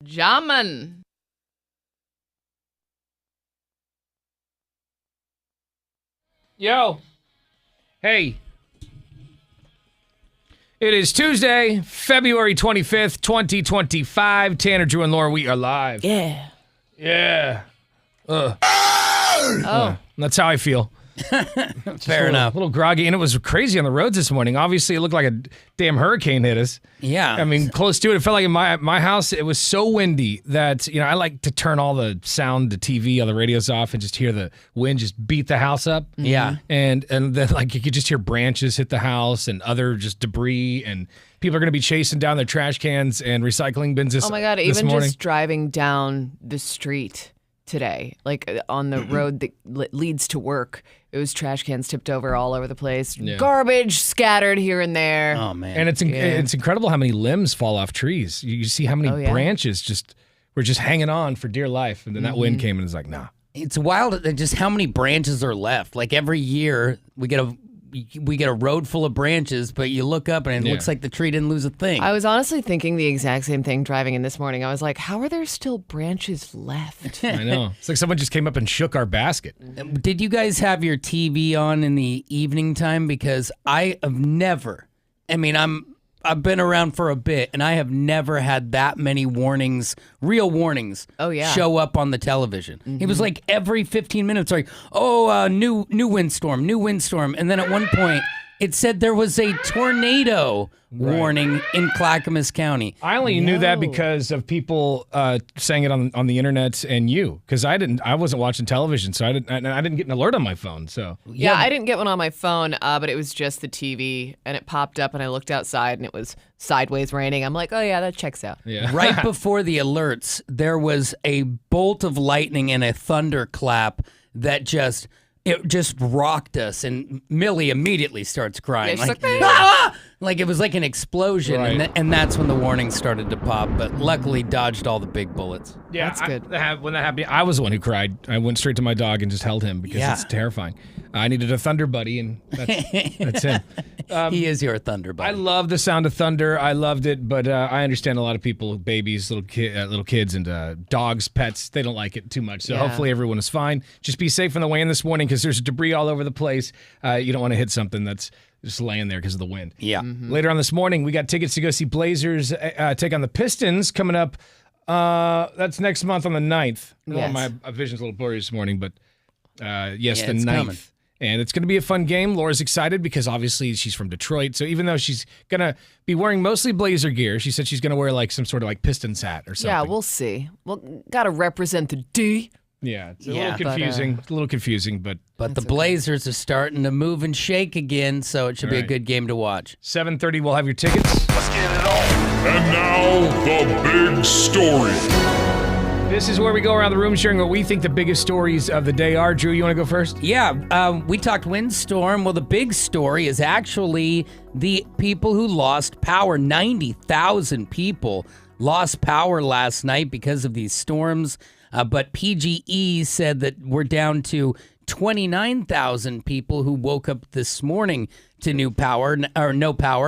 Jamin. Yo. Hey. It is Tuesday, February 25th, 2025. Tanner, Drew, and Laura, we are live. Yeah. Yeah. Oh. That's how I feel. Fair enough. A little groggy, and it was crazy on the roads this morning. Obviously, it looked like a damn hurricane hit us. Yeah. I mean, close to it. It felt like in my house, it was so windy that, I like to turn all the sound, the TV, all the radios off and just hear the wind just beat the house up. Yeah. And then, like, you could just hear branches hit the house and other just debris, and people are going to be chasing down their trash cans and recycling bins this morning. Oh my God, even just driving down the street today, like on the road that leads to work, it was trash cans tipped over all over the place, garbage scattered here and there. Oh man! And it's incredible how many limbs fall off trees. You see how many branches were just hanging on for dear life, and then that wind came and it's like, nah. It's wild just how many branches are left. Like every year we get a road full of branches, but you look up and it looks like the tree didn't lose a thing. I was honestly thinking the exact same thing driving in this morning. I was like, how are there still branches left? I know. It's like someone just came up and shook our basket. Did you guys have your TV on in the evening time? Because I have never. I mean, I've been around for a bit, and I have never had that many warnings, real warnings, show up on the television. It was like every 15 minutes, like, new windstorm, and then at one point, it said there was a tornado warning in Clackamas County. I only knew that because of people saying it on the internet and you, because I wasn't watching television, so I didn't get an alert on my phone. So yeah, I didn't get one on my phone, but it was just the TV, and it popped up, and I looked outside, and it was sideways raining. I'm like, oh yeah, that checks out. Yeah. Right before the alerts, there was a bolt of lightning and a thunderclap that just rocked us, and Millie immediately starts crying. Yeah, like, ah! Like it was like an explosion, Right. and that's when the warning started to pop, but luckily dodged all the big bullets. Yeah, that's good. When that happened, I was the one who cried. I went straight to my dog and just held him because it's terrifying. I needed a thunder buddy, and that's him. He is your thunder buddy. I love the sound of thunder. I loved it, but I understand a lot of people, babies, little kids, and dogs, pets, they don't like it too much. So hopefully everyone is fine. Just be safe on the way in this morning because there's debris all over the place. You don't want to hit something that's just laying there because of the wind. Yeah. Later on this morning, we got tickets to go see Blazers take on the Pistons coming up. That's next month on the 9th. Yes. My vision's a little blurry this morning, but yes, the it's 9th. coming. And it's going to be a fun game. Laura's excited because obviously she's from Detroit. So even though she's going to be wearing mostly Blazer gear, she said she's going to wear like some sort of like Pistons hat or something. Yeah, we'll see. Well, got to represent the D. Yeah, it's a little confusing, but the Blazers are starting to move and shake again, so it should be a good game to watch. 7:30, we'll have your tickets. Let's get it on. And now, the big story. This is where we go around the room sharing what we think the biggest stories of the day are. Drew, you want to go first? Yeah, we talked windstorm. Well, the big story is actually the people who lost power. 90,000 people lost power last night because of these storms. But PGE said that we're down to 29,000 people who woke up this morning to no power.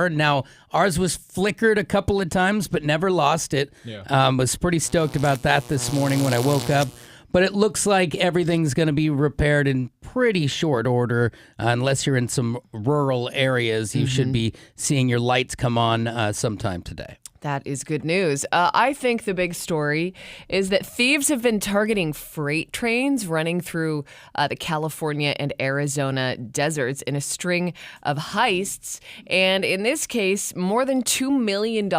Now, ours was flickered a couple of times, but never lost it. Yeah. Was pretty stoked about that this morning when I woke up. But it looks like everything's going to be repaired in pretty short order. Unless you're in some rural areas, you should be seeing your lights come on sometime today. That is good news. I think the big story is that thieves have been targeting freight trains running through the California and Arizona deserts in a string of heists. And in this case, more than $2 million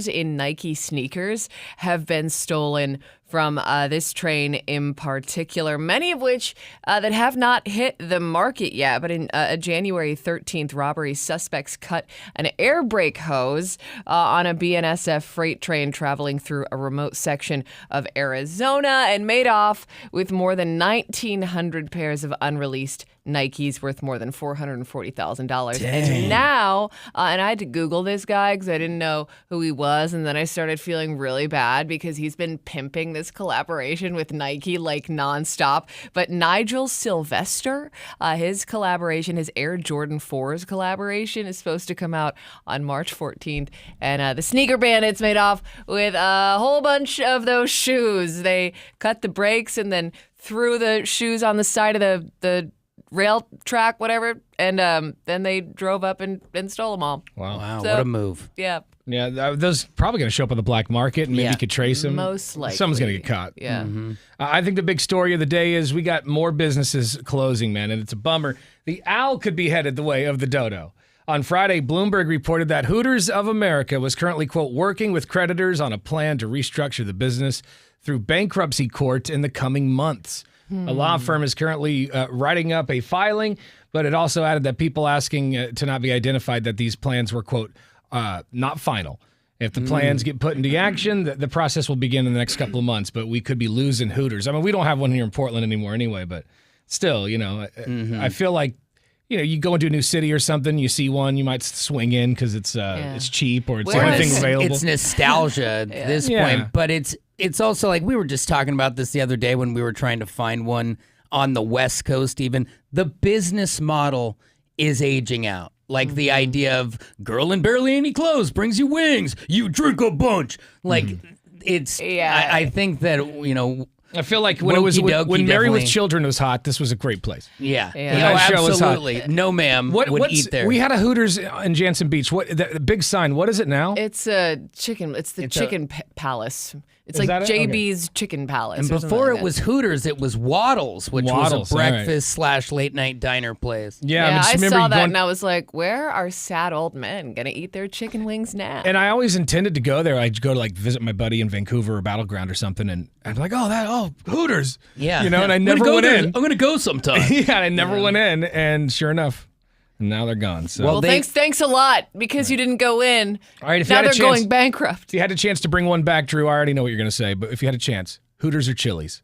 in Nike sneakers have been stolen from this train in particular, many of which that have not hit the market yet. But in a January 13th robbery, suspects cut an air brake hose on a BNSF freight train traveling through a remote section of Arizona and made off with more than 1,900 pairs of unreleased Nike's worth more than $440,000. And now, and I had to Google this guy because I didn't know who he was. And then I started feeling really bad because he's been pimping this collaboration with Nike like nonstop. But Nigel Sylvester, his collaboration, his Air Jordan 4s collaboration is supposed to come out on March 14th. And the Sneaker Bandits made off with a whole bunch of those shoes. They cut the brakes and then threw the shoes on the side of the rail track, whatever, and then they drove up and stole them all. Wow, So, what a move. Yeah. Yeah, those probably going to show up on the black market, and maybe you could trace them. Most likely. Someone's going to get caught. Yeah. I think the big story of the day is we got more businesses closing, man, and it's a bummer. The owl could be headed the way of the dodo. On Friday, Bloomberg reported that Hooters of America was currently, quote, working with creditors on a plan to restructure the business through bankruptcy court in the coming months. A law firm is currently writing up a filing, but it also added that people asking to not be identified that these plans were, quote, not final. If the plans get put into action, the process will begin in the next couple of months, but we could be losing Hooters. I mean, we don't have one here in Portland anymore anyway, but still, you know, I feel like, you know, you go into a new city or something, you see one, you might swing in because it's cheap or it's the only thing available. It's nostalgia at this point, but it's also like we were just talking about this the other day when we were trying to find one on the West Coast even. The business model is aging out. Like the idea of girl in barely any clothes brings you wings, you drink a bunch. Like it's, I think that, you know, I feel like when Married with definitely. Children was hot, this was a great place. Yeah. That show was hot. Absolutely. No, ma'am would eat there. We had a Hooters in Jansen Beach. What the big sign? What is it now? It's a chicken. It's the Chicken Palace. It's Is like that it? JB's Chicken Palace. And or something before like it was Hooters, it was Waddles, which was a all right. breakfast / late night diner place. Yeah, just I remember saw you that going- and I was like, where are sad old men going to eat their chicken wings now? And I always intended to go there. I'd go to like visit my buddy in Vancouver or Battleground or something, and I'd be like, Hooters. Yeah. You know, and I I'm never gonna go went there. in. I'm going to go sometime. Yeah, I never went in, and sure enough, now they're gone. So, Well, they- thanks a lot because you didn't go in. all right, if you Now had a they're chance, going bankrupt. if you had a chance to bring one back, Drew, I already know what you're going to say, but if you had a chance, Hooters or Chili's?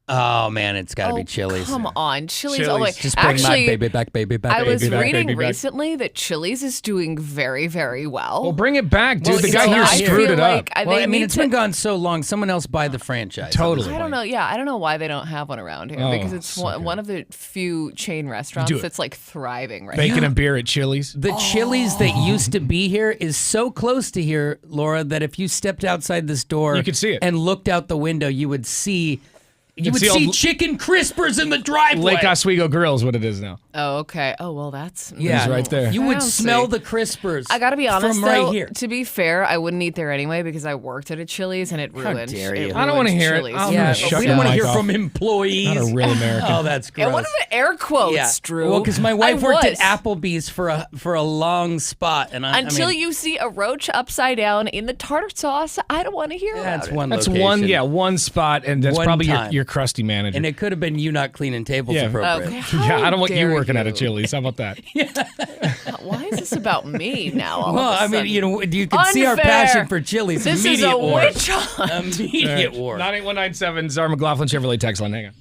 Oh, man, it's got to be Chili's. Come on, Chili's all the way. Just bring my baby back, baby back, I was baby back, reading baby back. recently that Chili's is doing very, very well. Well, bring it back, dude. Well, the it's guy here not screwed feel it like up. Well, they I mean, need it's to- been gone so long. Someone else buy the franchise. Totally. I don't know. Yeah, I don't know why they don't have one around here Oh, because it's so one of the few chain restaurants Do it. that's like thriving right Bacon now. and beer at Chili's. The Chili's that used to be here is so close to here, Laura, that if you stepped outside this door You could see it. and looked out the window, you would see You'd see old- chicken crispers in the driveway. Lake Oswego Grill is what it is now. Oh, okay. Oh, well, that's Yeah, right there. You would Fancy. smell the crispers. I gotta be honest, from though. right here. To be fair, I wouldn't eat there anyway because I worked at a Chili's and it ruined. dare it you. I don't wanna ruined hear it. Chili's. I'm Yeah, gonna but shut we your don't want to mic hear off. from employees. Not a real American. Oh, that's gross. And what are the air quotes, yeah. Drew? Well, because my wife I worked was. at Applebee's for a long spot, and Until I mean, you see a roach upside down in the tartar sauce, I don't want to hear that's about it. one. That's location. one spot, and that's One probably time. your crusty manager. And it could have been you not cleaning tables Yeah. appropriate. Okay, yeah, I don't want you dare working at a you. Chili's. How about that? Why is this about me now? all Well, of a I mean, sudden? you know, you can see our Unfair. passion for Chili's. This is Immediate a war. witch hunt. Immediate war. 98197 Zara McLaughlin Chevrolet text line. Hang on.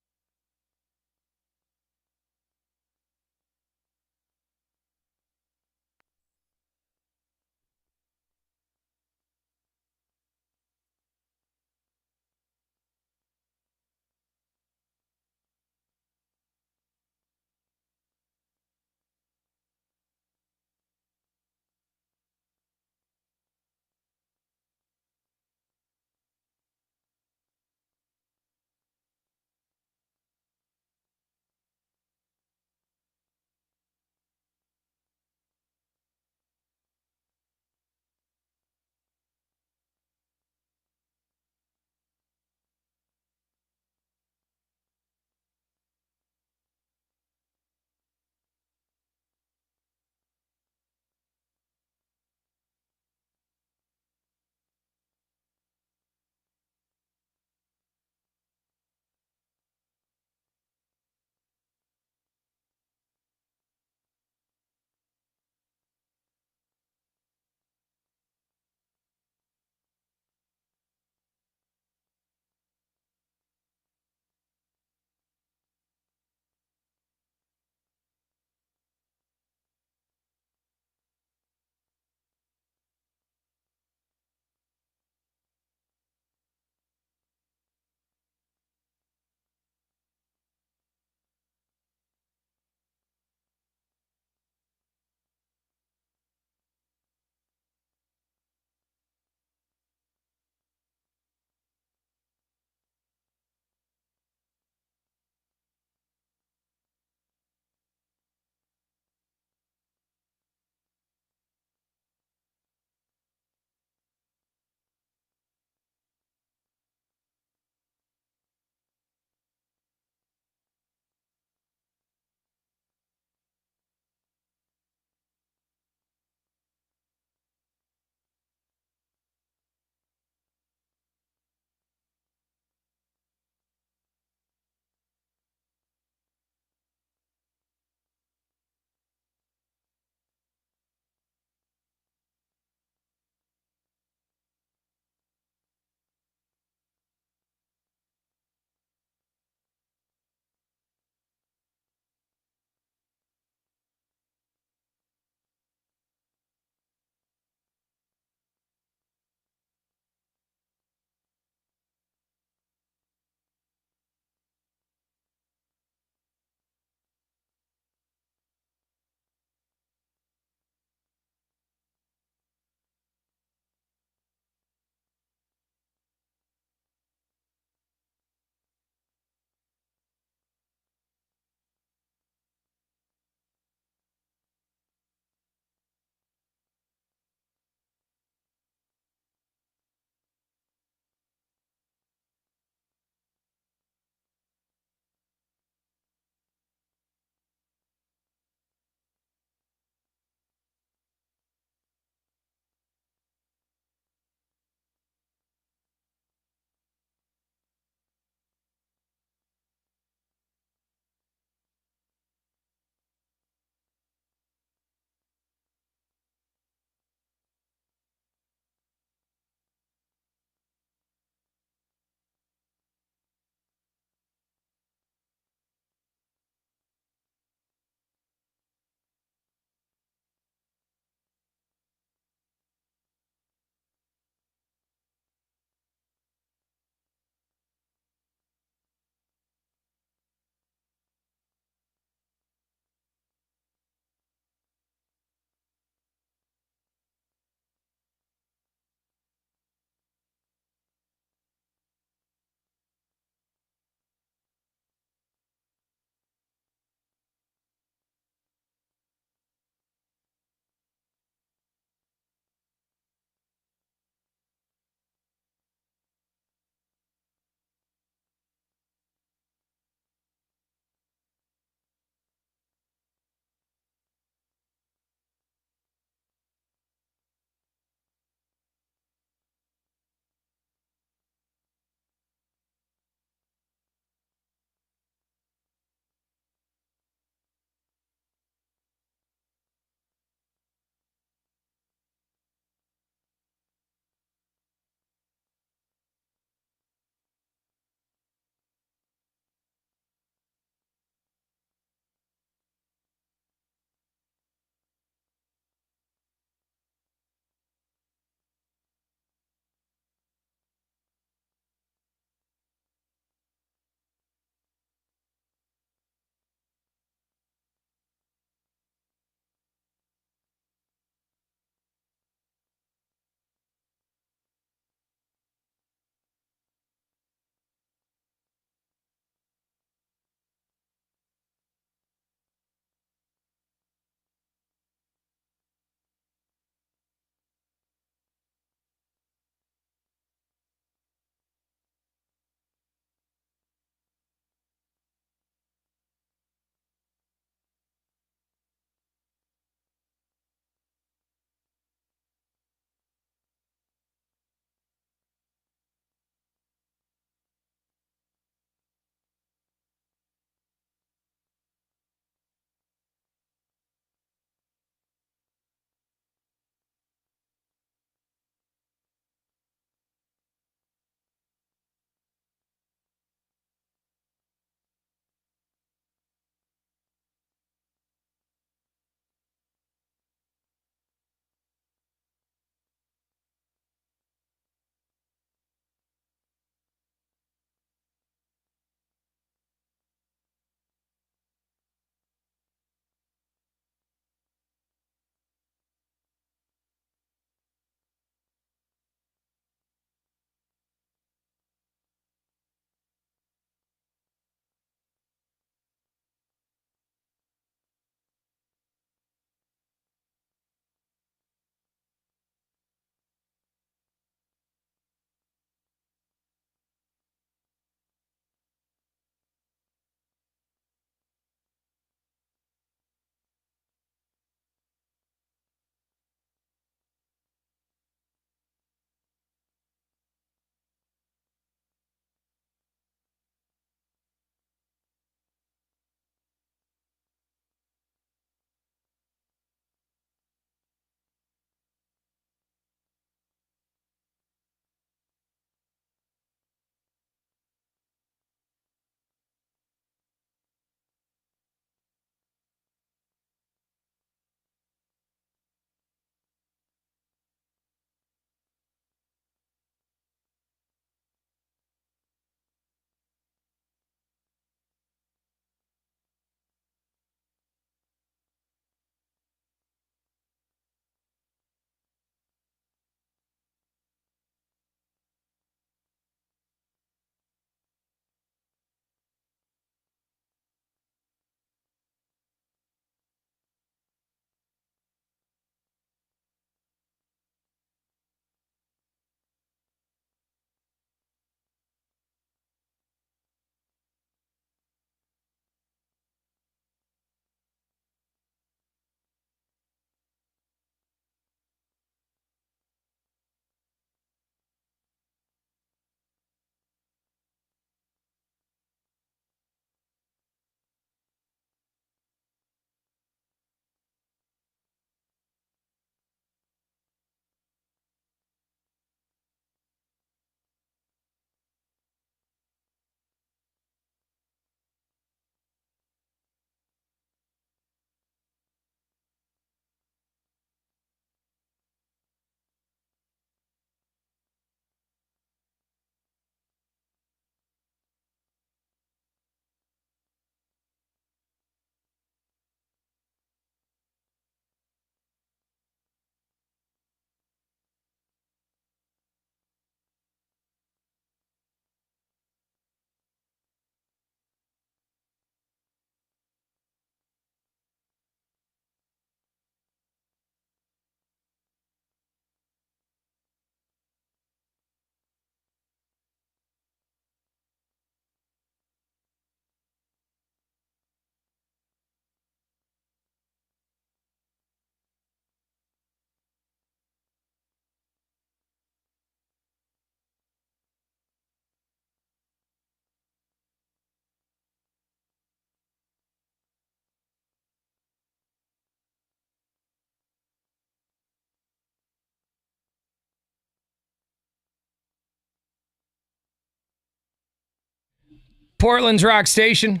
Portland's Rock Station.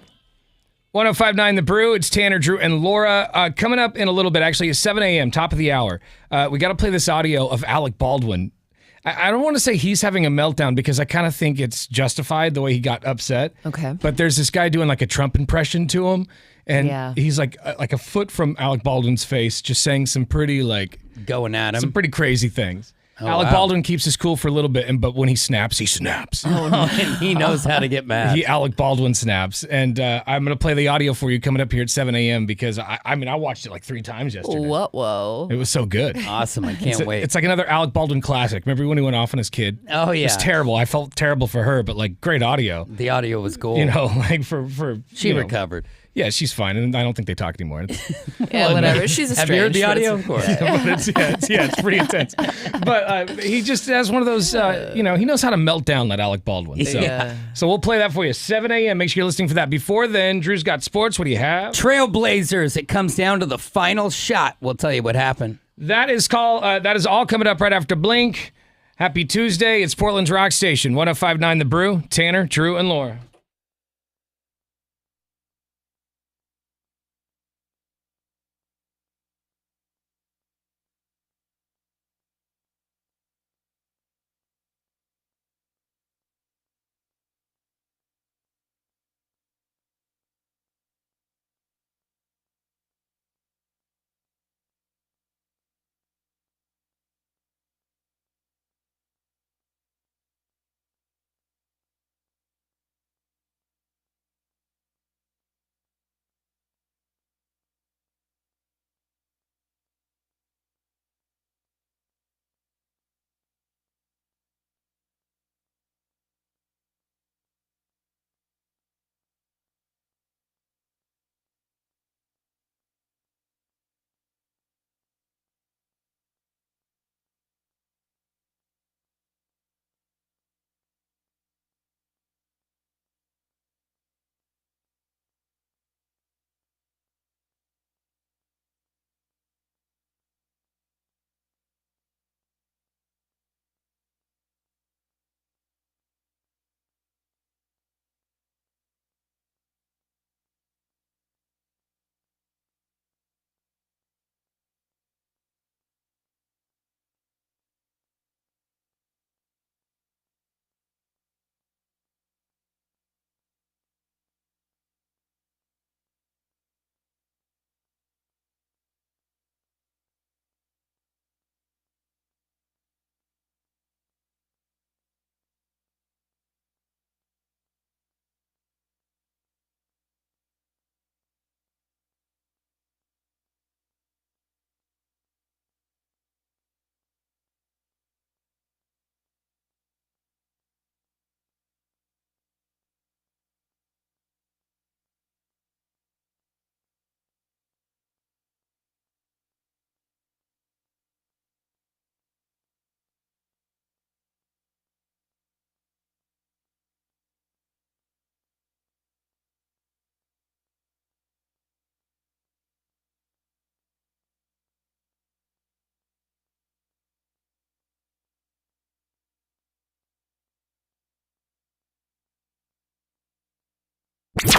105.9 The Brew. It's Tanner, Drew, and Laura. Coming up in a little bit, actually, at 7 a.m., top of the hour, we got to play this audio of Alec Baldwin. I don't want to say he's having a meltdown because I kind of think it's justified the way he got upset. Okay. But there's this guy doing like a Trump impression to him, and he's like a foot from Alec Baldwin's face, just saying some pretty going at him. Some pretty crazy things. Oh, Alec wow. Baldwin keeps his cool for a little bit, but when he snaps, he snaps. And he knows how to get mad. Alec Baldwin snaps. And I'm going to play the audio for you coming up here at 7 a.m. because, I watched it like 3 times yesterday. Whoa. It was so good. Awesome. I can't wait. It's like another Alec Baldwin classic. Remember when he went off on his kid? Oh, yeah. It was terrible. I felt terrible for her, but great audio. The audio was gold. For she recovered. Yeah, she's fine, and I don't think they talk anymore. Yeah, whatever. She's Have you heard the estranged, audio? but Of course. It's pretty intense. But he just has one of those, he knows how to melt down that Alec Baldwin. So we'll play that for you 7 a.m. Make sure you're listening for that. Before then, Drew's got sports. What do you have? Trailblazers. It comes down to the final shot. We'll tell you what happened. That is all coming up right after Blink. Happy Tuesday. It's Portland's Rock Station, 105.9 The Brew. Tanner, Drew, and Laura.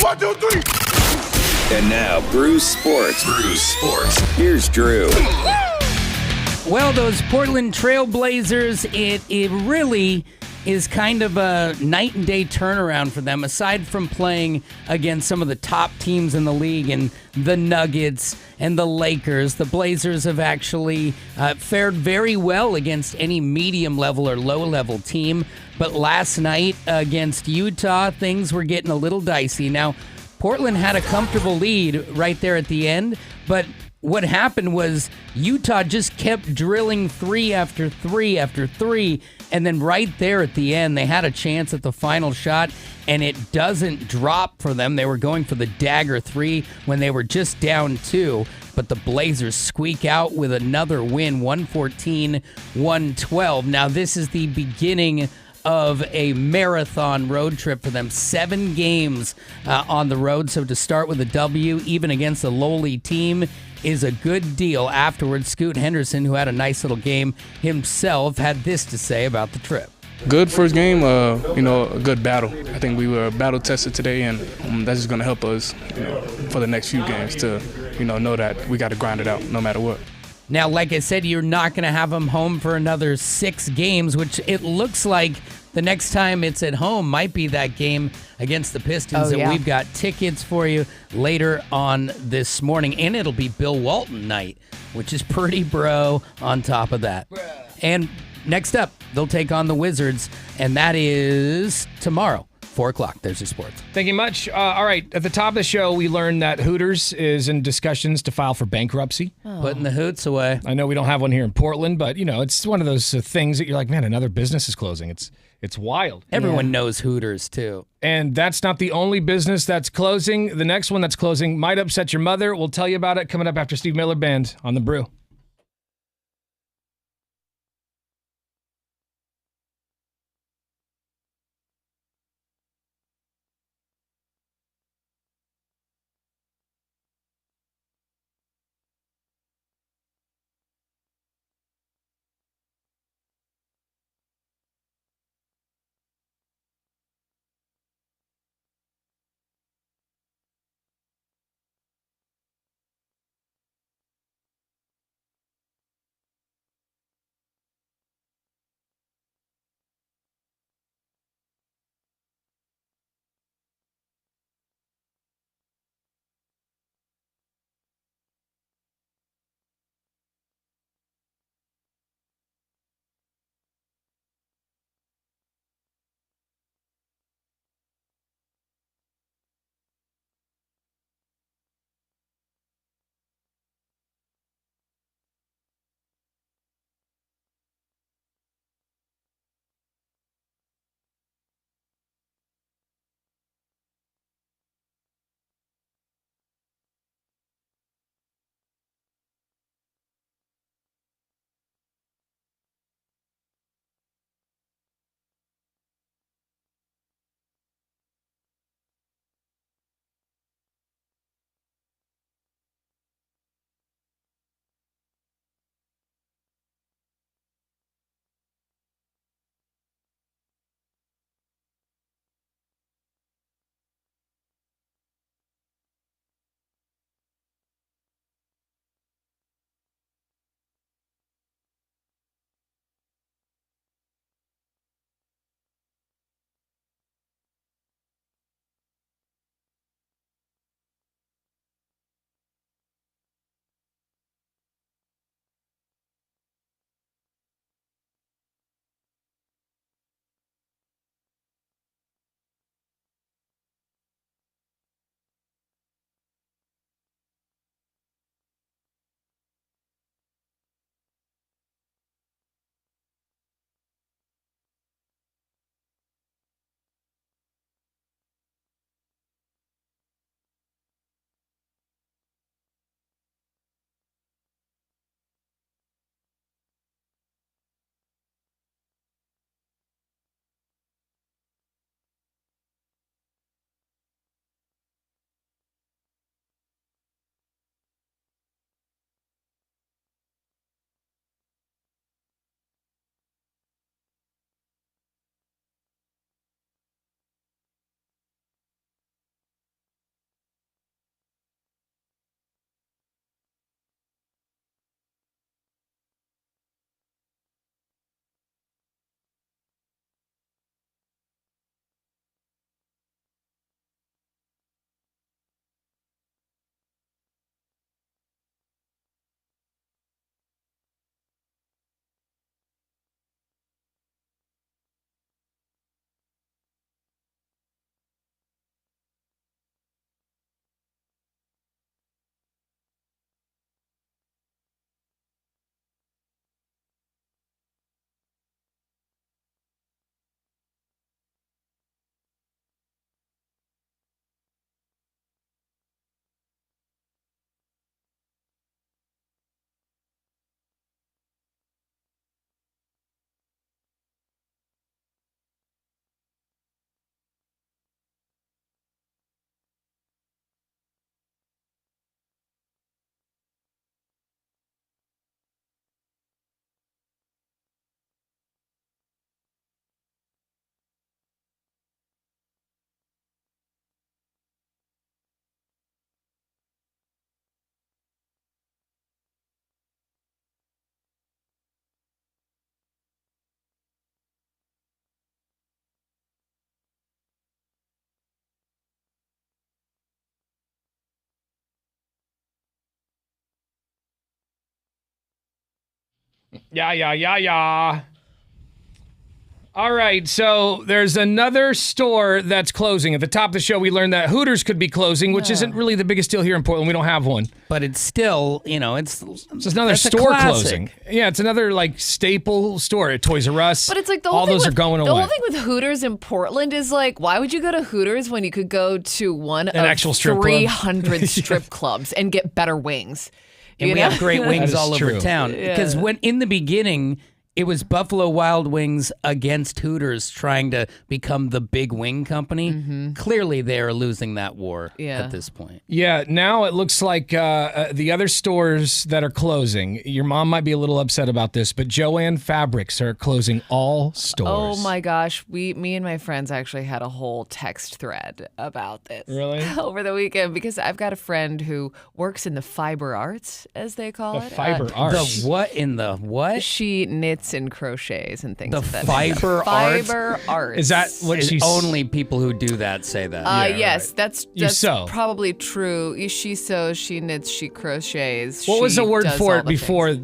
One, two, three. And now, Brew Sports. Here's Drew. Well, those Portland Trailblazers, it really is kind of a night and day turnaround for them. Aside from playing against some of the top teams in the league and the Nuggets and the Lakers, the Blazers have actually fared very well against any medium level or low level team. But last night against Utah, things were getting a little dicey. Now, Portland had a comfortable lead right there at the end, but what happened was Utah just kept drilling 3 after 3 after 3, and then right there at the end, they had a chance at the final shot, and it doesn't drop for them. They were going for the dagger 3 when they were just down 2, but the Blazers squeak out with another win, 114-112. Now, this is the beginning of a marathon road trip for them. 7 games on the road, so to start with a W, even against a lowly team, is a good deal. Afterwards, Scoot Henderson, who had a nice little game himself, had this to say about the trip. Good first game, a good battle. I think we were battle tested today, and that's just going to help us for the next few games to know that we got to grind it out no matter what. Now, like I said, you're not going to have them home for another 6 games, which it looks like the next time it's at home might be that game against the Pistons. And we've got tickets for you later on this morning. And it'll be Bill Walton night, which is pretty bro on top of that. And next up, they'll take on the Wizards, and that is tomorrow. 4 o'clock. There's your sports. Thank you much. All right. At the top of the show, we learned that Hooters is in discussions to file for bankruptcy. Putting the hoots away. I know we don't have one here in Portland, but, it's one of those things that you're like, man, another business is closing. It's wild. Everyone knows Hooters, too. And that's not the only business that's closing. The next one that's closing might upset your mother. We'll tell you about it coming up after Steve Miller Band on The Brew. Yeah. All right, so there's another store that's closing. At the top of the show, we learned that Hooters could be closing, which isn't really the biggest deal here in Portland. We don't have one. But it's still, it's just another store closing. Yeah, it's another staple store at Toys R Us. But it's like the whole all thing those with, are going the away. whole thing with Hooters in Portland is why would you go to Hooters when you could go to one of actual strip club? 300 strip clubs and get better wings? And we have great wings all over true. town. Because when in the beginning, it was Buffalo Wild Wings against Hooters trying to become the big wing company. Clearly, they're losing that war at this point. Yeah, now it looks like the other stores that are closing, your mom might be a little upset about this, but Joann Fabrics are closing all stores. Oh my gosh, me and my friends actually had a whole text thread about this. Really? Over the weekend, because I've got a friend who works in the fiber arts, as they call it. Fiber arts. The what in the what? She knits and crochets and things The of that fiber arts? Fiber arts. Is that what she's... Only people who do that say that. Yes, that's sew. probably true. She sews, she knits, she crochets. What was she the word does for all it the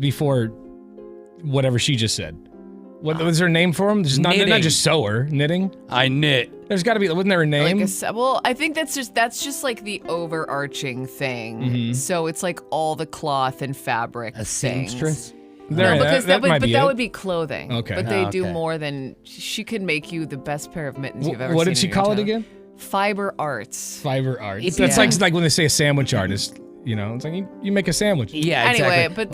before things. whatever she just said? What was there a name for them? Not Knitting. just sewer, knitting. I knit. There's got to be. Wasn't there a name? Well, I think that's just like the overarching thing. Mm-hmm. So it's like all the cloth and fabric. A seamstress? There, No, because that might would, be that it. would be clothing. Okay. But they do okay. more than she could make you the best pair of mittens you've ever seen. What did she in your call it entire- again? Fiber arts. Fiber arts. It- That's yeah. like when they say a sandwich artist. It's like you make a sandwich. Yeah, Anyway, exactly. but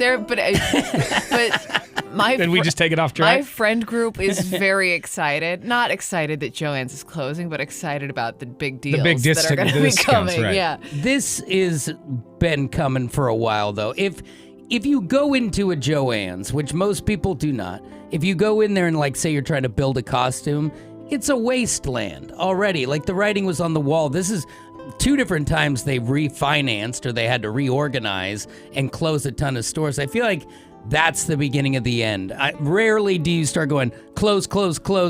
my Then we fr- just take it off my track. friend group is very excited. Not excited that Joann's is closing, but excited about the big deals big that are going to be discounts, coming. right. Yeah. This is been coming for a while, though. If you go into a Joann's, which most people do not, if you go in there and say you're trying to build a costume, it's a wasteland already. Like the writing was on the wall. This is 2 different times they refinanced or they had to reorganize and close a ton of stores. I feel like that's the beginning of the end. Rarely do you start going close,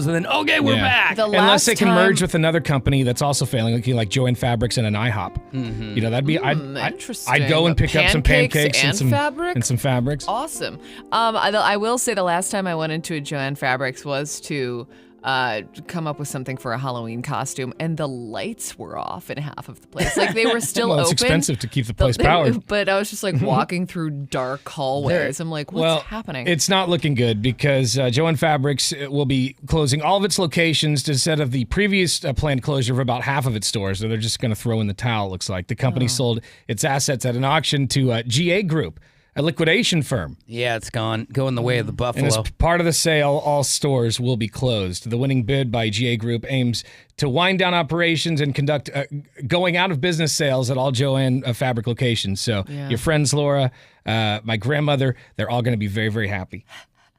and then, okay, we're back. The Unless last they can time- merge with another company that's also failing, like Joann Fabrics and an IHOP. That'd be. Interesting. I'd go and pick up some pancakes and some fabric? and some fabrics. Awesome. I will say the last time I went into a Joann Fabrics was to come up with something for a Halloween costume, and the lights were off in half of the place. Like they were still Well, it's open. expensive to keep the place powered. But I was just walking through dark hallways. I'm like, what's happening? It's not looking good because Joann Fabrics will be closing all of its locations instead of the previous planned closure of about half of its stores. So they're just going to throw in the towel, looks like. The company sold its assets at an auction to GA Group, a liquidation firm. Yeah, it's going the way of the And buffalo. as part of the sale, all stores will be closed. The winning bid by GA Group aims to wind down operations and conduct going out of business sales at all Joann Fabric locations. So your friends, Laura, my grandmother, they're all going to be very, very happy.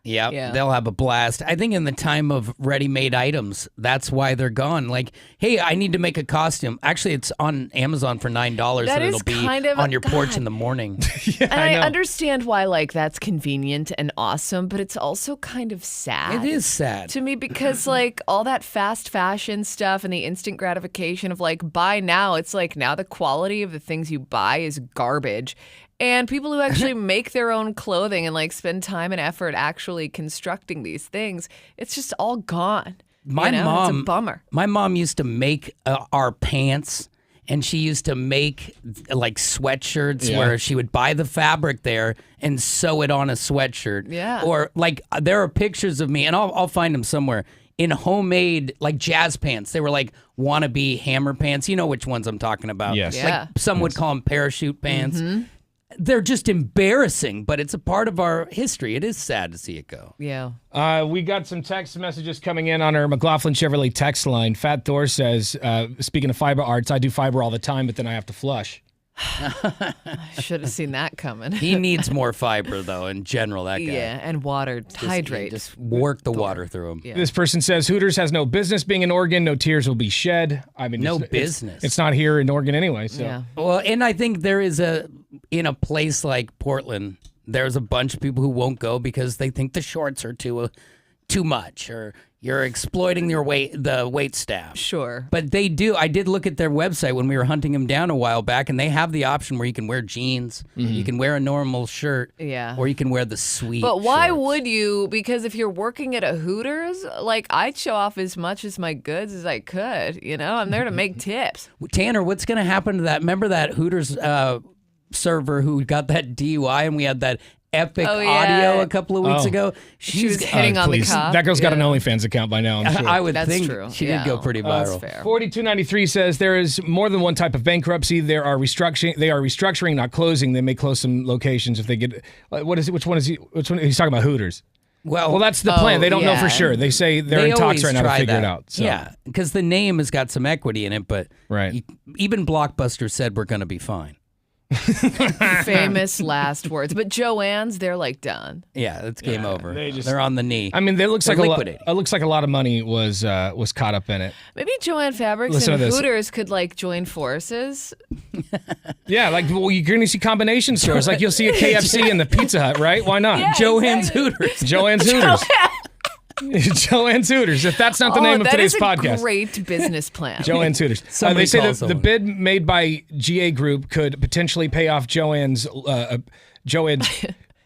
Yep, Yeah. they'll have a blast. I think in the time of ready-made items, that's why they're gone. Like, hey, I need to make a costume. Actually, it's on Amazon for $9, That and is it'll be kind of- on your porch God. in the morning. and I understand why that's convenient and awesome, but it's also kind of sad. It is sad. To me, because all that fast fashion stuff and the instant gratification of buy now, it's now the quality of the things you buy is garbage. And people who actually make their own clothing and spend time and effort actually constructing these things, it's just all gone. My mom, it's a bummer. My mom used to make our pants, and she used to make sweatshirts where she would buy the fabric there and sew it on a sweatshirt. Yeah. Or there are pictures of me, and I'll find them somewhere, in homemade jazz pants. They were wannabe hammer pants. You know which ones I'm talking about. Yes. Yeah. Some would call them parachute pants. They're just embarrassing, but it's a part of our history. It is sad to see it go. Yeah. We got some text messages coming in on our McLaughlin Chevrolet text line. Fat Thor says, speaking of fiber arts, I do fiber all the time, but then I have to flush. Should have seen that coming. He needs more fiber, though, in general, that guy. Yeah, and water. Hydrate. Just work the water through him. Yeah. This person says Hooters has no business being in Oregon. No tears will be shed. I mean, No it's- business. It's not here in Oregon anyway. So Yeah. Well, and I think there is in a place like Portland, there's a bunch of people who won't go because they think the shorts are too much, or You're exploiting the wait staff. Sure. But they do. I did look at their website when we were hunting them down a while back, and they have the option where you can wear jeans, you can wear a normal shirt, Yeah. or you can wear the sweet. But why shorts. would you? Because if you're working at a Hooters, like I'd show off as much as my goods as I could. You know, I'm there to make tips. Tanner, what's going to happen to that? Remember that Hooters server who got that DUI, and we had that epic Oh, yeah. audio a couple of weeks ago? She was hitting on the Please. cop. That girl's got an Yeah. OnlyFans account by now, I'm sure. I would That's think true. she Yeah. did go pretty viral. That's fair. 4293 says there is more than one type of bankruptcy. They are restructuring, not closing. They may close some locations if they get. What is it? Which one is he? Which one? He's talking about Hooters. Well, That's the plan. They don't know for yeah. sure. They say they're they in talks always right now to try figure that. it out. So. Yeah, because the name has got some equity in it, but Right. even Blockbuster said we're going to be fine. Famous last words. But Joann's, they're like done. Yeah, it's game over. they just- They're on the knee. I mean, it looks They're like a lot. liquidating. It looks like a lot of money was caught up in it. Maybe Joann Fabrics Listen and to this. Hooters could like join forces. Yeah, like you're going to see combination stores. Like you'll see a KFC and the Pizza Hut, right? Why not? Yeah. Joann's exactly. Hooters. Joann's Hooters. Joann's Hooters. If that's not the name of today's that is a podcast. great business plan. Joann's Hooters. Somebody They say call that the bid made by GA Group could potentially pay off Joann's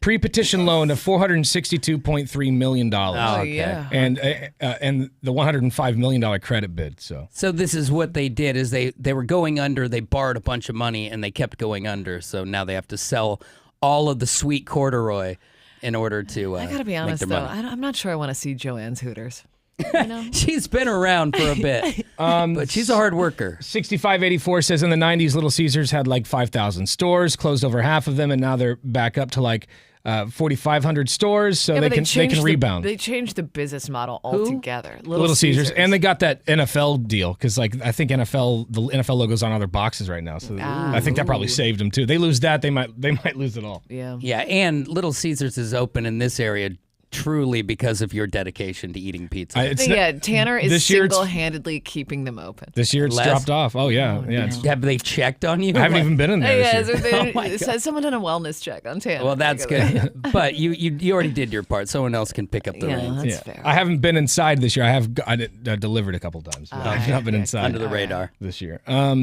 pre-petition loan of $462.3 million. Oh, okay. yeah. And the $105 million credit bid. So this is what they did: is they were going under. They borrowed a bunch of money and they kept going under. So now they have to sell all of the sweet corduroy in order to. I gotta be honest make their though, money. I'm not sure I want to see Joann's Hooters. You know? She's been around for a bit, but she's a hard worker. 6584 says in the 90s, Little Caesars had like 5,000 stores, closed over half of them, and now they're back up to like 4,500 stores, so Yeah, they but can changed rebound. They changed the business model altogether. Little Caesars, and they got that NFL deal because, like, I think the NFL logo's on other boxes right now, so I think that probably saved them too. They lose that, they might lose it all. Yeah. Yeah, and Little Caesars is open in this area truly because of your dedication to eating pizza. Tanner is this year it's- single-handedly keeping them open. This year it's Less? dropped off. Oh yeah, it's- Have they checked on you? I haven't even been in there. Yeah, This year. so Oh my it says someone done a wellness check on Tanner. Well, that's good. But you already did your part. Someone else can pick up the Yeah, reins. that's fair. I haven't been inside this year. I delivered a couple times. But I've not been inside Under the radar. this year.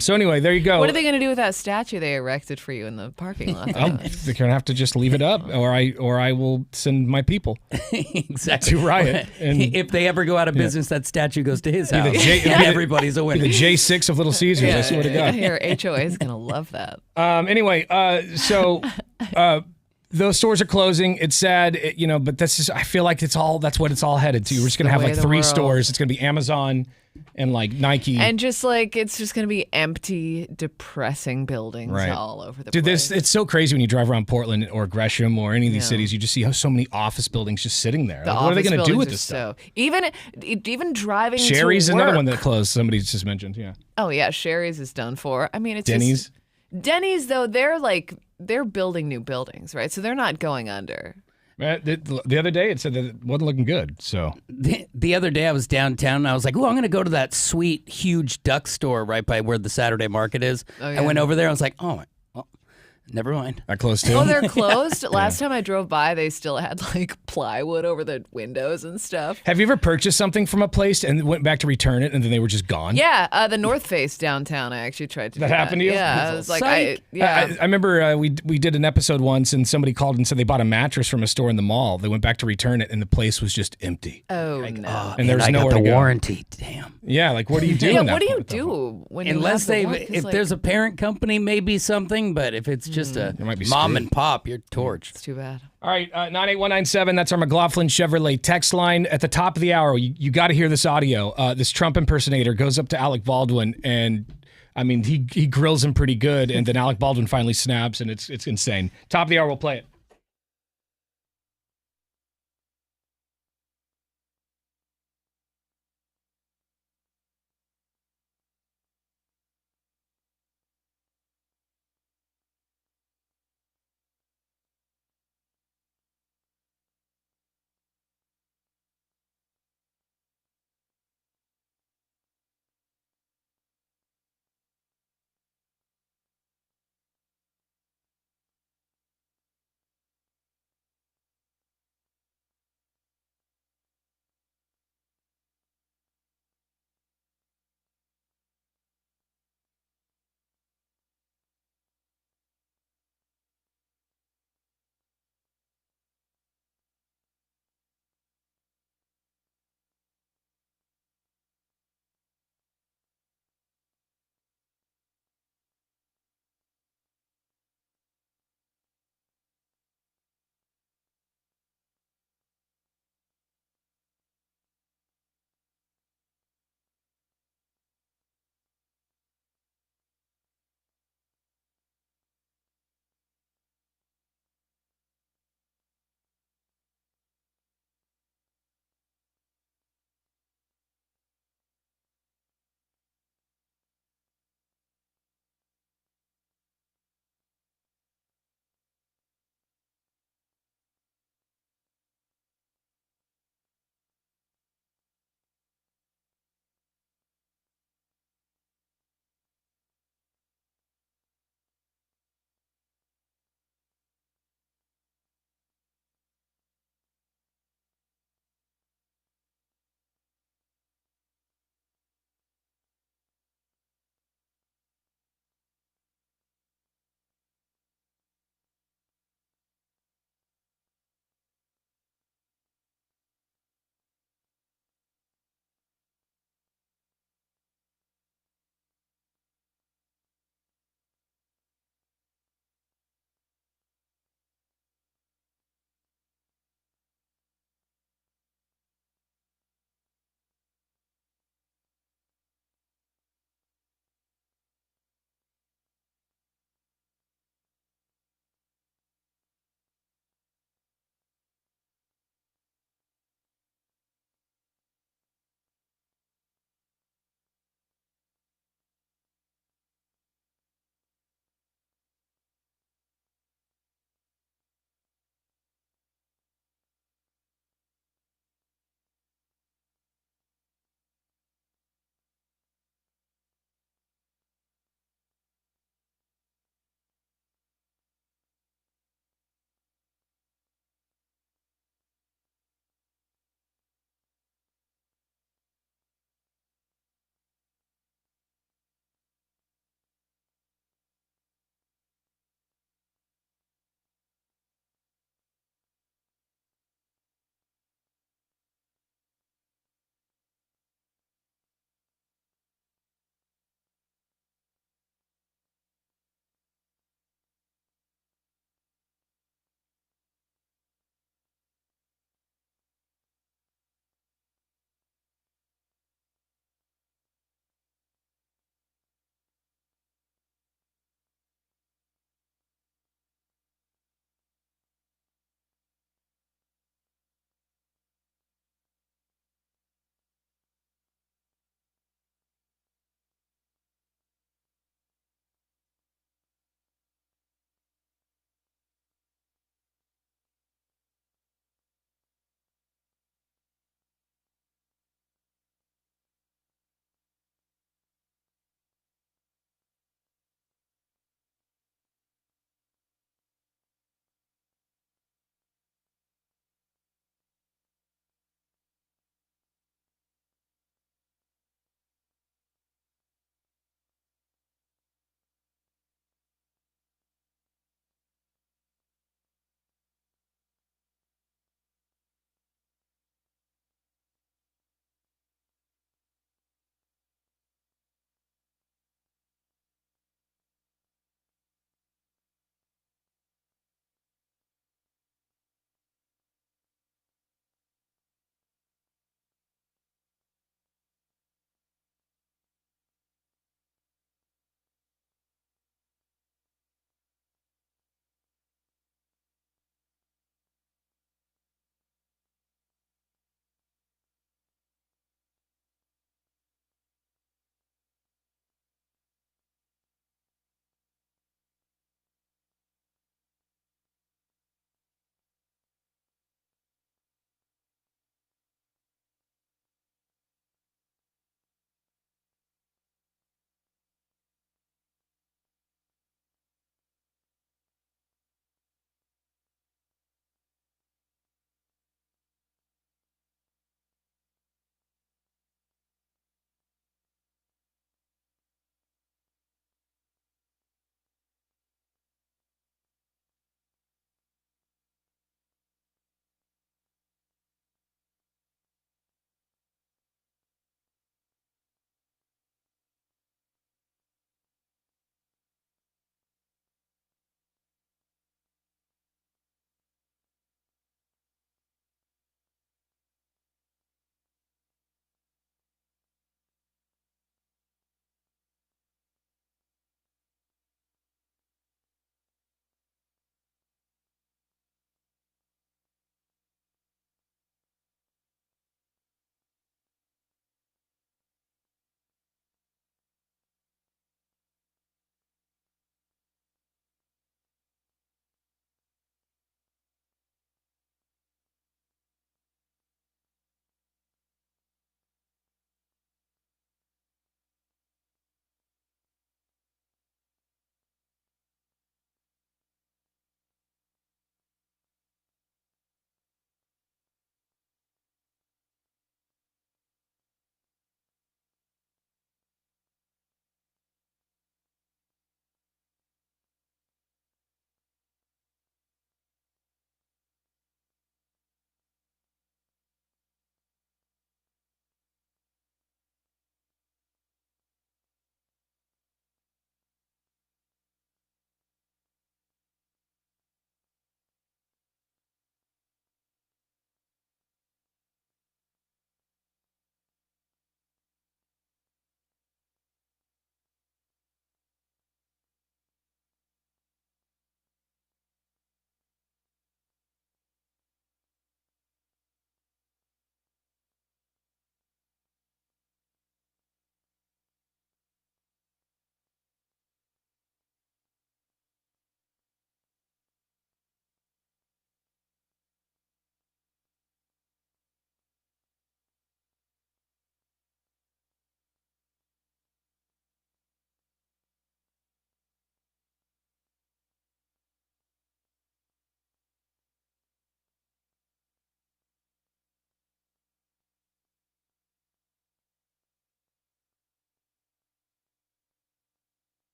So anyway, there you go. What are they going to do with that statue they erected for you in the parking lot? They're gonna have to just leave it up, or I will send my people Exactly. to riot. And If they ever go out of business, that statue goes to his house. J- And everybody's a be winner. the J6 of Little Caesars. I swear to God. Your HOA is going to love that. Anyway, so those stores are closing. It's sad, but I feel like that's what it's all headed to. We're just gonna the have way like of the 3 world. stores. It's gonna be Amazon and like Nike. And just like, it's just going to be empty, depressing buildings Right. all over the Dude, place. it's so crazy when you drive around Portland or Gresham or any of these cities. You just see how so many office buildings just sitting there. The Like, what are they office going to do with buildings this are stuff? Even driving Sherry's to another work. one that closed. Somebody's just mentioned. Yeah, Oh yeah, Sherry's is done for. I mean, it's Denny's. Denny's though, they're building new buildings, right? So they're not going under. The other day it said that it wasn't looking good. So The other day I was downtown and I was like, oh, I'm going to go to that sweet, huge duck store right by where the Saturday market is. Oh, I yeah. went over there. I was like, oh, well, never mind. I closed too. Oh, they're closed. Last time I drove by, they still had like plywood over the windows and stuff. Have you ever purchased something from a place and went back to return it and then they were just gone? Yeah, the North Face downtown. I actually tried to. That do happened to you? Yeah, I was like, Psych. I remember we did an episode once and somebody called and said they bought a mattress from a store in the mall. They went back to return it and the place was just empty. oh no. And there's I nowhere got to the go. warranty. Damn. Yeah, like what do you do? Yeah, in that what do you point? do when you Unless have the warrant? 'Cause, if like, there's a parent company, maybe something. But if it's just a might be mom screwed. and pop, you're torched. it's too bad. All right, 98197, that's our McLaughlin Chevrolet text line. At the top of the hour, you got to hear this audio. This Trump impersonator goes up to Alec Baldwin, and I mean, he grills him pretty good, and then Alec Baldwin finally snaps, and it's insane. Top of the hour, we'll play it.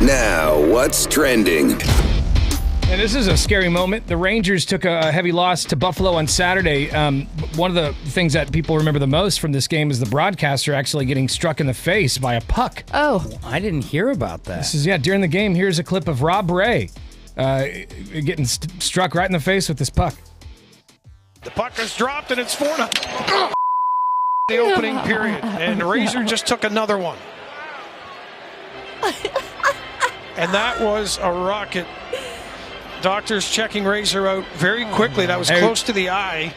Now, what's trending? And this is a scary moment. The Rangers took a heavy loss to Buffalo on Saturday. One of the things that people remember the most from this game is the broadcaster actually getting struck in the face by a puck. Oh, I didn't hear about that. This is, during the game, here's a clip of Rob Ray getting struck right in the face with this puck. The puck is dropped and it's 4-0. The opening period, and Razor just took another one. And that was a rocket. Doctors checking Razor out very quickly. That was close to the eye.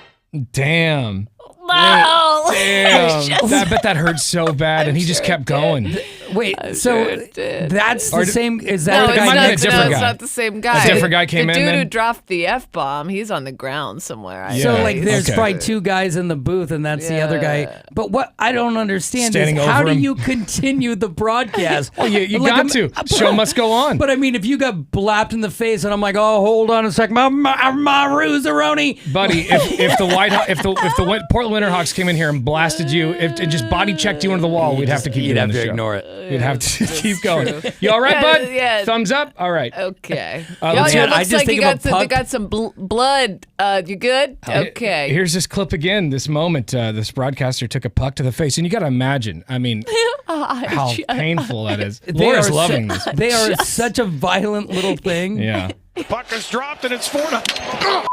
Damn. no. Damn. I bet that hurt so bad, and he just kept going. Wait, I'm so sure it did. that's the same? Is No, that the it's guy? might have been a not, different it's guy. not the same guy. A different guy came the in dude then? who dropped the F-bomb, he's on the ground somewhere. I So Yeah. like, there's Okay. probably two guys in the booth, and that's the other guy. Yeah. But what I don't understand Standing is how over do him. you continue the broadcast? Well, you Like, got to. Show must go on. But I mean, if you got blapped in the face, and I'm like, oh, hold on a sec, my Ruzaroni. Buddy, if the Portland Winterhawks came in here and blasted you, and just body checked you into the wall, we'd have to keep You'd doing have the to show. ignore it. We'd have to keep going. true. You all right, Yeah, bud? yeah. Thumbs up? All right. Okay. let's Yeah, hear it it. I looks just like think you of a got puck. some blood. You good? Okay. Here's this clip again. This moment, this broadcaster took a puck to the face, and you got to imagine. I mean, how painful that is. Laura's are loving this. They are such a violent little thing. Yeah. The puck is dropped and it's 4-0.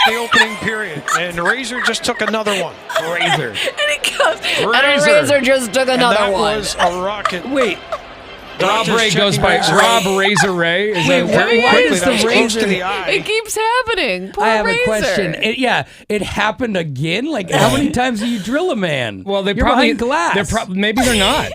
The opening period, and Razor just took another one. Razor. and he goes, and a Razor. razor just took And another that one. was a rocket. Wait, Rob Doctors Ray goes checking by Razor. Rob Razor Ray. Is Wait, that Very why quickly, does that the was close to Razor- the eye. It keeps happening. Poor I have razor. a question. It happened again. Like, how many times do you drill a man? Well, they You're probably behind glass. maybe they're not.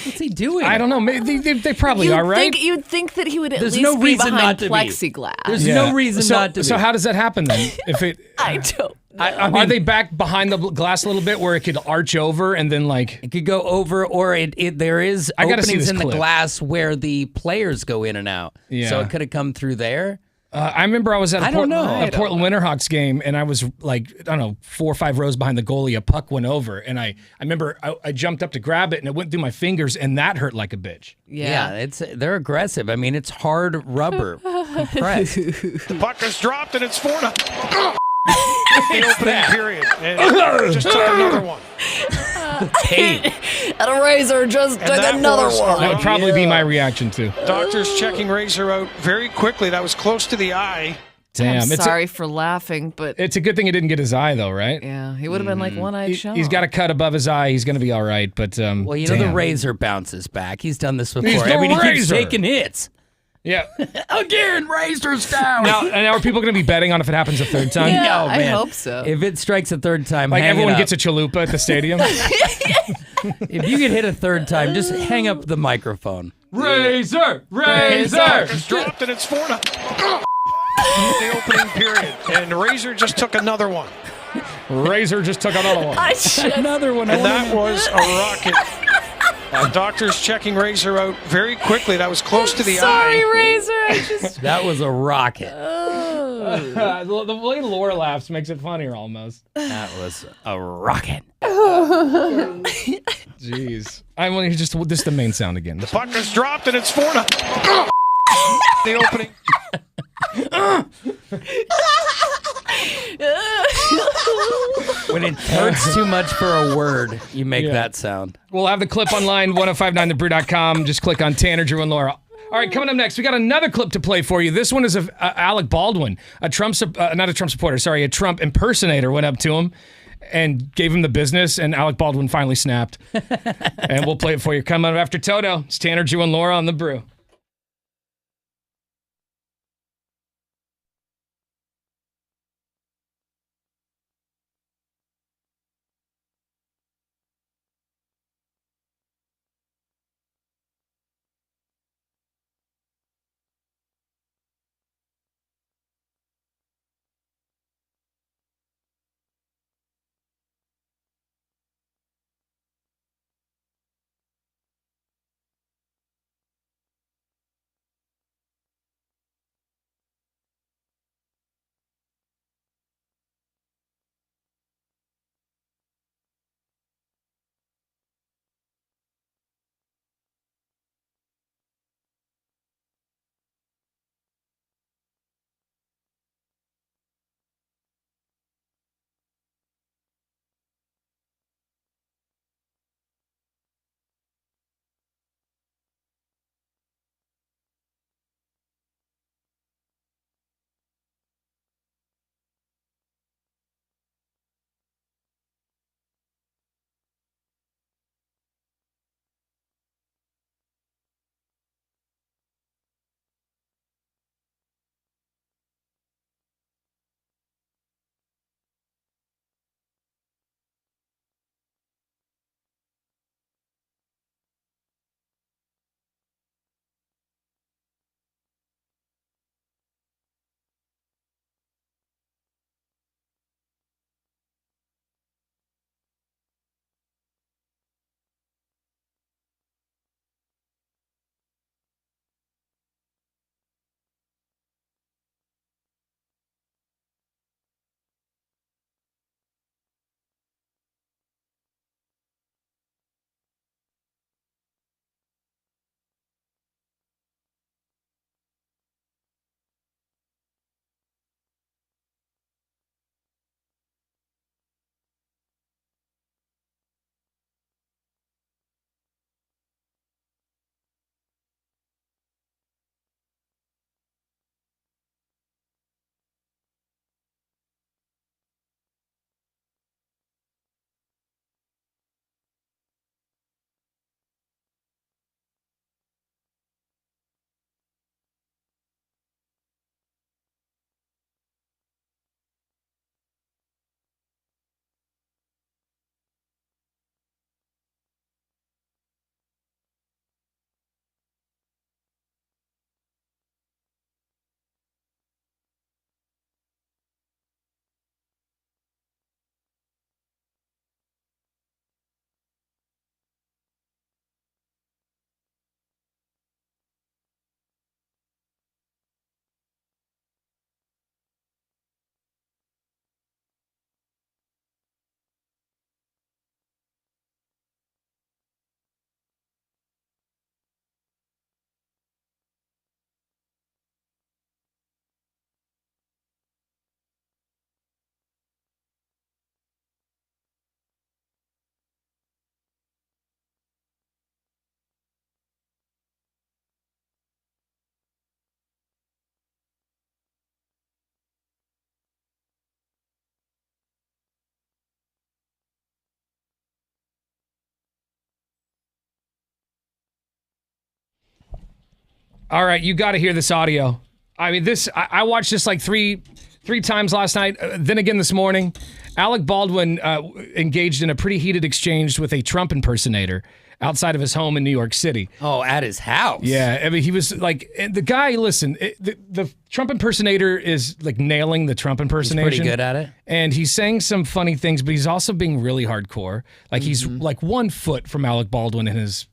What's he doing? I don't know. Maybe they probably are, right? You'd think that he would at There's least no be reason behind not to be. plexiglass. There's no reason so, not to So be. how does that happen then? If it I don't. are they back behind the glass a little bit where it could arch over and then like? It could go over, or there is I gotta see openings this in the clip. glass where the players go in and out. Yeah. So it could have come through there. I remember I was at I don't know. a Portland Winterhawks game, and I was like, I don't know, 4 or 5 rows behind the goalie. A puck went over, and I remember I jumped up to grab it, and it went through my fingers, and that hurt like a bitch. Yeah. They're aggressive. I mean, it's hard rubber compressed. The puck is dropped and it's 4-0. The opening period, and just took another one. Pain. And a razor just And took that another was a one. That would probably be my reaction too. Doctors checking Razor out very quickly. That was close to the eye. Damn, I'm it's sorry for laughing, but it's a good thing he didn't get his eye though, right? yeah, he would have been like one-eyed Sean. He's got a cut above his eye. He's gonna be all right, but Well, you know, the damn. razor bounces back. He's done this before. He's the I mean, he keeps Razor. taking hits. Yeah. Again, razor's down. Now are people gonna be betting on if it happens a third time? Yeah, Oh, I man. hope so. If it strikes a third time, Like hang everyone it up. gets a chalupa at the stadium. If you get hit a third time, just hang up the microphone. Razor, Puck is dropped and it's 4-0. The opening period, and Razor just took another one. Razor just took another one. Another one. And that was a rocket. Doctors checking Razor out very quickly. That was close to the Sorry, eye. razor. I just. That was a rocket. The way Laura laughs makes it funnier almost. That was a rocket. Jeez. I want to just this is the main sound again. Puck is dropped and it's 4-0. The opening. When it hurts too much for a word, you make that sound. We'll have the clip online, 1059thebrew.com. Just click on Tanner, Drew, and Laura. All right, coming up next, we got another clip to play for you. This one is of Alec Baldwin, a Trump impersonator went up to him and gave him the business, and Alec Baldwin finally snapped. And we'll play it for you. Coming up after Toto, it's Tanner, Drew, and Laura on the Brew. All right, you got to hear this audio. I mean, I watched this like three times last night, then again this morning. Alec Baldwin engaged in a pretty heated exchange with a Trump impersonator outside of his home in New York City. Oh, at his house. Yeah, I mean, he was like, the guy, listen, the Trump impersonator is like nailing the Trump impersonation. He's pretty good at it. And he's saying some funny things, but he's also being really hardcore. Like, he's like 1 foot from Alec Baldwin and his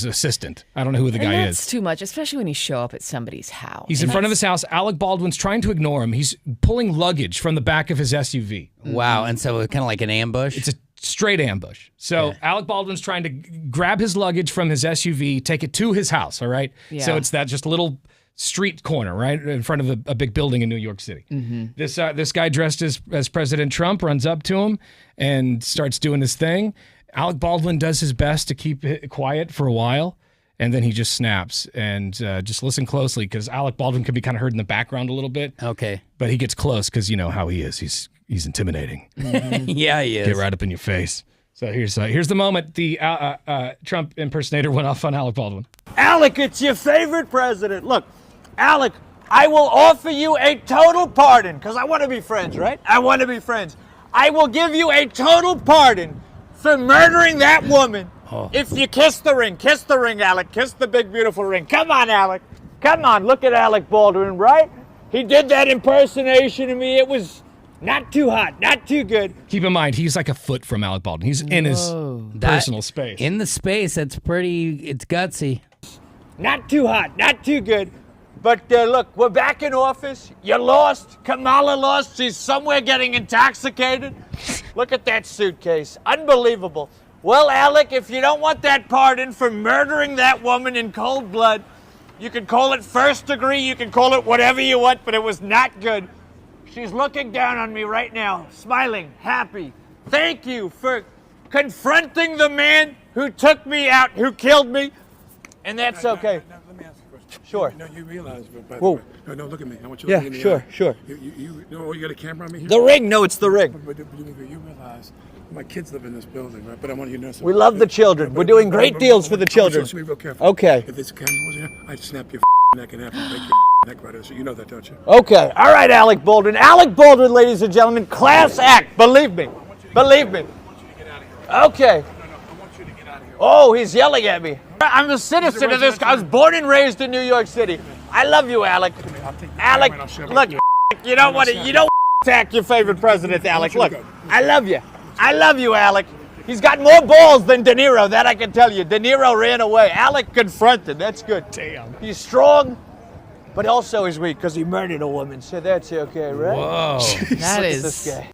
assistant. I don't know who the guy is. That's too much, especially when you show up at somebody's house. He's in front of his house. Alec Baldwin's trying to ignore him. He's pulling luggage from the back of his SUV. Wow, and so kind of like an ambush? It's a straight ambush. So Alec Baldwin's trying to grab his luggage from his SUV, take it to his house, all right? Yeah. So it's that just little street corner, right, in front of a big building in New York City. This guy dressed as President Trump runs up to him and starts doing his thing. Alec Baldwin does his best to keep it quiet for a while, and then he just snaps. And just listen closely, because Alec Baldwin can be kind of heard in the background a little bit. Okay. But he gets close because you know how he is. He's intimidating. Yeah, he is. Get right up in your face. So here's the moment the Trump impersonator went off on Alec Baldwin. Alec, it's your favorite president. Look, Alec, I will offer you a total pardon, because I want to be friends, right? I want to be friends. I will give you a total pardon for murdering that woman. If you kiss the ring, Alec. Kiss the big, beautiful ring. Come on, Alec. Come on, look at Alec Baldwin, right? He did that impersonation of me. It was not too hot, not too good. Keep in mind, he's like a foot from Alec Baldwin. He's in his personal space. In the space, it's gutsy. Not too hot, not too good. But look, we're back in office. You lost. Kamala lost. She's somewhere getting intoxicated. Look at that suitcase. Unbelievable. Well, Alec, if you don't want that pardon for murdering that woman in cold blood, you can call it first degree, you can call it whatever you want, but it was not good. She's looking down on me right now, smiling, happy. Thank you for confronting the man who took me out, who killed me, and that's okay. Now, let me ask you a question. Sure. No, you realize, by the Whoa. way, no, look at me. I want you to look at me. Sure. You got a camera on me here? The ring, no, it's the ring. But you realize my kids live in this building, right? But I want you to know something. We love the children. We're doing great deals for the children. So be real careful. Okay. If this camera wasn't here, I'd snap your neck in half and break your neck right out. So you know that, don't you? Okay. All right, Alec Baldwin. Alec Baldwin, ladies and gentlemen, class act. Believe me. Believe me. I want you to get out of here. Okay. No, I want you to get out of here. Oh, he's yelling at me. I'm a citizen of this. I was born and raised in New York City. I love you, Alec. Alec, look, you don't want to. You don't attack your favorite president, Alec. Look, I love you. I love you, Alec. He's got more balls than De Niro, that I can tell you. De Niro ran away. Alec confronted. That's good. Damn. He's strong, but also he's weak because he murdered a woman. So that's okay, right? Whoa. That Look at is. this guy.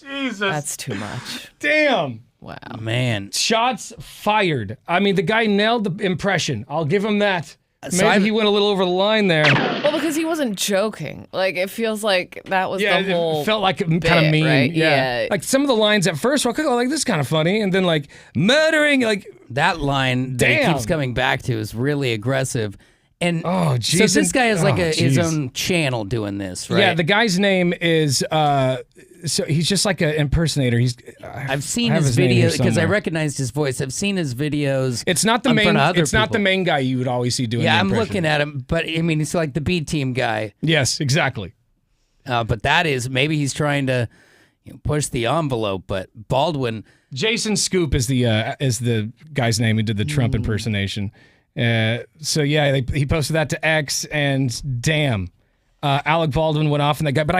Jesus. That's too much. Damn. Wow. Man. Shots fired. I mean, the guy nailed the impression. I'll give him that. So Maybe he went a little over the line there. Well, because he wasn't joking. Like, it feels like that was Yeah, the whole it felt like kind of bit, mean. right? Yeah. Like some of the lines at first were like, this is kind of funny. And then like murdering, like, That line that he Damn. keeps coming back to is really aggressive. And oh, so geez. this guy has like his jeez. own channel doing this, right? Yeah, the guy's name is, so he's just like an impersonator. I've seen I have his name here videos because I somewhere. recognized his voice. I've seen his videos. It's not the in main. front of other It's not the people. main guy you would always see doing. Yeah, the I'm impression. looking at him, but I mean, he's like the B team guy. Yes, exactly. But that is maybe he's trying to push the envelope. But Baldwin, Jason Scoop is the guy's name who did the Trump impersonation. So yeah, he posted that to X, and damn, Alec Baldwin went off on that guy. But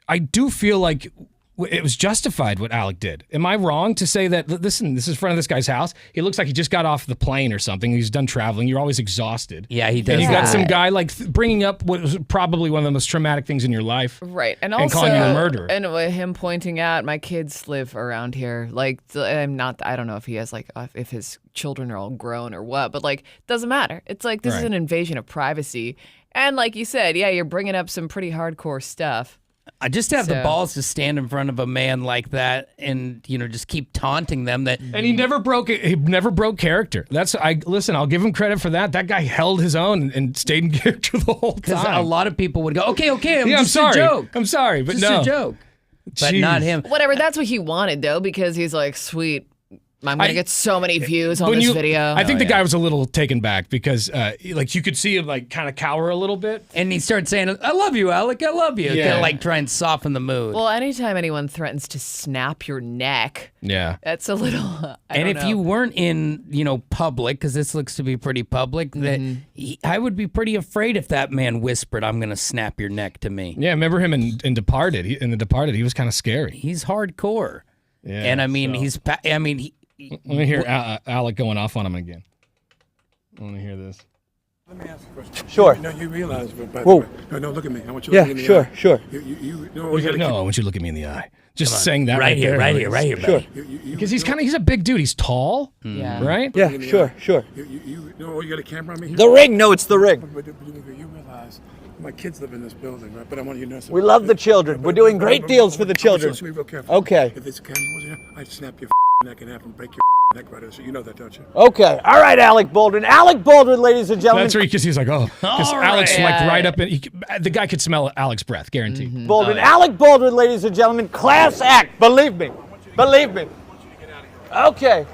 I do feel like it was justified what Alec did. Am I wrong to say that? Listen, this is in front of this guy's house. He looks like he just got off the plane or something. He's done traveling. You're always exhausted. yeah, he does. And you got that. some guy like bringing up what was probably one of the most traumatic things in your life. Right, and And also calling you a murderer. and him pointing out my kids live around here. Like, I'm not. I don't know if he has like if his children are all grown or what, but like, doesn't matter. It's like this is Right. an invasion of privacy, and like you said, yeah, you're bringing up some pretty hardcore stuff. I just have the So- balls to stand in front of a man like that and just keep taunting them that And he never broke it. He never broke character. I'll give him credit for that. That guy held his own and stayed in character the whole because time. a lot of people would go, okay, I'm I'm just sorry. a joke. I'm sorry, but Just no. a joke. But Jeez. not him. Whatever. That's what he wanted though, because he's like, sweet. I'm going to get so many views on when this you- video. I think the guy was a little taken back because, like, you could see him like kind of cower a little bit. And he started saying, "I love you, Alec. I love you." Yeah. Kind of like try and soften the mood. Well, anytime anyone threatens to snap your neck, Yeah. that's a little. And if you weren't in, public, because this looks to be pretty public, that I would be pretty afraid if that man whispered, "I'm going to snap your neck" to me. Yeah, remember him in Departed? In The Departed, he was kind of scary. He's hardcore. Yeah, And I mean, so- Let me hear Alec going off on him again. I want to hear this. Let me ask you a question. Sure. No, you realize, but by Whoa. the way, no, look at me. I want you to look Yeah, me in the sure, eye. sure. You know, I want you to look at me in the eye. Just saying that right here, there. right here, right here, Sure. buddy. Because he's a big dude. He's tall, Yeah. right? Yeah, sure, sure. You know, you got a camera on me here? The ring? No, it's the ring. But you realize my kids live in this building, right? But I want you to know something. We love the children. We're doing great deals for the children. I want you to be real careful. Okay. If this camera was here, I'd snap your neck in half and break your neck right over. So you know that, don't you? Okay. All right, Alec Baldwin. Alec Baldwin, ladies and gentlemen. That's where he's like, oh, because All Alex right. like right up in. The guy could smell Alec's breath, guaranteed. Baldwin. Alec Baldwin, ladies and gentlemen. Class act. Believe me. Believe me. Okay.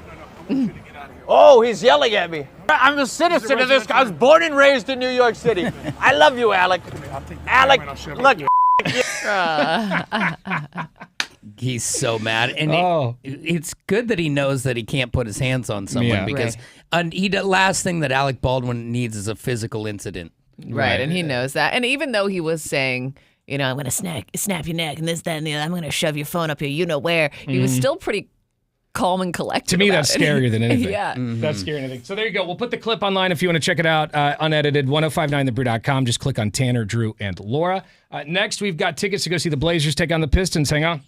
Oh, he's yelling at me. I'm a citizen of this. I was born and raised in New York City. I love you, Alec. Alec, look. He's so mad, and it's good that he knows that he can't put his hands on someone Yeah. because the last thing that Alec Baldwin needs is a physical incident. Right, and he knows that. And even though he was saying, I'm going to snap your neck and this, that, and the other, I'm going to shove your phone up your you-know-where, he was still pretty calm and collected. To me, about that's it. scarier than anything. Yeah. That's scarier than anything. So there you go. We'll put the clip online if you want to check it out, unedited, 1059thebrew.com. Just click on Tanner, Drew, and Laura. Next, we've got tickets to go see the Blazers take on the Pistons. Hang on.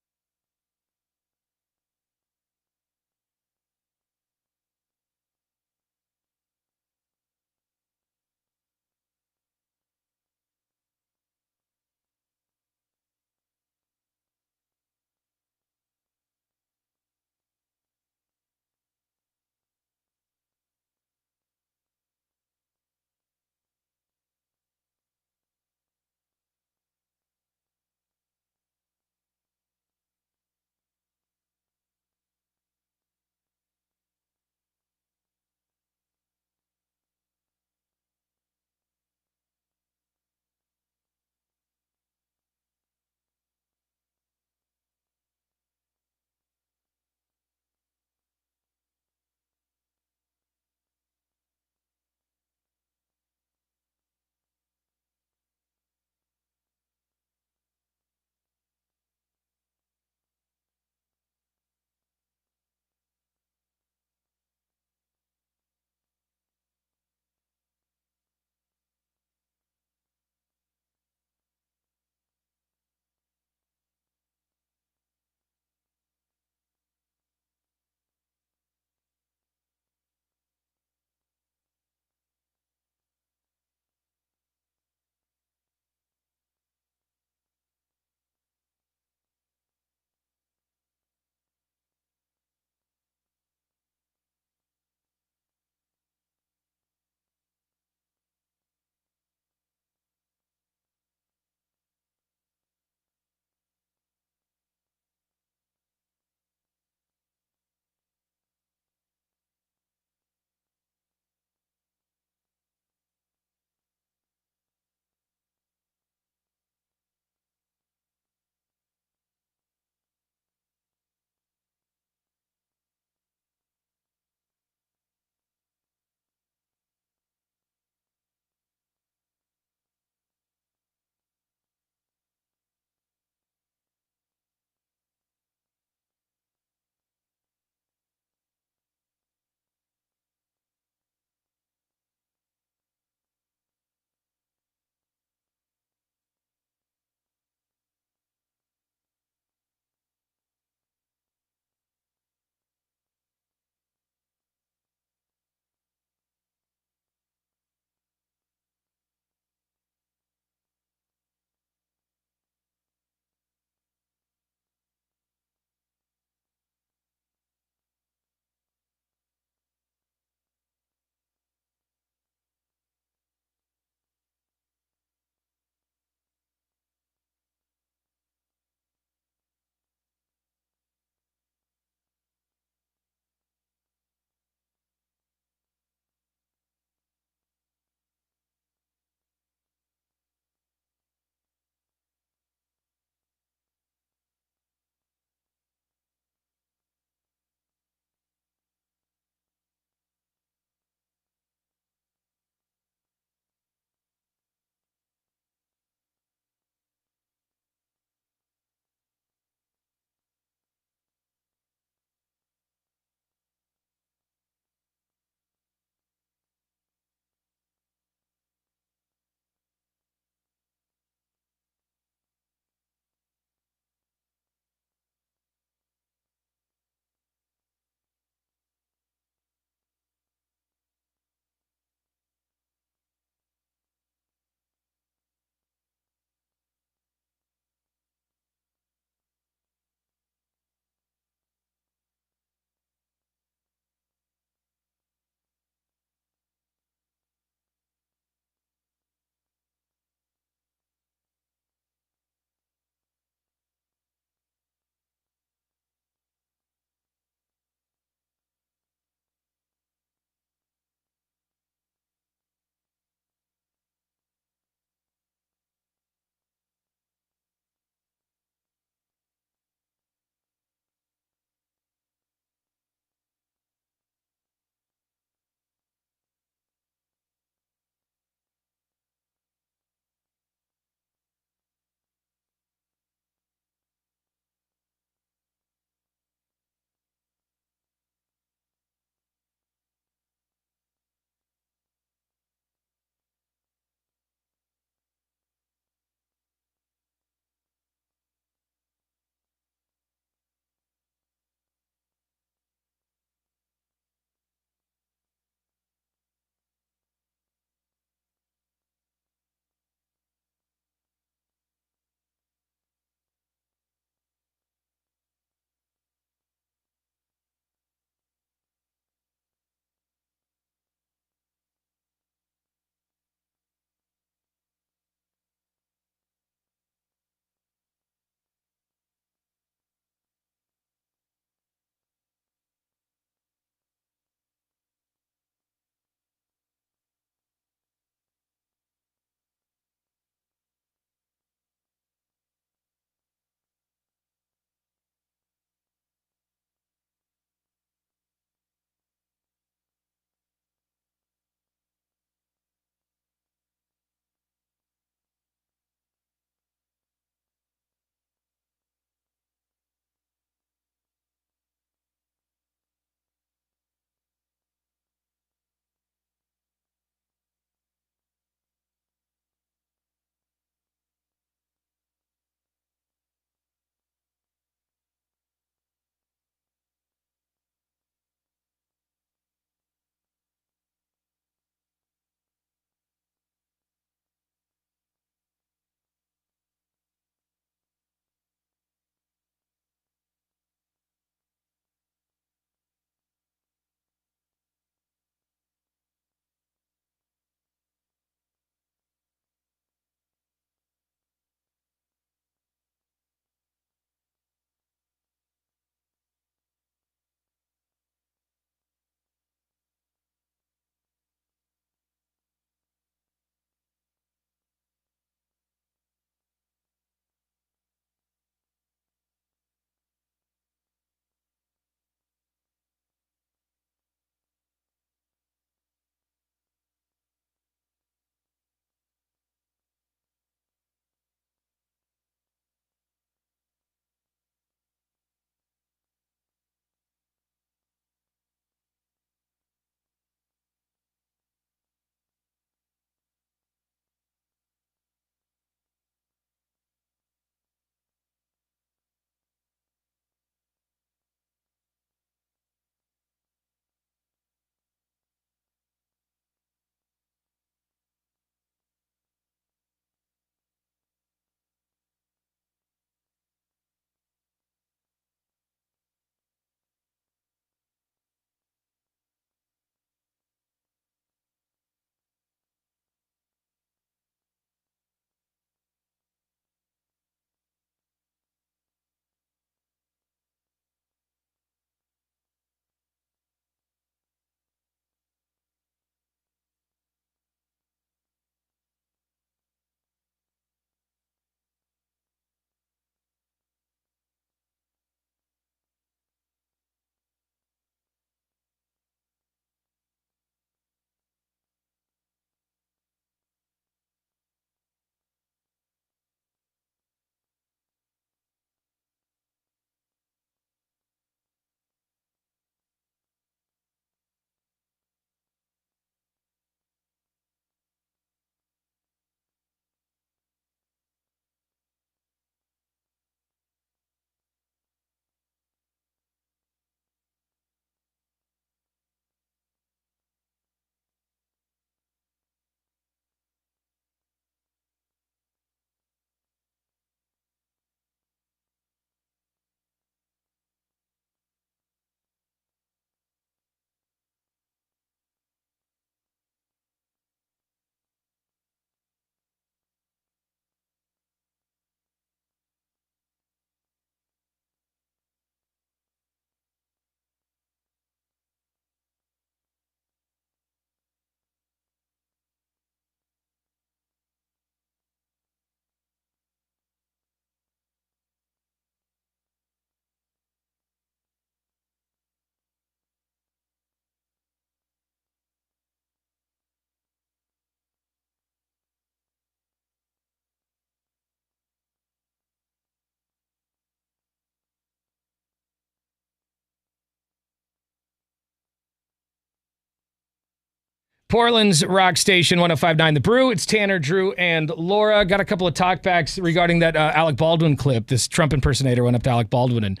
Portland's rock station 105.9 The Brew. It's Tanner, Drew, and Laura. Got a couple of talkbacks regarding that Alec Baldwin clip. This Trump impersonator went up to Alec Baldwin and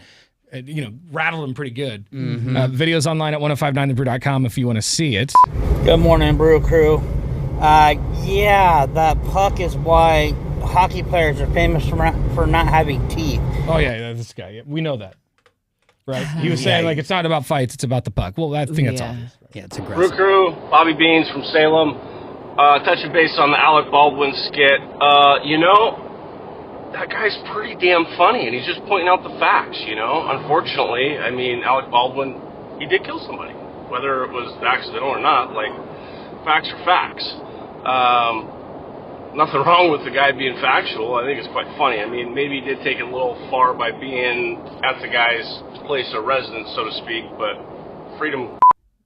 rattled him pretty good. Videos online at 1059thebrew.com if you want to see it. Good morning, Brew Crew. Yeah, that puck is why hockey players are famous for not having teeth. Oh, yeah, this guy. Yeah, we know that. Right? He was saying, it's not about fights, it's about the puck. Well, I think that's obvious. Yeah, it's aggressive. Brew Crew, Bobby Beans from Salem. Touching base on the Alec Baldwin skit. That guy's pretty damn funny, and he's just pointing out the facts, Unfortunately, Alec Baldwin, he did kill somebody. Whether it was accidental or not, facts are facts. Nothing wrong with the guy being factual. I think it's quite funny. Maybe he did take it a little far by being at the guy's place of residence, so to speak, but freedom.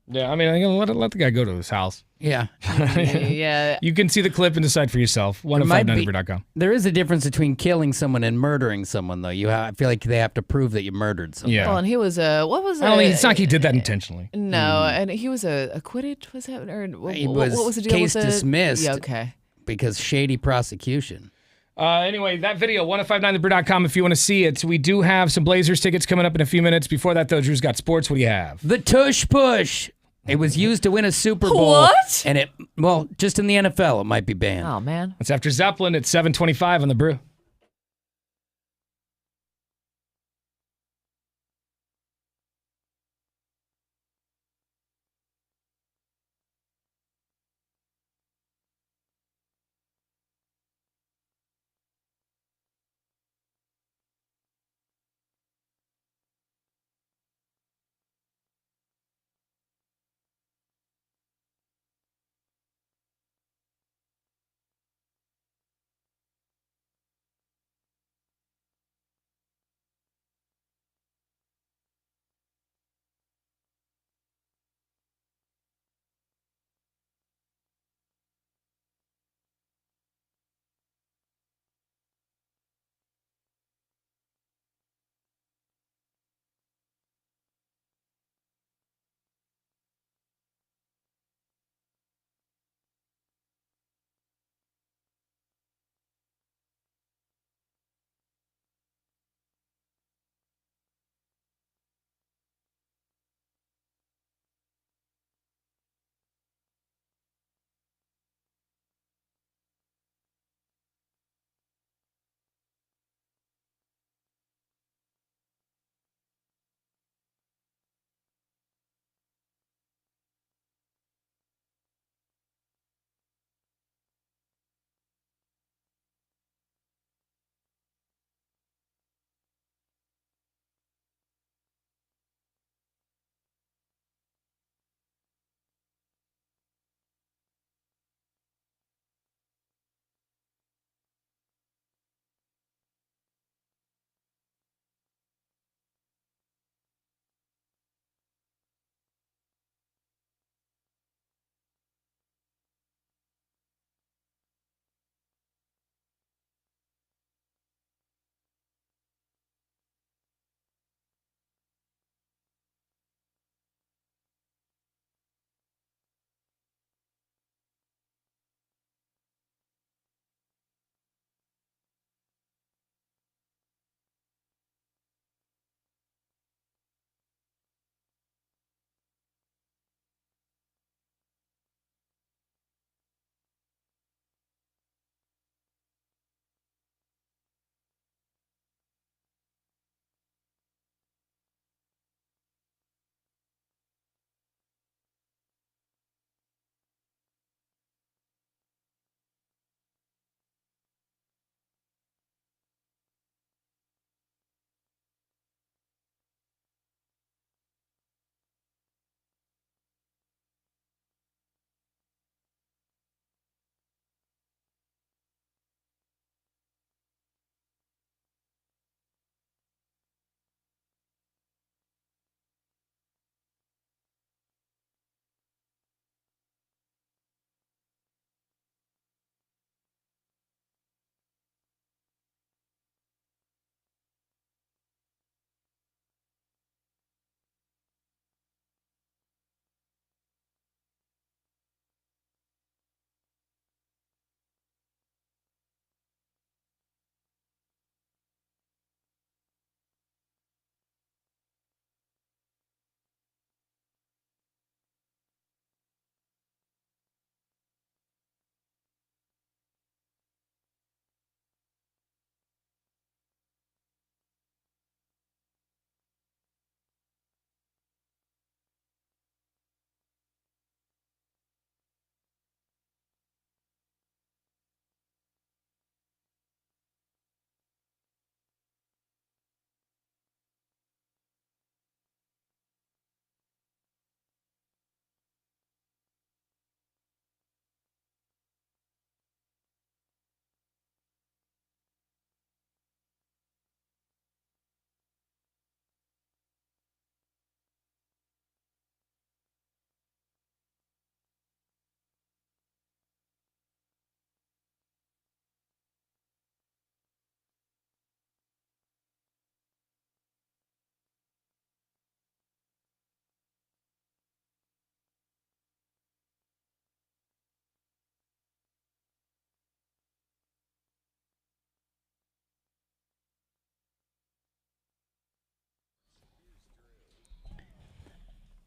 Yeah, let the guy go to his house. Yeah. Yeah. You can see the clip and decide for yourself. 1059thebrew.com. There is a difference between killing someone and murdering someone, though. I feel like they have to prove that you murdered someone. Yeah. Well, and he was it's not like he did that intentionally. No, and he was acquitted. Was that or what was the deal case with dismissed? Yeah, okay. Because shady prosecution. Anyway, that video, 1059thebrew.com if you want to see it. We do have some Blazers tickets coming up in a few minutes. Before that, though, Drew's got sports. What do you have? The tush push. It was used to win a Super Bowl. What? And just in the NFL, it might be banned. Oh, man. It's after Zeppelin at 7:25 on the Brew.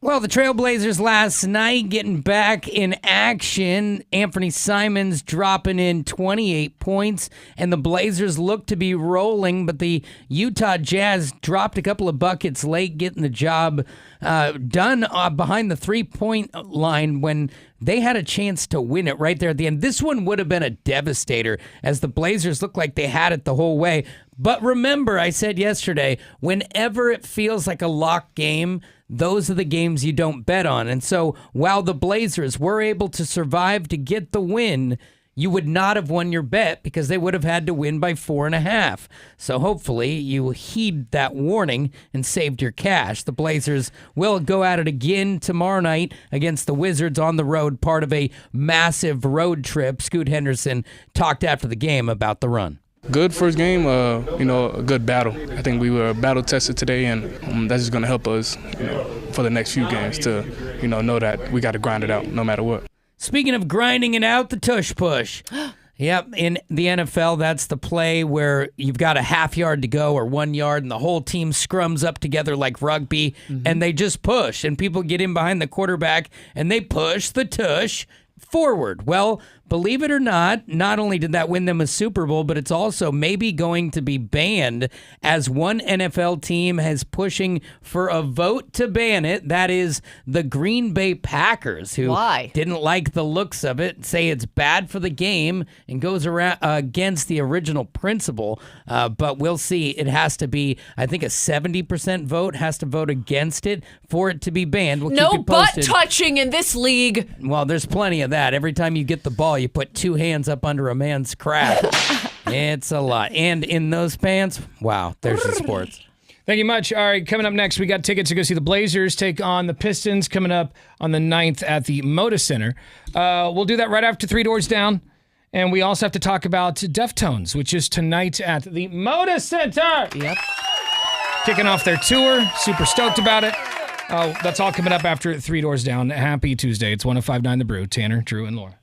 Well, the Trailblazers last night getting back in action. Anthony Simons dropping in 28 points, and the Blazers look to be rolling, but the Utah Jazz dropped a couple of buckets late, getting the job done behind the three-point line when they had a chance to win it right there at the end. This one would have been a devastator, as the Blazers looked like they had it the whole way. But remember, I said yesterday, whenever it feels like a locked game, those are the games you don't bet on. And so while the Blazers were able to survive to get the win, you would not have won your bet because they would have had to win by 4.5. So hopefully you heed that warning and saved your cash. The Blazers will go at it again tomorrow night against the Wizards on the road, part of a massive road trip. Scoot Henderson talked after the game about the run. Good first game, a good battle. I think we were battle tested today, and that's just going to help us, for the next few games to, know that we got to grind it out no matter what. Speaking of grinding it out, the tush push. Yep, in the NFL, that's the play where you've got a half yard to go or 1 yard, and the whole team scrums up together like rugby, and they just push, and people get in behind the quarterback, and they push the tush forward. Well, believe it or not only did that win them a Super Bowl, but it's also maybe going to be banned, as one NFL team is pushing for a vote to ban it. That is the Green Bay Packers, who didn't like the looks of it, say it's bad for the game, and goes around against the original principle. But we'll see. It has to be, I think, a 70% vote has to vote against it for it to be banned. We'll no keep you butt posted. touching in this league. Well, there's plenty of that. Every time you get the ball, you put two hands up under a man's crack. It's a lot. And in those pants, wow, there's the sports. Thank you much. All right, coming up next, we got tickets to go see the Blazers take on the Pistons coming up on the 9th at the Moda Center. We'll do that right after Three Doors Down. And we also have to talk about Deftones, which is tonight at the Moda Center. Yep. Kicking off their tour. Super stoked about it. That's all coming up after Three Doors Down. Happy Tuesday. It's 105.9 The Brew. Tanner, Drew, and Laura.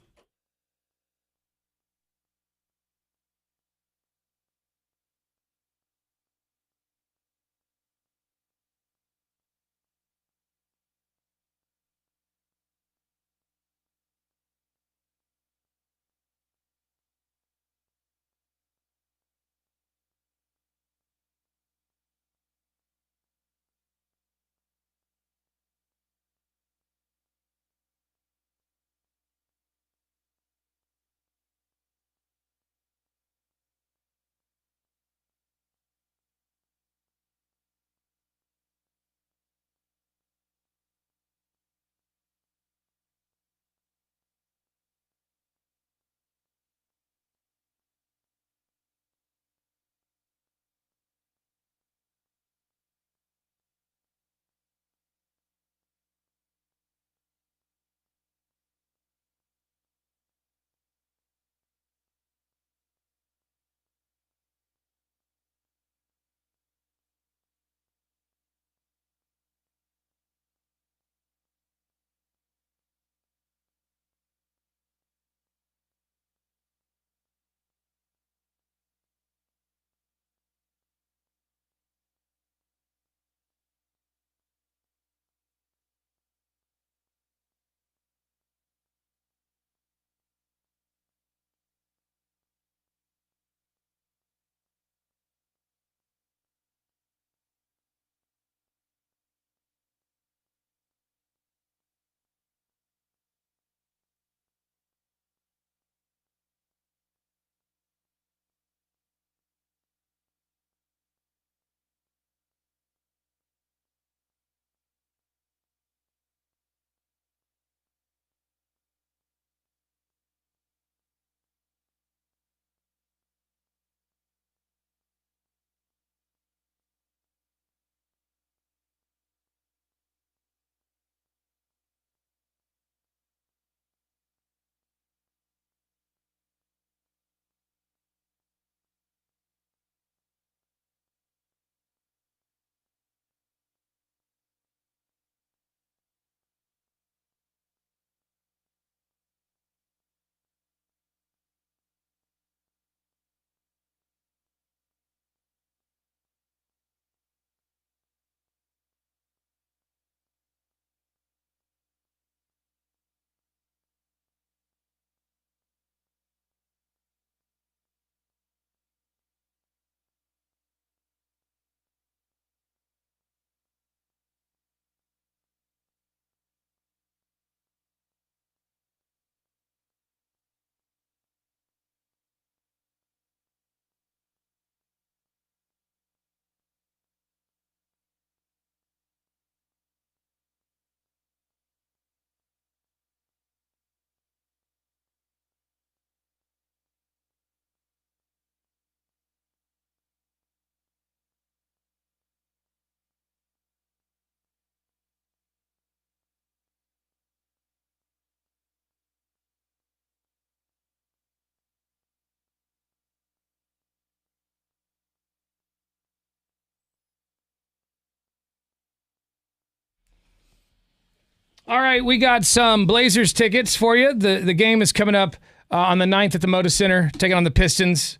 All right, we got some Blazers tickets for you. The game is coming up on the 9th at the Moda Center, taking on the Pistons.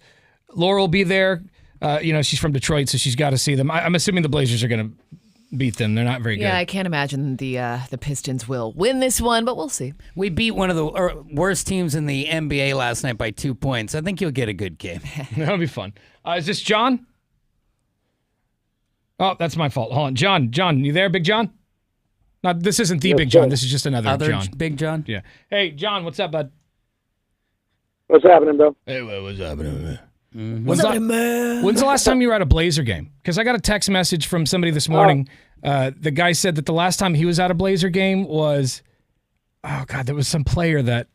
Laura will be there. She's from Detroit, so she's got to see them. I'm assuming the Blazers are going to beat them. They're not very good. Yeah, I can't imagine the Pistons will win this one, but we'll see. We beat one of the worst teams in the NBA last night by 2 points. I think you'll get a good game. That'll be fun. Is this John? Oh, that's my fault. Hold on. John, you there, Big John? No, this isn't the Big John. This is just another John. Big John? Yeah. Hey, John, what's up, bud? What's happening, bro? Hey, what's happening, man? Mm-hmm. When's the last time you were at a Blazer game? Because I got a text message from somebody this morning. The guy said that the last time he was at a Blazer game was, there was some player that,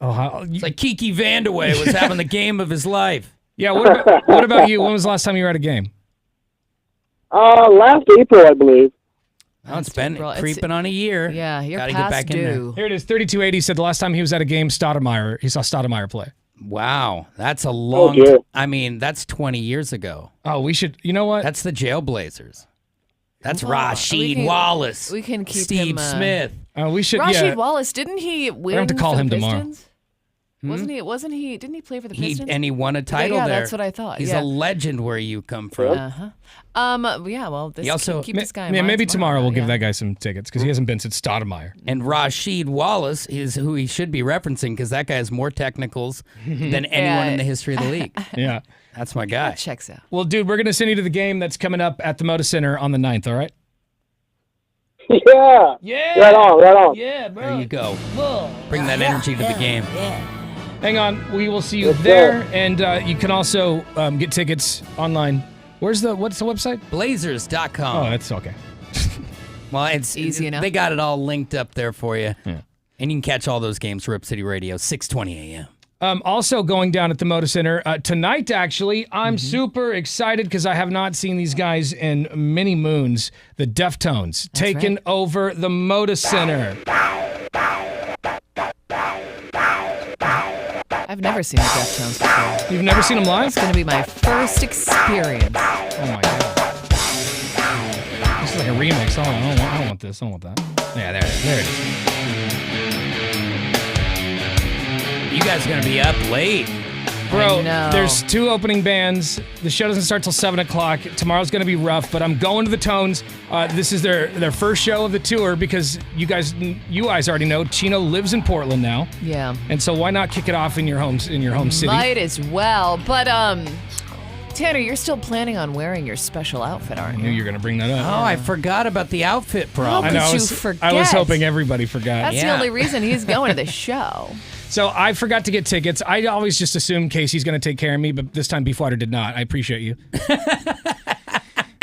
it's like Kiki Vandeweghe was having the game of his life. Yeah, what about you? When was the last time you were at a game? Last April, I believe. Oh, it's been creeping on a year. Yeah, you're Gotta past get back due. in there. Here it is, 3280 said the last time he was at a game, he saw Stoudemire play. Wow, that's a long I mean, that's 20 years ago. Oh, we should, you know what? That's the Jailblazers. That's Well, Rasheed Wallace. We can keep Steve him, Smith. We should, Rasheed Wallace, didn't he win? We have to call for him the tomorrow. Pistons? Wasn't he? Didn't he play for the Pistons? And he won a title yeah, there. that's what I thought. He's a legend where you come from. Yeah, well, keep this guy in mind maybe tomorrow we'll give that guy some tickets because he hasn't been since Stoudemire. And Rasheed Wallace is who he should be referencing because that guy has more technicals than anyone in the history of the league. Yeah. That's my guy. That checks out. Well, dude, we're going to send you to the game that's coming up at the Moda Center on the 9th, all right? Yeah. Yeah. Right on. Yeah, bro. There you go. Bring that energy to the game. Hang on. We will see you there. And you can also get tickets online. What's the website? Blazers.com. Oh, that's okay. Well, it's easy enough. They got it all linked up there for you. Yeah. And you can catch all those games, Rip City Radio, 6:20 a.m. Also going down at the Moda Center tonight, actually, I'm super excited because I have not seen these guys in many moons. The Deftones taking over the Moda Center. I've never seen the Deftones before. You've never seen them live? It's going to be my first experience. Oh my god. This is like a remix. I don't want this. I don't want that. Yeah, there it is. You guys are going to be up late. Bro, there's 2 opening bands. The show doesn't start till 7 o'clock. Tomorrow's going to be rough, but I'm going to the Tones. This is their first show of the tour because you guys already know Chino lives in Portland now. Yeah. And so why not kick it off in your home city? Might as well. But Tanner, you're still planning on wearing your special outfit, aren't I you? knew you were going to bring that up. Oh, I forgot about the outfit problem. I know. I was hoping everybody forgot. That's the only reason he's going to the show. So I forgot to get tickets. I always just assume Casey's going to take care of me, but this time Beefwater did not. I appreciate you.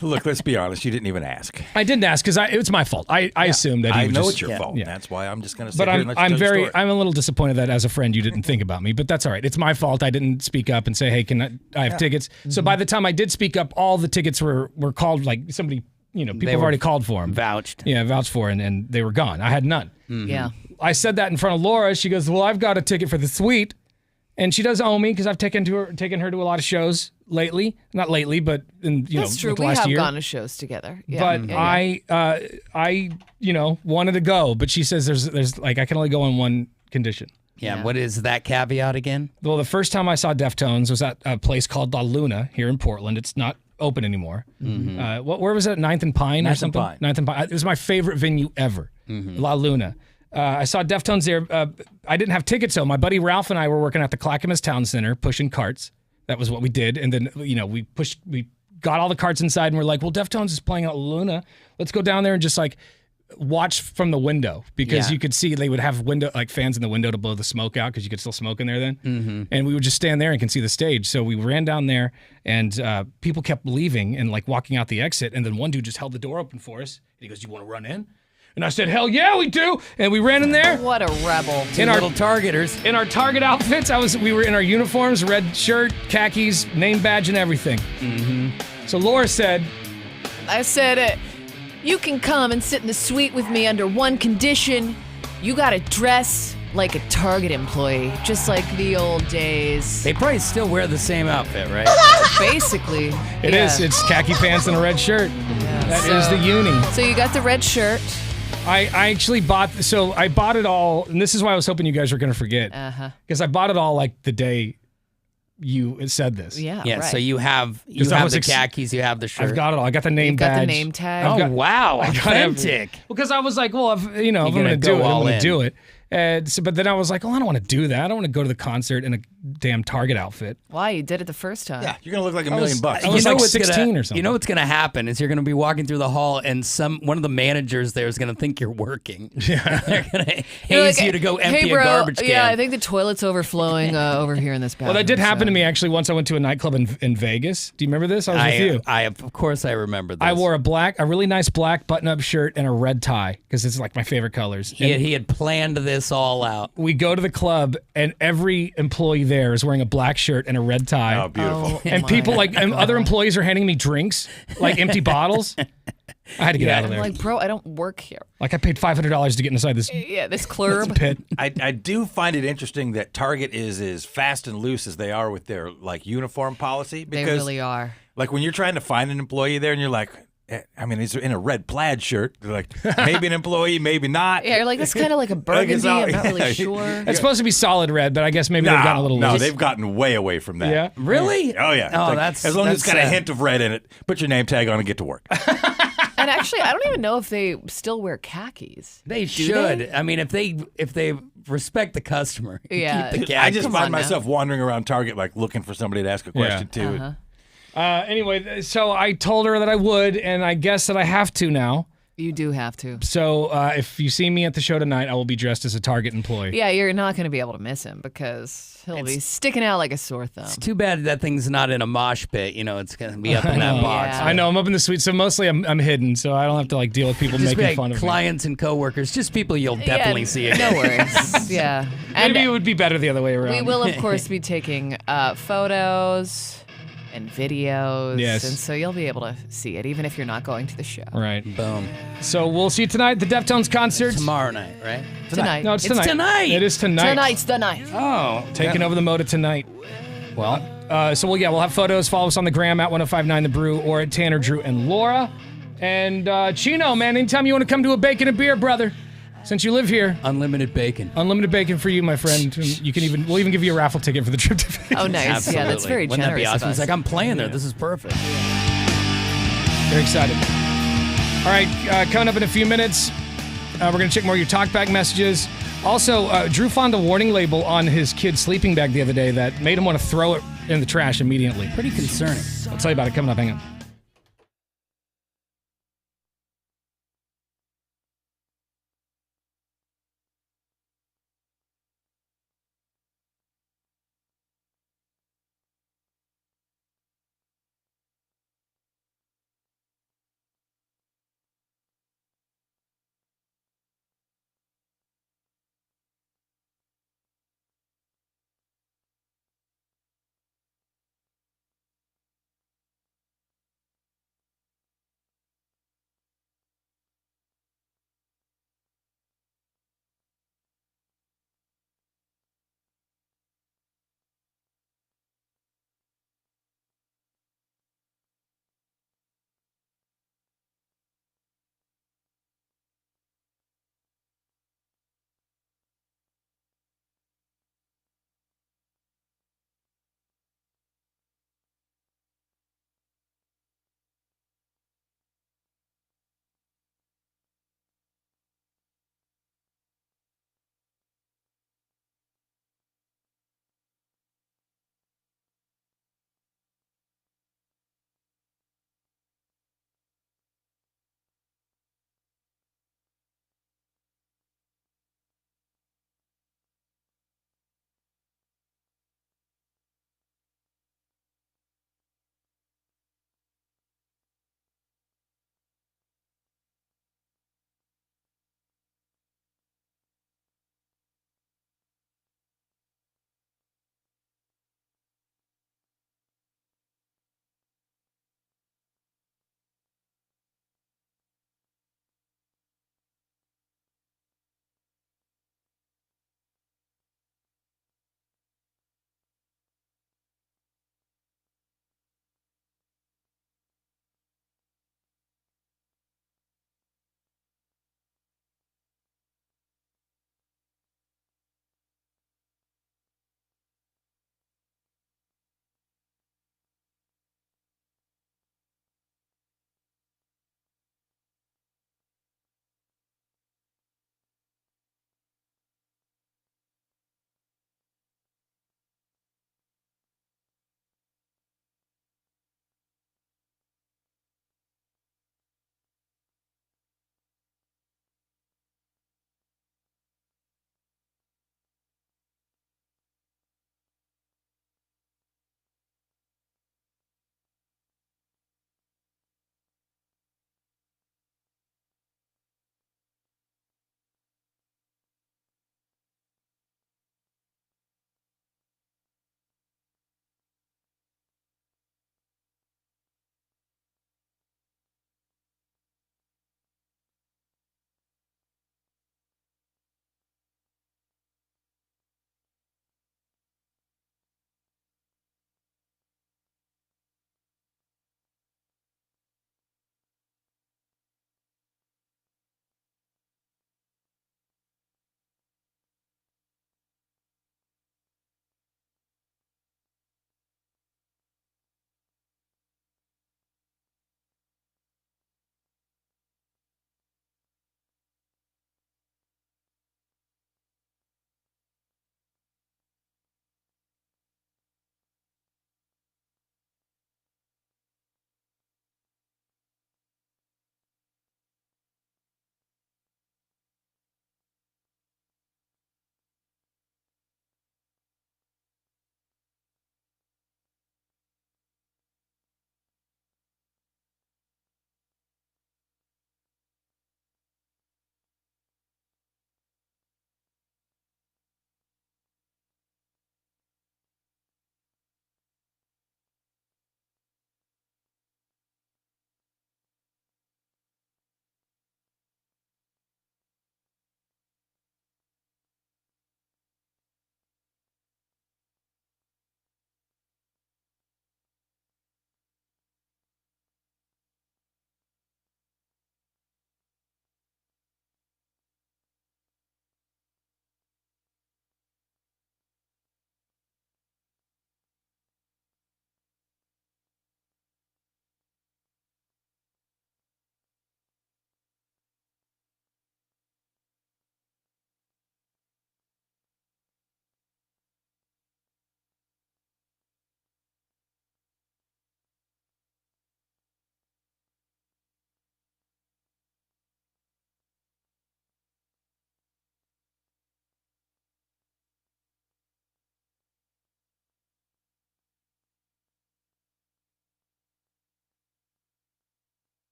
Look, let's be honest. You didn't even ask. I didn't ask because it was my fault. I assumed that he would it's your fault. Yeah. That's why I'm just going to sit here and let you tell your story. I'm a little disappointed that as a friend you didn't think about me, but that's all right. It's my fault. I didn't speak up and say, hey, can I have tickets? Mm-hmm. So by the time I did speak up, all the tickets were called, like somebody, people have already called for them. Vouched. Yeah, vouched for, and they were gone. I had none. Mm-hmm. Yeah. I said that in front of Laura. She goes, well, I've got a ticket for the suite. And she does owe me because I've taken her to a lot of shows lately. Not lately, but in That's true. the last year. We have gone to shows together. Yeah. But I wanted to go. But she says there's like I can only go on one condition. Yeah. What is that caveat again? Well, the first time I saw Deftones was at a place called La Luna here in Portland. It's not open anymore. Mm-hmm. Where was it? 9th and Pine or something? 9th and Pine. It was my favorite venue ever. Mm-hmm. La Luna. I saw Deftones there. I didn't have tickets, though. My buddy Ralph and I were working at the Clackamas Town Center pushing carts. That was what we did. And then, we got all the carts inside and we're like, well, Deftones is playing at Luna. Let's go down there and just like watch from the window because you could see they would have fans in the window to blow the smoke out because you could still smoke in there then. Mm-hmm. And we would just stand there and can see the stage. So we ran down there and people kept leaving and like walking out the exit. And then one dude just held the door open for us. And he goes, you want to run in? And I said, hell yeah, we do. And we ran in there. What a rebel. Two little targeters. In our Target outfits. We were in our uniforms, red shirt, khakis, name badge, and everything. Mm-hmm. So Laura said, I said, you can come and sit in the suite with me under one condition. You got to dress like a Target employee, just like the old days. They probably still wear the same outfit, right? Basically. It is. It's khaki pants and a red shirt. Yeah, that is the uni. So you got the red shirt. I actually bought it all, and this is why I was hoping you guys were going to forget. Because I bought it all like the day you said this. Yeah, Yeah, right. so you have the khakis, you have the shirt. I've got it all. I got the name You've badge. got the name tag. Oh, wow, authentic. Because I was like, well, if I'm going to gonna do it, go I'm all going to in. do it. But then I was like, oh, I don't want to do that. I don't want to go to the concert in a damn Target outfit. Why? You did it the first time. Yeah, you're gonna look like $1 million bucks. I was like 16 or something. You know what's gonna happen is you're gonna be walking through the hall and one of the managers there is gonna think you're working. Yeah. They're gonna haze you to go empty hey, bro, a garbage can. Yeah, I think the toilet's overflowing over here in this bathroom. Well, that did happen to me actually once I went to a nightclub in Vegas. Do you remember this? I was with you. Of course I remember this. I wore a really nice black button-up shirt and a red tie because it's like my favorite colors. He had planned this all out. We go to the club and every employee there is wearing a black shirt and a red tie. Oh, beautiful. And people and other employees are handing me drinks, like empty bottles. I had to get out of I'm there. like, bro, I don't work here. Like I paid $500 to get inside this. Yeah, this club. Pit. I do find it interesting that Target is as fast and loose as they are with their like uniform policy. They Because really are. like when you're trying to find an employee there and you're like, I mean, he's in a red plaid shirt. They're like, maybe an employee, maybe not. Yeah, you're like, that's kind of like a burgundy. I'm not really sure. It's supposed to be solid red, but I guess maybe they've gotten a little loose. No, they've gotten way away from that. Yeah. Really? Oh, yeah. Oh, Like, that's as long as it's got a sad. hint of red in it, put your name tag on and get to work. And actually, I don't even know if they still wear khakis. They Do should. they? I mean, if they respect the customer, Yeah. keep the I just Come find on now. myself wandering around Target like looking for somebody to ask a question to. Uh-huh. Anyway, so I told her that I would, and I guess that I have to now. You do have to. So if you see me at the show tonight, I will be dressed as a Target employee. Yeah, you're not going to be able to miss him because he'll be sticking out like a sore thumb. It's too bad that thing's not in a mosh pit. You know, it's gonna be up in that box. Yeah. I know I'm up in the suite, so mostly I'm hidden, so I don't have to like deal with people Just making be like fun of me. clients and coworkers, just people you'll definitely see again. No worries. Yeah. And Maybe it would be better the other way around. we will, of course, be taking photos and videos. Yes. And so you'll be able to see it, even if you're not going to the show. Right. Boom. So we'll see you tonight at the Deftones concert. Tomorrow night, right? Tonight. No, it's tonight. tonight. It is tonight. Tonight's the night. Oh, Taking over the moda tonight. well. So we'll have photos. Follow us on the gram at 1059 The Brew or at Tanner, Drew, and Laura. And Chino, man, anytime you want to come to a bacon and beer, brother, since you live here, Unlimited bacon. unlimited bacon for you, my friend. We'll even give you a raffle ticket for the trip to Vegas. Oh, nice. Absolutely. Yeah, that's very Wouldn't that generous be of awesome? us. It's like, I'm playing there. This is perfect. Very excited. All right, coming up in a few minutes, we're going to check more of your talkback messages. Also, Drew found a warning label on his kid's sleeping bag the other day that made him want to throw it in the trash immediately. Pretty concerning. I'll tell you about it coming up. Hang on.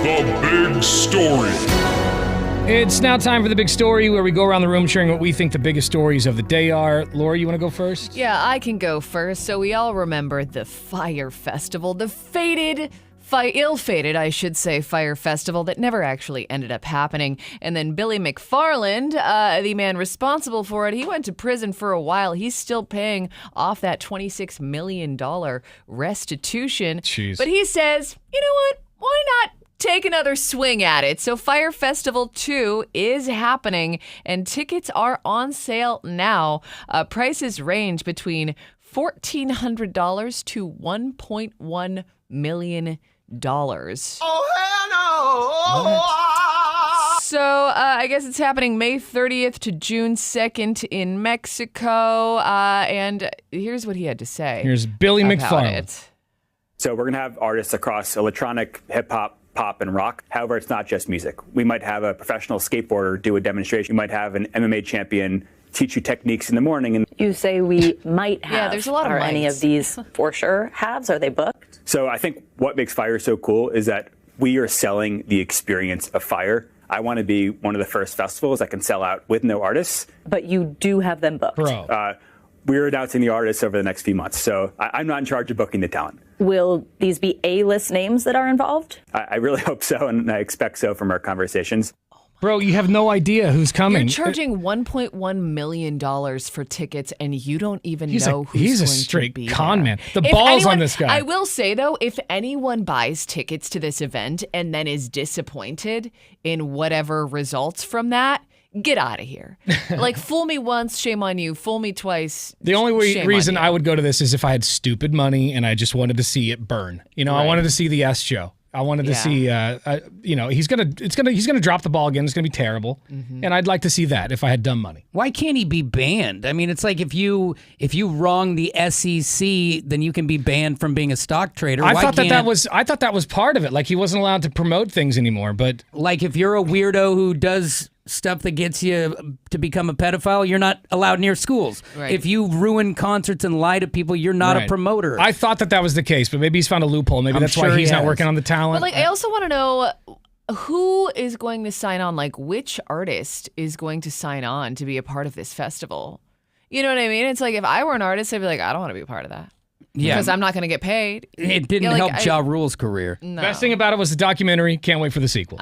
the big story. It's now time for the big story, where we go around the room sharing what we think the biggest stories of the day are. Laura, you want to go first? Yeah, I can go first. So we all remember the Fire Festival, the ill-fated, I should say, Fire Festival that never actually ended up happening. And then Billy McFarland, the man responsible for it, he went to prison for a while. He's still paying off that $26 million restitution. Jeez. But he says, you know what? Why not take another swing at it? So Fire Festival 2 is happening, and tickets are on sale now. Prices range between $1,400 to $1.1 million. So I guess it's happening May 30th to June 2nd in Mexico. And here's what he had to say. Here's Billy about McFarland. it. So we're going to have artists across electronic, hip-hop, pop, and rock. However, it's not just music. We might have a professional skateboarder do a demonstration. We might have an MMA champion teach you techniques in the morning. And you say we might have. Yeah, there's a lot of Are mights. any of these for sure haves? Are they booked? So I think what makes Fire so cool is that we are selling the experience of Fire. I want to be one of the first festivals that can sell out with no artists. But you do have them booked. Bro. We're announcing the artists over the next few months, so I'm not in charge of booking the talent. Will these be A-list names that are involved? I really hope so, and I expect so from our conversations. Bro, you have no idea who's coming. You're charging $1.1 million for tickets, and you don't even know who's He's a going straight to be con there. man. The If balls on this guy. I will say, though, if anyone buys tickets to this event and then is disappointed in whatever results from that, get out of here. Like, fool me once, shame on you. Fool me twice, The only shame reason on you. I would go to this is if I had stupid money and I just wanted to see it burn. You know, I Right. wanted to see the S show. I wanted to see, he's gonna drop the ball again. It's gonna be terrible, and I'd like to see that if I had dumb money. Why can't he be banned? I mean, it's like if you wrong the SEC, then you can be banned from being a stock trader. I thought that was part of it. Like he wasn't allowed to promote things anymore. But like if you're a weirdo who does stuff that gets you to become a pedophile, you're not allowed near schools. Right. If you ruin concerts and lie to people, you're not Right. a promoter. I thought that was the case, but maybe he's found a loophole. Maybe I'm that's sure why he's he not has. working on the talent. But, like, I also want to know who is going to sign on, like, which artist is going to sign on to be a part of this festival? You know what I mean? It's like, if I were an artist, I'd be like, I don't want to be a part of that. Yeah. Because I'm not going to get paid. It didn't Yeah, like, help Ja Rule's career. No. Best thing about it was the documentary. Can't wait for the sequel.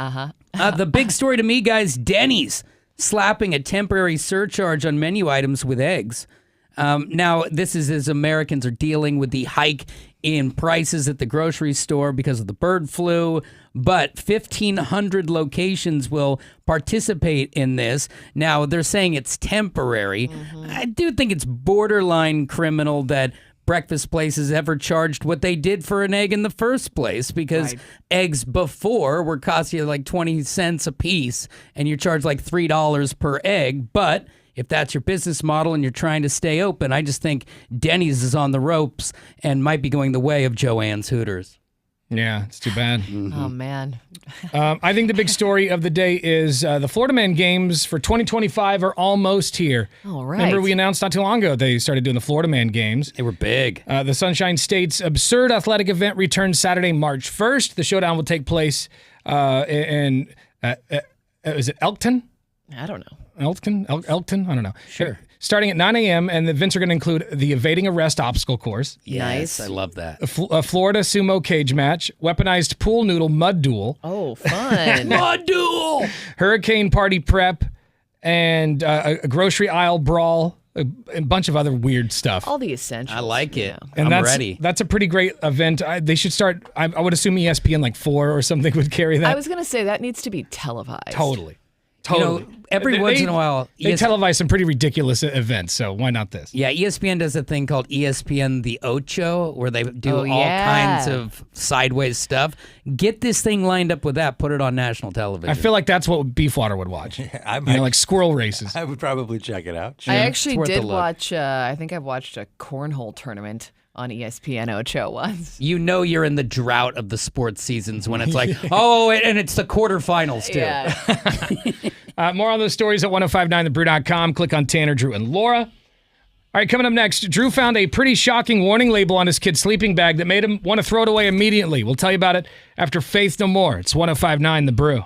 The big story to me, guys, Denny's slapping a temporary surcharge on menu items with eggs. Now, this is as Americans are dealing with the hike in prices at the grocery store because of the bird flu, but 1,500 locations will participate in this. Now, they're saying it's temporary. I do think it's borderline criminal that breakfast places ever charged what they did for an egg in the first place, because eggs before were costing you like 20 cents a piece and you charge like $3 per egg. But if that's your business model and you're trying to stay open, I just think Denny's is on the ropes and might be going the way of Joanne's Hooters. Yeah, it's too bad. Oh, man. I think the big story of the day is the Florida Man Games for 2025 are almost here. All right. Remember we announced not too long ago they started doing the Florida Man Games. They were big. The Sunshine State's absurd athletic event returns Saturday, March 1st. The showdown will take place in is it Elkton? I don't know. Elkton? I don't know. Sure. Starting at 9 a.m., and the events are going to include the evading arrest obstacle course. Yes, I love that. A Florida sumo cage match, weaponized pool noodle mud duel. Oh, fun. Mud duel! Hurricane party prep, and a grocery aisle brawl, a bunch of other weird stuff. All the essentials. I like it. And I'm ready. That's a pretty great event. They should start, I would assume ESPN like 4 or something would carry that. I was going to say that needs to be televised. Totally. You know, every once in a while, they televise some pretty ridiculous events, so why not this? Yeah, ESPN does a thing called ESPN The Ocho, where they do all yeah. kinds of sideways stuff. Get this thing lined up with that. Put it on national television. I feel like that's what Beefwater would watch. Like squirrel races. I would probably check it out. I actually did watch, I think I've watched a cornhole tournament on ESPN Ocho once. You know you're in the drought of the sports seasons when it's like, and it's the quarterfinals, too. Yeah. More on those stories at 1059thebrew.com. Click on Tanner, Drew, and Laura. All right, coming up next, Drew found a pretty shocking warning label on his kid's sleeping bag that made him want to throw it away immediately. We'll tell you about it after Faith No More. It's 105.9 The Brew.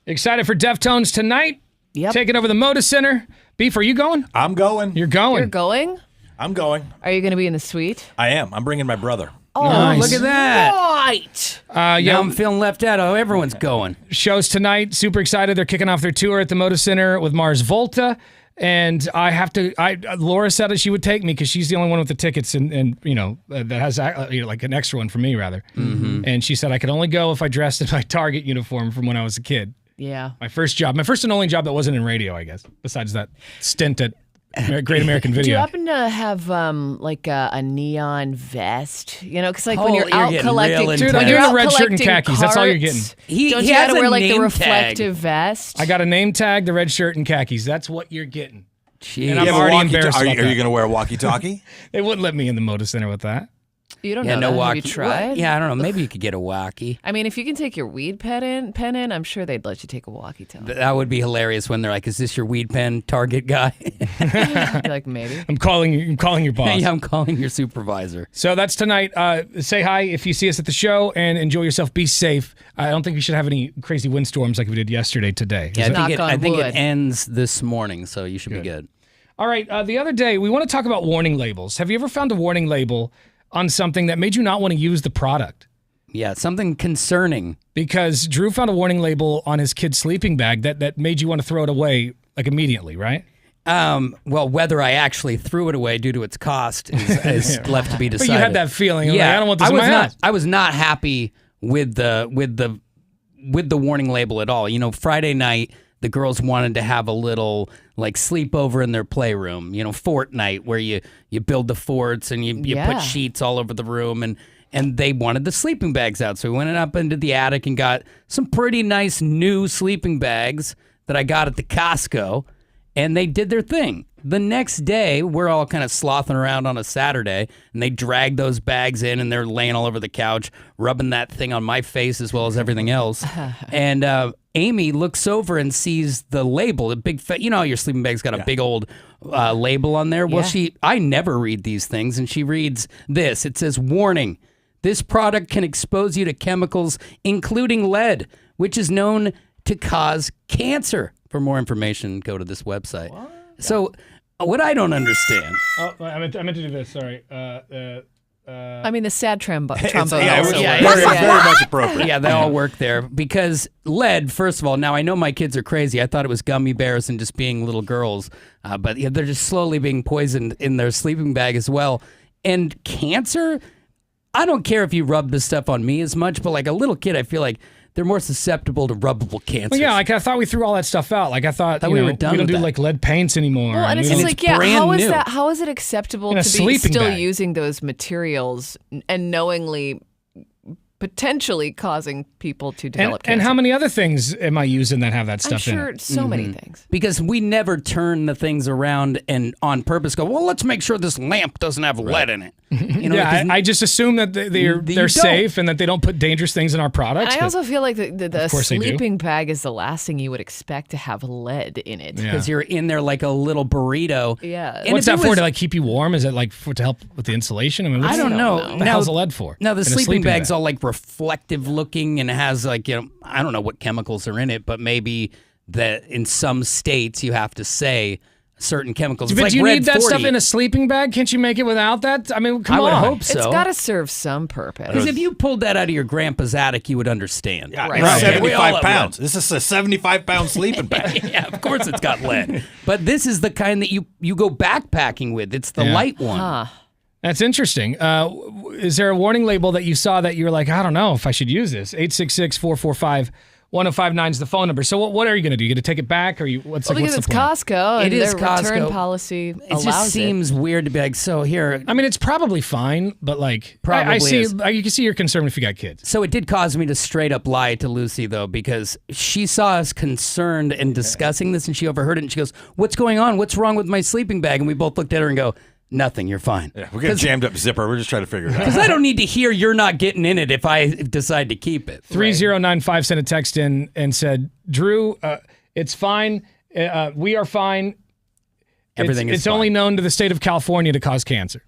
Excited for Deftones tonight? Yep. Taking over the Moda Center. Beef, are you going? I'm going. You're going. You're going? I'm going. Are you going to be in the suite? I am. I'm bringing my brother. Oh, Nice. Look at that. Right. Now I'm feeling left out. Oh, everyone's going. Shows tonight. Super excited. They're kicking off their tour at the Moda Center with Mars Volta. And I have to. Laura said that she would take me because she's the only one with the tickets, and that has like an extra one for me rather. Mm-hmm. And she said I could only go if I dressed in my Target uniform from when I was a kid. Yeah. My first and only job that wasn't in radio, I guess. Besides that stint at Great American Video. Do you happen to have like a neon vest? You know, because like when Oh, you're you're out getting collecting, real Dude, intense. I'm when you're doing out a red shirt and collecting khakis. That's all you're carts, getting. Don't he you has gotta a wear like the name reflective tag. vest? I got a name tag, the red shirt, and khakis. That's what you're getting. Jeez. And I'm You have a already walkie- embarrassed Are about you that. going to wear a walkie-talkie? They wouldn't let me in the Moda Center with that. You don't Yeah, know no that. Have walkie. you tried? Yeah, I don't know. Maybe you could get a walkie. I mean, if you can take your weed pen in, I'm sure they'd let you take a walkie-talkie. That would be hilarious when they're like, "Is this your weed pen Target guy?" I'd be like, maybe. I'm calling your boss. Yeah, I'm calling your supervisor. So that's tonight. Say hi if you see us at the show and enjoy yourself. Be safe. I don't think we should have any crazy windstorms like we did yesterday today. Yeah, I think wood. it ends this morning, so you should be good. All right. The other day, we want to talk about warning labels. Have you ever found a warning label on something that made you not want to use the product? Yeah, something concerning. Because Drew found a warning label on his kid's sleeping bag that made you want to throw it away like immediately, right? Well, whether I actually threw it away due to its cost is left to be decided. But you had that feeling. Yeah, Like, I don't want this in my house. I was not happy with the warning label at all. You know, Friday night, the girls wanted to have a little like sleepover in their playroom. You know, fort night where you build the forts and you put sheets all over the room and they wanted the sleeping bags out. So we went up into the attic and got some pretty nice new sleeping bags that I got at the Costco, and they did their thing. The next day, we're all kind of slothing around on a Saturday, and they dragged those bags in, and they're laying all over the couch, rubbing that thing on my face as well as everything else. And Amy looks over and sees the label, a big, you know, how your sleeping bag's got a big old label on there. Well, I never read these things, and she reads this. It says, "Warning, this product can expose you to chemicals, including lead, which is known to cause cancer." For more information, go to this website. What? So, what I don't understand. Oh, I meant to do this. Sorry. I mean, the sad trombone. Yeah, also very much appropriate. Yeah, they all work there because lead. First of all, now I know my kids are crazy. I thought it was gummy bears and just being little girls, but yeah, they're just slowly being poisoned in their sleeping bag as well. And cancer. I don't care if you rub this stuff on me as much, but like a little kid, I feel like they're more susceptible to rubbable cancer. Well, yeah, like I thought we threw all that stuff out. Like I thought we were done we don't with do that. like lead paints anymore. Well, and it's just like, yeah, brand how is new. that? How is it acceptable In a to be sleeping still bag. using those materials and knowingly potentially causing people to develop cancer? And how many other things am I using that have that I'm stuff in sure it? so many things. Because we never turn the things around and on purpose go, well, let's make sure this lamp doesn't have lead in it. You know, Yeah, because I just assume that they're don't. safe and that they don't put dangerous things in our products. And I but- also feel like the Of course they do. sleeping bag is the last thing you would expect to have lead in it. Yeah. because you're in there like a little burrito. Yeah. And What's if that it for? was- To like keep you warm? Is it like to help with the insulation? I mean, I don't know. What the hell's the lead for? No, the in a sleeping bag's bag? all like reflective looking and has like, you know, I don't know what chemicals are in it, but maybe that in some states you have to say certain chemicals. It's But like do you Red need that 40. stuff in a sleeping bag? Can't you make it without that? I mean, come I would on. hope so. It's got to serve some purpose. Because if you pulled that out of your grandpa's attic, you would understand. Yeah, Right. it's Right. We all 75 have pounds. This is a 75-pound sleeping bag. Yeah, of course it's got lead. But this is the kind that you go backpacking with. It's the Yeah. light one. Huh. That's interesting. Is there a warning label that you saw that you're like, I don't know if I should use this? 866-445-1059 is the phone number. So what are you going to do? You going to take it back, or what's Well, what's because the it's plan? Costco, and It is their Costco. return policy It allows just seems weird to be like, so here. I mean, it's probably fine, but like, Probably I see. is. You can see you're concerned if you got kids. So it did cause me to straight up lie to Lucy, though, because she saw us concerned and discussing this, and she overheard it, and she goes, "What's going on? What's wrong with my sleeping bag?" And we both looked at her and go, "Nothing, you're fine." Yeah, we got a jammed up zipper. We're just trying to figure it out. Because I don't need to hear you're not getting in it if I decide to keep it. 3095 sent a text in and said, Drew, it's fine. We are fine. Everything is It's fine. only known to the state of California to cause cancer.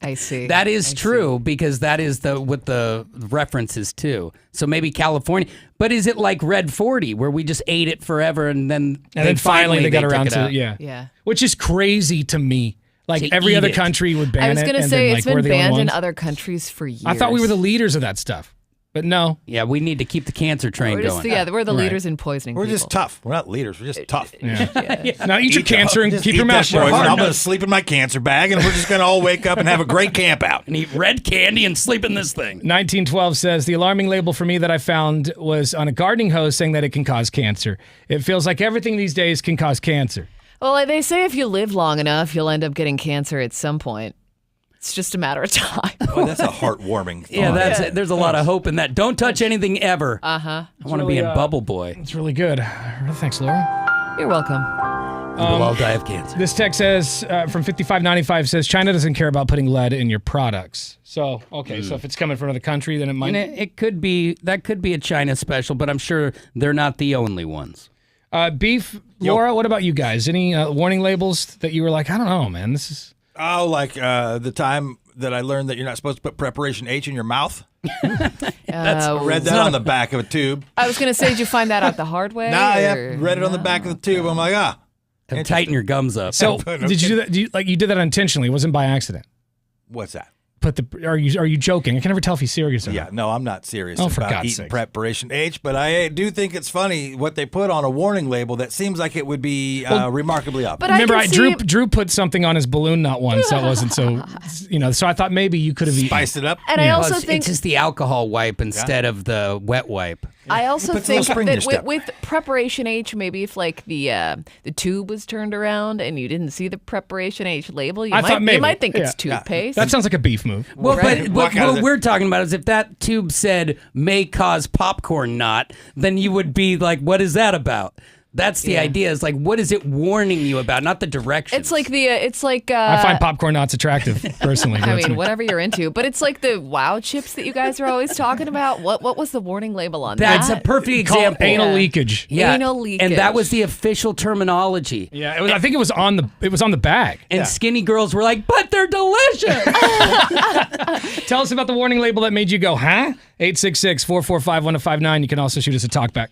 I see. That is true because that is what the reference is to. So maybe California. But is it like Red 40 where we just ate it forever and then finally they got around took it to out? Yeah. Which is crazy to me. Like To every eat other it. country would ban it. I was going to and say then, it's like, we're been the only banned in ones. other countries for years. I thought we were the leaders of that stuff. But no. Yeah, we need to keep the cancer train We're just, going. we're the leaders in poisoning We're people. just tough. We're not leaders. We're just tough. Now eat your cancer and Just keep eat your mouth that shut. poison. I'm going to sleep in my cancer bag, and we're just going to all wake up and have a great camp out. And eat red candy and sleep in this thing. 1912 says, the alarming label for me that I found was on a gardening hose saying that it can cause cancer. It feels like everything these days can cause cancer. Well, they say if you live long enough, you'll end up getting cancer at some point. It's just a matter of time. Oh, that's a heartwarming thought. Yeah, there's a lot of hope in that. Don't touch anything ever. Uh-huh. I want to be in Bubble Boy. It's really good. Thanks, Laura. You're welcome. We'll all die of cancer. This text says, from 5595 says, China doesn't care about putting lead in your products. So, okay, so if it's coming from another country, then it might... And it could be, that could be a China special, but I'm sure they're not the only ones. Beef, Laura, what about you guys? Any warning labels that you were like, I don't know, man, this is... Oh, like the time that I learned that you're not supposed to put preparation H in your mouth. I read that on the back of a tube. I was going to say, did you find that out the hard way? I read it on the back of the tube. I'm like, tighten your gums up. So, did you do that? You did that intentionally? It wasn't by accident? What's that? Are you joking? I can never tell if he's serious or not. Yeah, no, I'm not serious Oh, for about God's eating sakes. preparation H, but I do think it's funny what they put on a warning label that seems like it would be remarkably obvious. But Remember, I can Drew put something on his balloon nut once that wasn't so, so I thought maybe you could have spiced it up. And I also think it's just the alcohol wipe instead of the wet wipe. I also puts a little think spring in your that step. with preparation H, maybe if like the tube was turned around and you didn't see the preparation H label, you might think it's toothpaste. That sounds like a beef move. Well, Right. but what we're talking about is if that tube said may cause popcorn knot, then you would be like, what is that about? That's the idea. Is like, what is it warning you about? Not the directions. It's like I find popcorn knots attractive, personally. I That's mean, me. whatever you're into, but it's like the wow chips that you guys are always talking about. What was the warning label on That's that? a perfect Called example. anal leakage. Yeah, Anal leakage. and that was the official terminology. Yeah, I think it was on the bag. And skinny girls were like, but they're delicious. Tell us about the warning label that made you go, huh? 866-445-1059. You can also shoot us a talkback.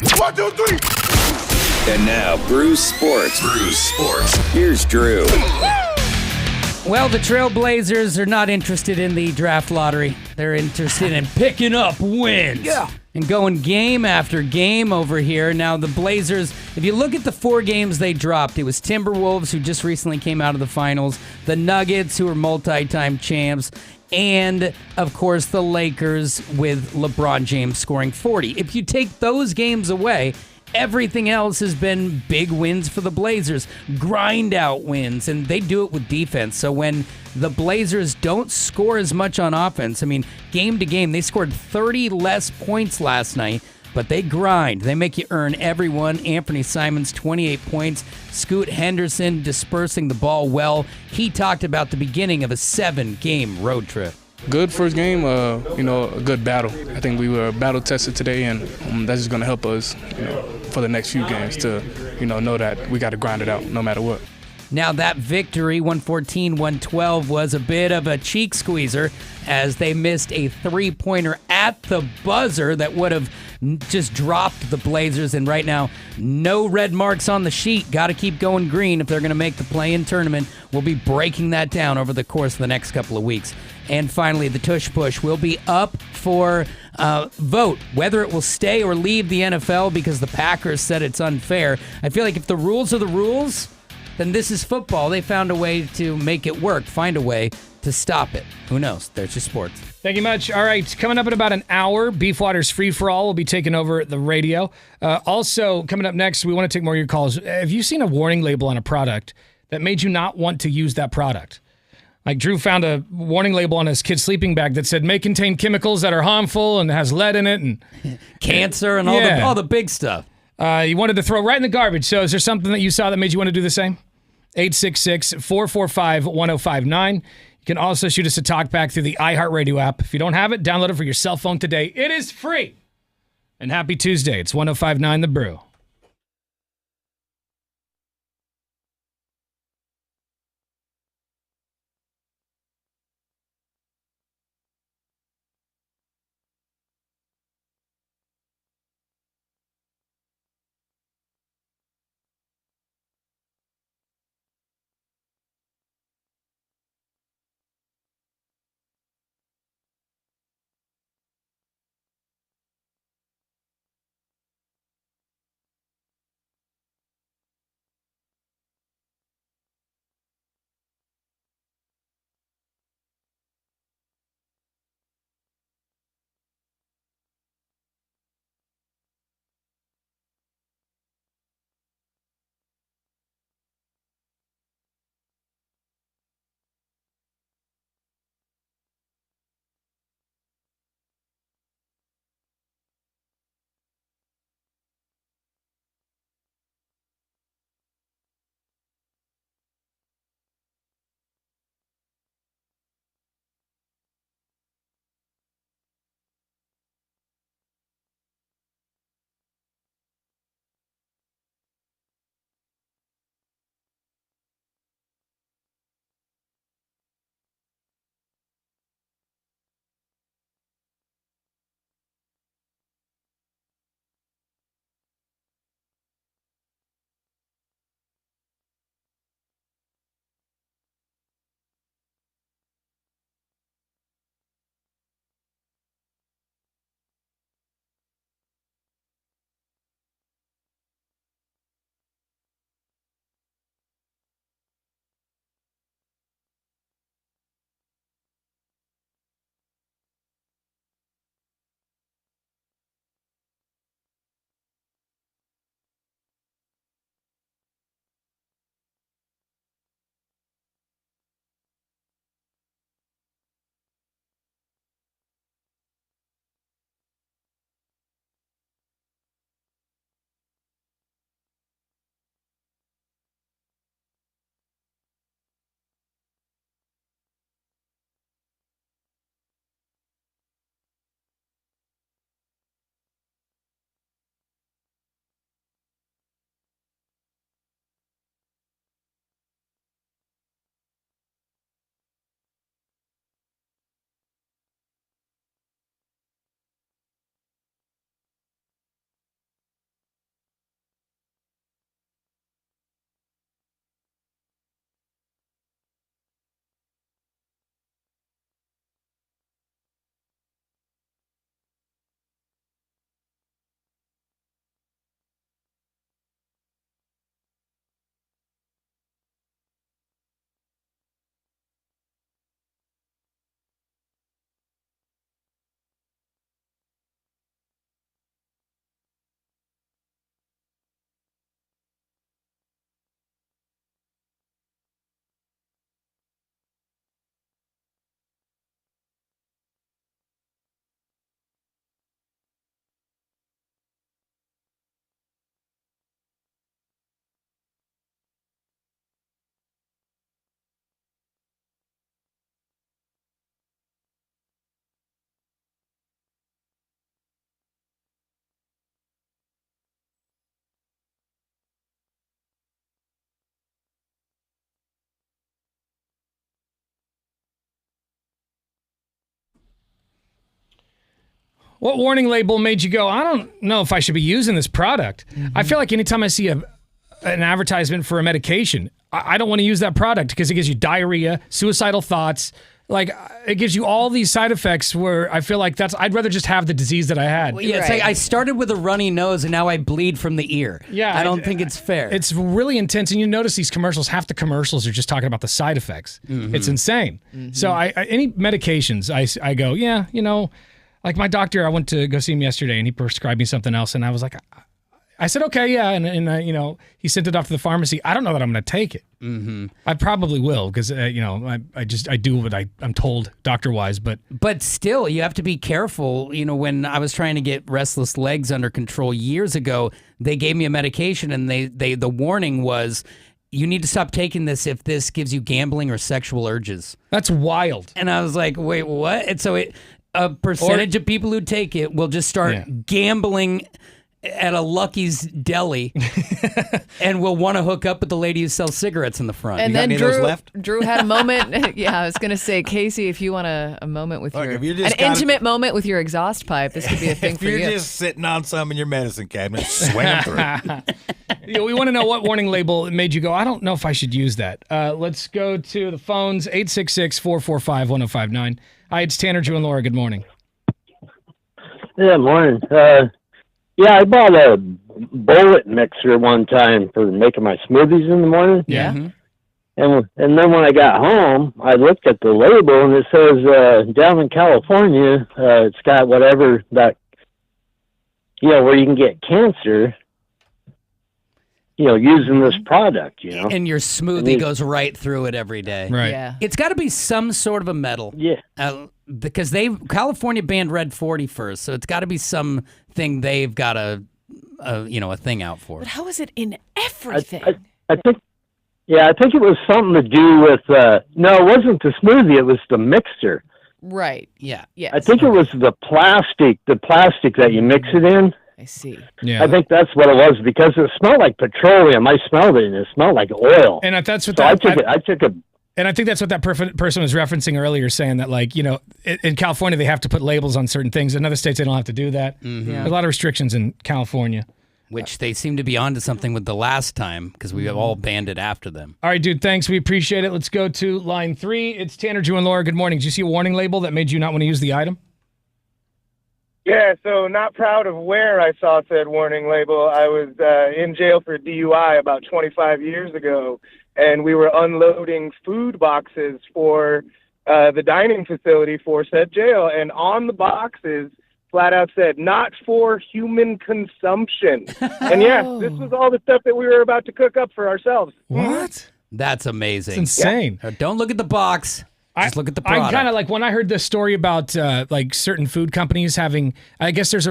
1, 2, 3. And now, Brew Sports. Here's Drew. Well, the Trailblazers are not interested in the draft lottery. They're interested in picking up wins. Yeah. And going game after game over here. Now, the Blazers, if you look at the 4 games they dropped, it was Timberwolves, who just recently came out of the finals, the Nuggets, who are multi-time champs, and, of course, the Lakers with LeBron James scoring 40. If you take those games away, everything else has been big wins for the Blazers, grind out wins, and they do it with defense. So when the Blazers don't score as much on offense, I mean, game to game, they scored 30 less points last night, but they grind. They make you earn every one. Anthony Simons, 28 points. Scoot Henderson dispersing the ball well. He talked about the beginning of a 7-game road trip. Good first game, a good battle. I think we were battle tested today, and that's just going to help us, for the next few games to, know that we got to grind it out no matter what. Now that victory, 114-112, was a bit of a cheek squeezer as they missed a 3-pointer at the buzzer that would have just dropped the Blazers. And right now, no red marks on the sheet. Got to keep going green if they're going to make the play-in tournament. We'll be breaking that down over the course of the next couple of weeks. And finally, the tush push will be up for vote, whether it will stay or leave the NFL because the Packers said it's unfair. I feel like if the rules are the rules, then this is football. They found a way to make it work, find a way to stop it. Who knows? There's your sports. Thank you much. All right, coming up in about an hour, Beefwater's Free For All will be taking over the radio. Also, coming up next, we want to take more of your calls. Have you seen a warning label on a product that made you not want to use that product? Like Drew found a warning label on his kid's sleeping bag that said may contain chemicals that are harmful and has lead in it and cancer and all the big stuff. You wanted to throw right in the garbage. So is there something that you saw that made you want to do the same? 866-445-1059. You can also shoot us a talk back through the iHeartRadio app. If you don't have it, download it for your cell phone today. It is free. And happy Tuesday. It's 1059 The Brew. What warning label made you go, I don't know if I should be using this product? I feel like anytime I see an advertisement for a medication, I don't want to use that product because it gives you diarrhea, suicidal thoughts. Like, it gives you all these side effects where I feel like I'd rather just have the disease that I had. Well, yeah, it's like I started with a runny nose and now I bleed from the ear. Yeah. I don't think it's fair. It's really intense. And you notice these commercials, half the commercials are just talking about the side effects. It's insane. So any medications, I go, yeah, like my doctor, I went to go see him yesterday and he prescribed me something else. And I was like, I said, okay, yeah. And he sent it off to the pharmacy. I don't know that I'm going to take it. I probably will because, I do what I'm told doctor-wise. But still, you have to be careful. When I was trying to get restless legs under control years ago, they gave me a medication and the warning was, you need to stop taking this if this gives you gambling or sexual urges. That's wild. And I was like, wait, what? And so a percentage of people who take it will just start gambling at a Lucky's Deli and will want to hook up with the lady who sells cigarettes in the front. And then Drew had a moment. Yeah, I was going to say, Casey, if you want a moment with an intimate moment with your exhaust pipe, this could be a thing for you. If you're just sitting on some in your medicine cabinet, swing them through. We want to know what warning label made you go, I don't know if I should use that. Let's go to the phones, 866-445-1059. Hi, it's Tanner, Drew, and Laura. Good morning. Yeah, morning. Yeah, I bought a bullet mixer one time for making my smoothies in the morning. Yeah. And then when I got home, I looked at the label and it says down in California, it's got whatever that, where you can get cancer, using this product, And your smoothie goes right through it every day. Right. Yeah. It's got to be some sort of a metal. Yeah. Because California banned Red 40 first, so it's got to be something they've got a thing out for. But how is it in everything? I think it was something to do with, no, it wasn't the smoothie, it was the mixer. Right. Yeah. Yes. I think it was the plastic that you mix it in. I see. Yeah. I think that's what it was because it smelled like petroleum. I smelled it and it smelled like oil. And that's what I took a. And I think that's what that person was referencing earlier, saying that, like, in California, they have to put labels on certain things. In other states, they don't have to do that. There's a lot of restrictions in California. Which they seem to be onto something with the last time because we have all banned it after them. All right, dude, thanks. We appreciate it. Let's go to line 3. It's Tanner, Drew, and Laura. Good morning. Did you see a warning label that made you not want to use the item? Yeah, so not proud of where I saw said warning label. I was in jail for DUI about 25 years ago, and we were unloading food boxes for the dining facility for said jail, and on the boxes flat out said, not for human consumption. And yes, this was all the stuff that we were about to cook up for ourselves. What? That's amazing. It's insane. Yeah. Don't look at the box. Just look at the product. I kind of like when I heard this story about like certain food companies having, I guess there's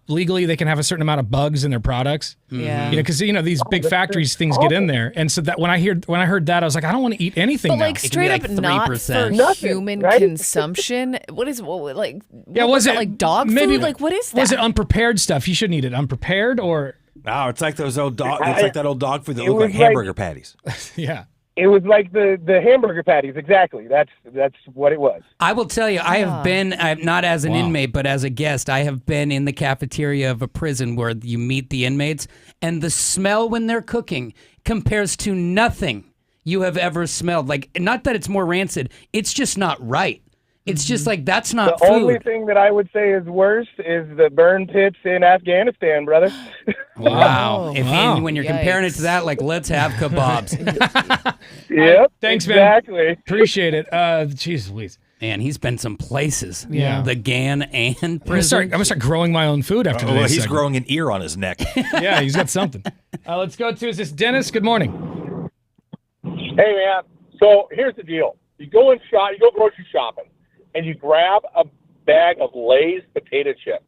legally they can have a certain amount of bugs in their products. Yeah. Because these big factories things get in there, and so that when I heard that I was like, I don't want to eat anything. But now. like straight up, not for human consumption. What is like? Yeah, was it like dog food? Like what is that? Was it unprepared stuff? You shouldn't eat it unprepared or. No, it's like those old dog. It's like that old dog food that look like hamburger patties. Yeah. It was like the hamburger patties, exactly. That's what it was. I will tell you, I have been, not as an inmate, but as a guest, I have been in the cafeteria of a prison where you meet the inmates, and the smell when they're cooking compares to nothing you have ever smelled. Like, not that it's more rancid, it's just not right. It's just like, that's not the food. Only thing that I would say is worse is the burn pits in Afghanistan, brother. Wow. Wow. When you're comparing it to that, like, let's have kebabs. Yep. Thanks, exactly. man. Appreciate it. Jeez Louise. Man, he's been some places. Yeah. The GAN and I'm prison. gonna start growing my own food after today's he's segment. growing an ear on his neck. Yeah, he's got something. Let's go to, is this Dennis? Good morning. Hey, man. So here's the deal. You go grocery shopping, and you grab a bag of Lay's potato chips.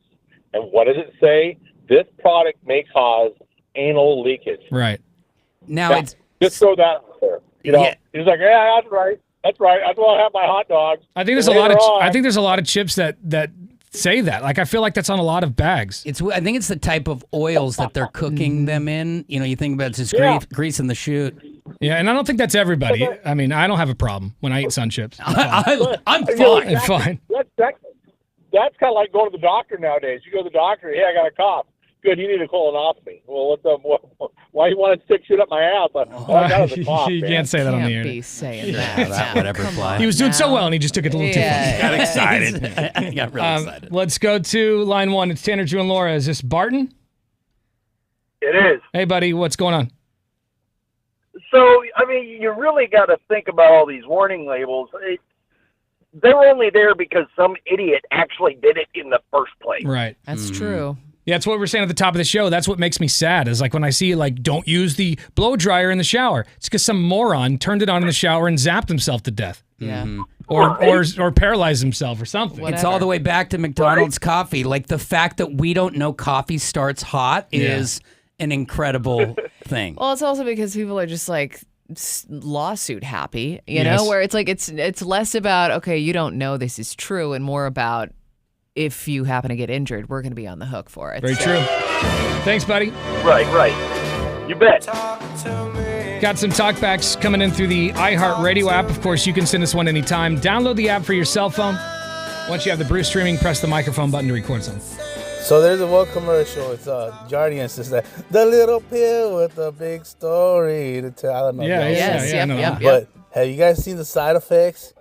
And what does it say? This product may cause anal leakage. Right. Now it's just throw that out there. He's like, yeah, that's right. That's right. That's why I have my hot dogs. I think there's a lot of chips that say that. Like, I feel like that's on a lot of bags. I think it's the type of oils that they're cooking them in. You think about just grease in the chute. Yeah, and I don't think that's everybody. I mean, I don't have a problem when I eat sun chips. I'm fine. I'm fine. that's kind of like going to the doctor nowadays. You go to the doctor, hey, I got a cough. Good, you need a colonoscopy. Well, why you want to stick shit up my ass? I got a cough, You man. can't say that on the Can't air. be saying Yeah, that would ever fly. He was doing so well, and he just took it a little too far. Got excited. I got real excited. Let's go to line 1. It's Tanner, Drew, and Laura. Is this Barton? It is. Hey, buddy, what's going on? So, I mean, you really got to think about all these warning labels. They're only there because some idiot actually did it in the first place. Right. That's true. Yeah, that's what we're saying at the top of the show. That's what makes me sad is like when I see like don't use the blow dryer in the shower. It's because some moron turned it on in the shower and zapped himself to death. Yeah. Or paralyzed himself or something. It's all the way back to McDonald's coffee. Like the fact that we don't know coffee starts hot is an incredible thing. Well, it's also because people are just like lawsuit happy, you know, where it's like it's less about, okay, you don't know this is true, and more about if you happen to get injured, we're going to be on the hook for it. Very true. Thanks, buddy. Right. You bet. Got some talkbacks coming in through the iHeartRadio app. Of course, you can send us one anytime. Download the app for your cell phone. Once you have the Bruce streaming, press the microphone button to record something. So there's a one commercial. It's Jardian says that the little pill with the big story to tell. I don't know. Yep. But have you guys seen the side effects?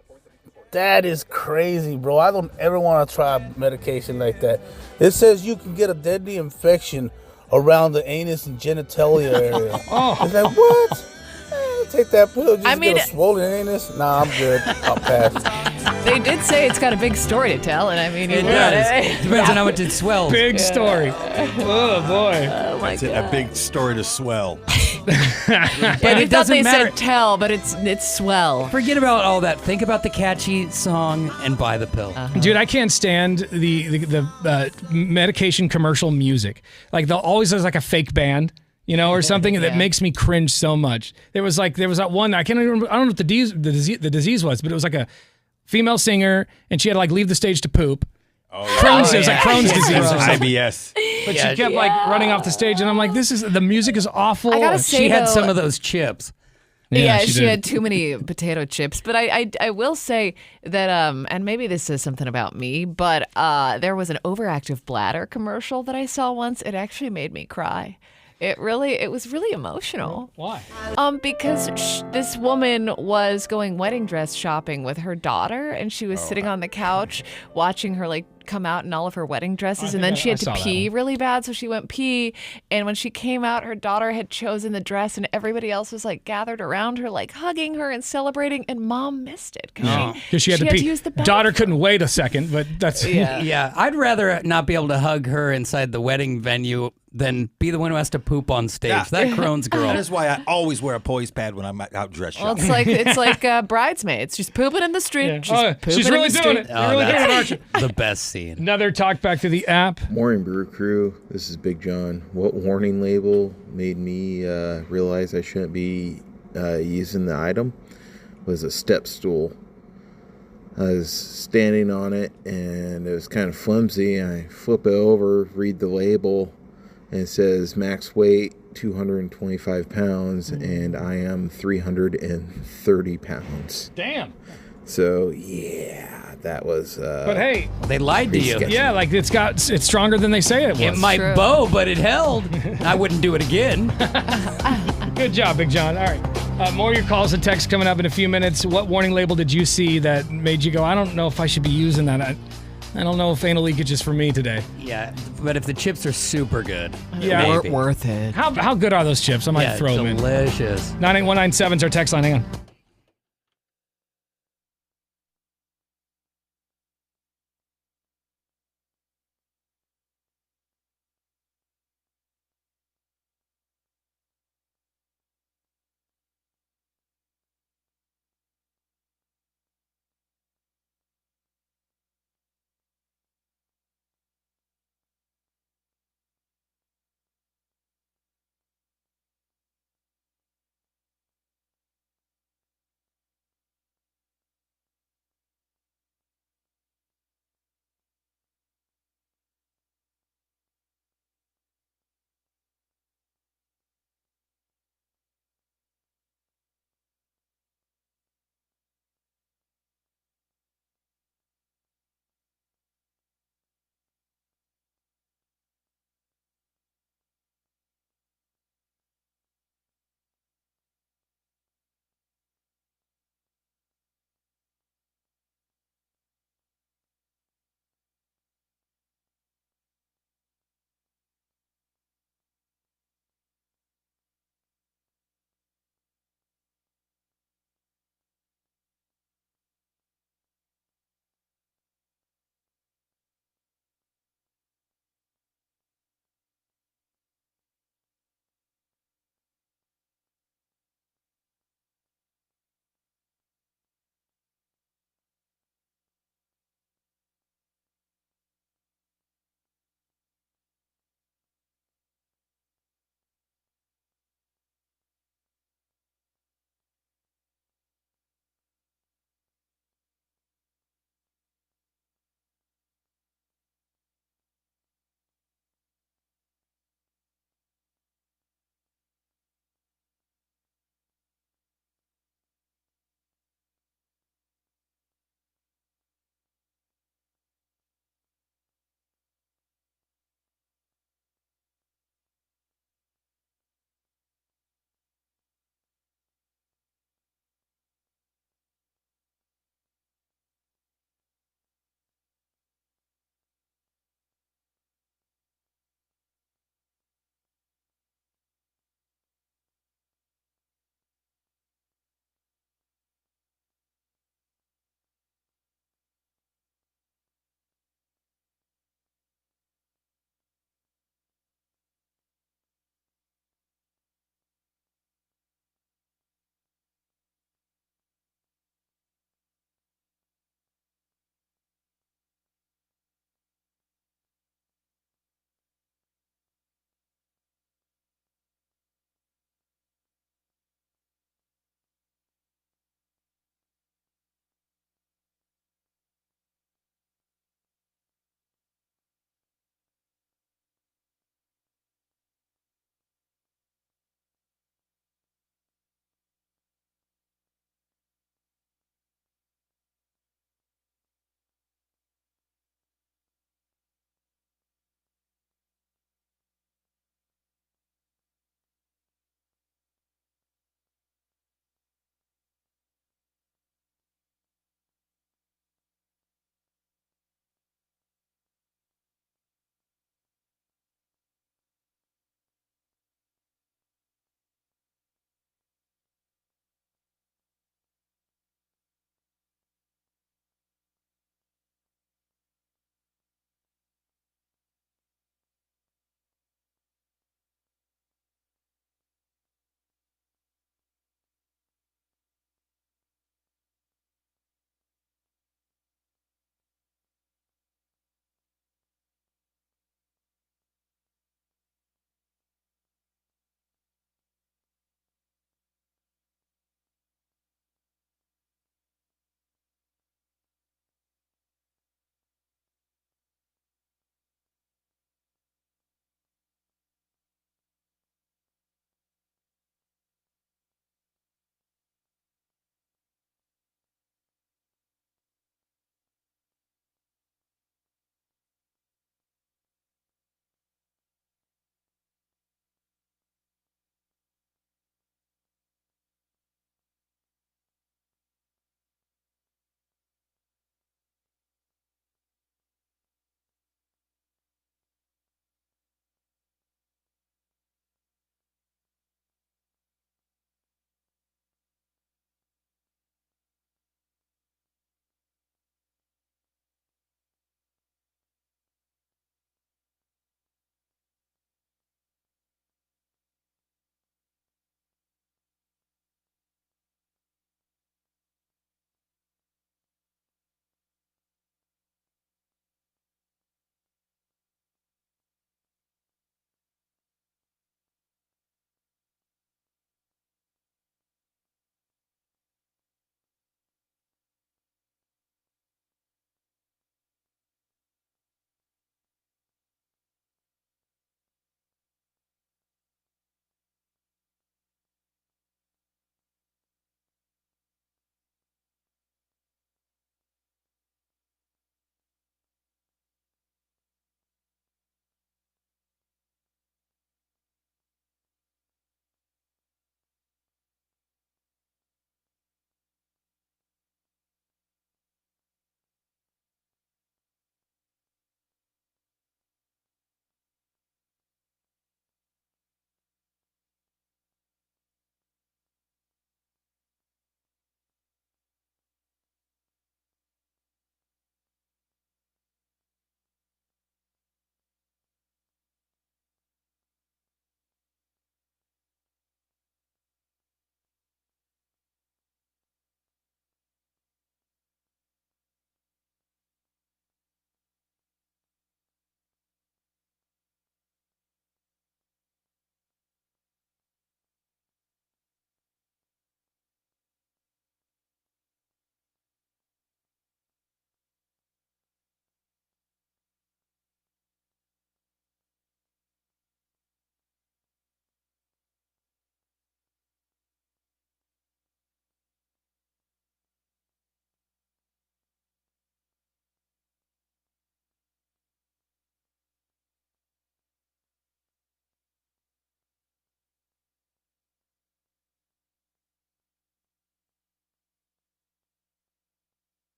That is crazy, bro. I don't ever want to try medication like that. It says you can get a deadly infection around the anus and genitalia area. It's like, what? Take that pill just to get a swollen anus? Nah, I'm good. I'll pass. They did say it's got a big story to tell, and I mean, it does. Depends on how much it swells. Big story. Oh, boy. Oh, my God. A big story to swell. But it doesn't matter. Said tell, but it's swell. Forget about all that. Think about the catchy song and buy the pill. Dude, I can't stand the medication commercial music. Like they'll always there's like a fake band, you know, or something that makes me cringe so much. There was that one I can't remember. I don't know what the disease was, but it was like a female singer, and she had to like leave the stage to poop. Crohn's disease, like Crohn's disease or something. IBS. But she kept like running off the stage, and I'm like, the music is awful. I gotta say, she had some of those chips. Yeah, she had too many potato chips. But I will say that, and maybe this says something about me, but there was an overactive bladder commercial that I saw once. It actually made me cry. It was really emotional. Why? Because this woman was going wedding dress shopping with her daughter, and she was sitting on the couch watching her like come out in all of her wedding dresses, and then she had to pee really bad, so she went pee, and when she came out, her daughter had chosen the dress, and everybody else was like gathered around her, like hugging her and celebrating, and mom missed it because she had to pee. use the bathroom. Daughter couldn't wait a second, but that's yeah. I'd rather not be able to hug her inside the wedding venue than be the one who has to poop on stage. Yeah. That Crohn's girl. That is why I always wear a poise pad when I'm out dress shopping. Well, it's like bridesmaids, just pooping in the street. Yeah. She's really doing it. Oh, really doing it, aren't you? The best scene. Another talk back to the app. Morning, Brew Crew. This is Big John. What warning label made me realize I shouldn't be using the item was a step stool. I was standing on it, and it was kind of flimsy. I flip it over, read the label, and it says max weight 225 pounds, and I am 330 pounds. Damn. So, yeah, that was... but hey, they lied to you. Yeah, like it's stronger than they say it was. It might bow, but it held. I wouldn't do it again. Good job, Big John. All right. More of your calls and texts coming up in a few minutes. What warning label did you see that made you go, I don't know if I should be using that? I don't know if anal leakage is for me today. Yeah, but if the chips are super good, yeah, maybe. Worth it. How good are those chips? I might throw them in. Delicious. 98197 is our text line. Hang on.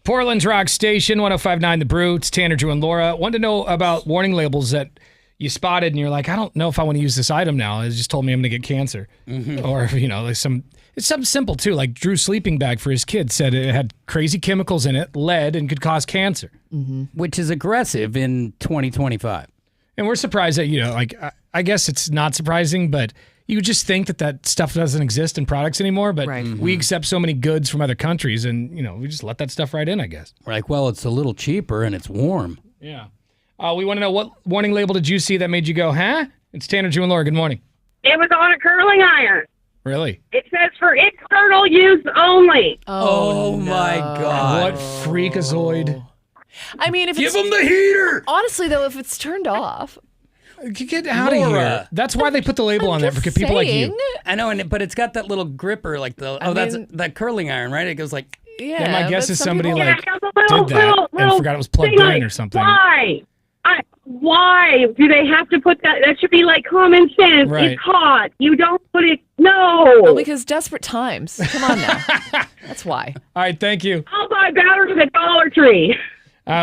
Portland's Rock Station, 105.9 The Brew. It's Tanner, Drew, and Laura. Wanted to know about warning labels that you spotted and you're like, I don't know if I want to use this item now. It just told me I'm going to get cancer. Or, like it's something simple too. Like Drew's sleeping bag for his kids said it had crazy chemicals in it, lead, and could cause cancer. Which is aggressive in 2025. And we're surprised that, I guess it's not surprising, but you would just think that stuff doesn't exist in products anymore, but we accept so many goods from other countries and, we just let that stuff right in, I guess. We're like, well, it's a little cheaper and it's warm. Yeah. We want to know, what warning label did you see that made you go, huh? It's Tanner, Drew, and Laura. Good morning. It was on a curling iron. Really? It says for external use only. Oh my God. What freakazoid. I mean, if Give him the heater! Honestly, though, if it's turned off. Get out of here. That's why they put the label on there for people like you. I know, but it's got that little gripper, like that's that curling iron, right? It goes like... Yeah, my guess is somebody did that little and forgot it was plugged thing in or something. Why do they have to put that? That should be like common sense. Right. It's hot. You don't put it. No. Well, because desperate times. Come on now. That's why. All right, thank you. I'll buy batteries at Dollar Tree.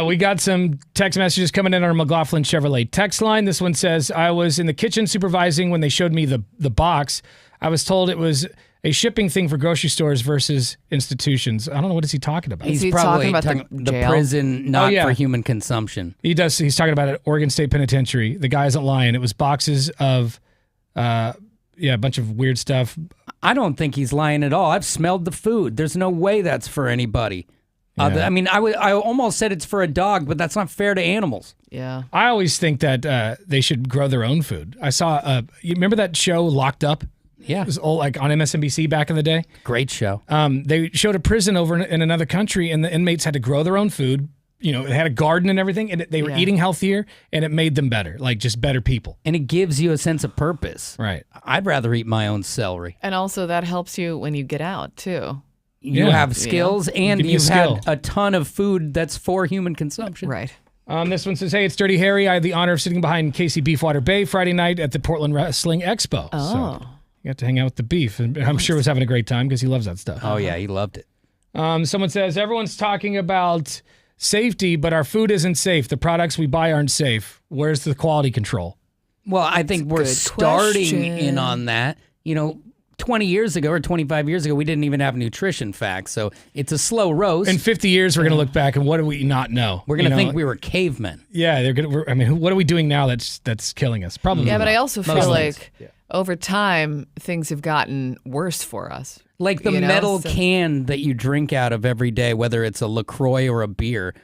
We got some text messages coming in on our McLaughlin Chevrolet text line. This one says, I was in the kitchen supervising when they showed me the box. I was told it was a shipping thing for grocery stores versus institutions. I don't know, what is he talking about? He's probably talking about the prison, not for human consumption. He does. He's talking about it, Oregon State Penitentiary. The guy isn't lying. It was boxes of, a bunch of weird stuff. I don't think he's lying at all. I've smelled the food. There's no way that's for anybody. Yeah. I almost said it's for a dog, but that's not fair to animals. Yeah. I always think that they should grow their own food. I saw, you remember that show Locked Up? Yeah. It was old, like on MSNBC back in the day. Great show. They showed a prison over in another country, and the inmates had to grow their own food. It had a garden and everything, and they were eating healthier, and it made them better, like just better people. And it gives you a sense of purpose. Right. I'd rather eat my own celery. And also that helps you when you get out, too. You have skills, and you've had a ton of food that's for human consumption. Right. This one says, hey, it's Dirty Harry. I had the honor of sitting behind Casey Beefwater Bay Friday night at the Portland Wrestling Expo. Oh. So you got to hang out with the beef, and I'm sure was having a great time because he loves that stuff. Oh, yeah, he loved it. Someone says, everyone's talking about safety, but our food isn't safe. The products we buy aren't safe. Where's the quality control? Well, I think we're starting in on that. 20 years ago or 25 years ago, we didn't even have nutrition facts. So it's a slow roast. In 50 years, we're going to look back and what do we not know? We're going to think we were cavemen. Yeah, what are we doing now that's killing us? Probably. Yeah, not. but I also feel like over time, things have gotten worse for us. Like the metal can that you drink out of every day, whether it's a LaCroix or a beer.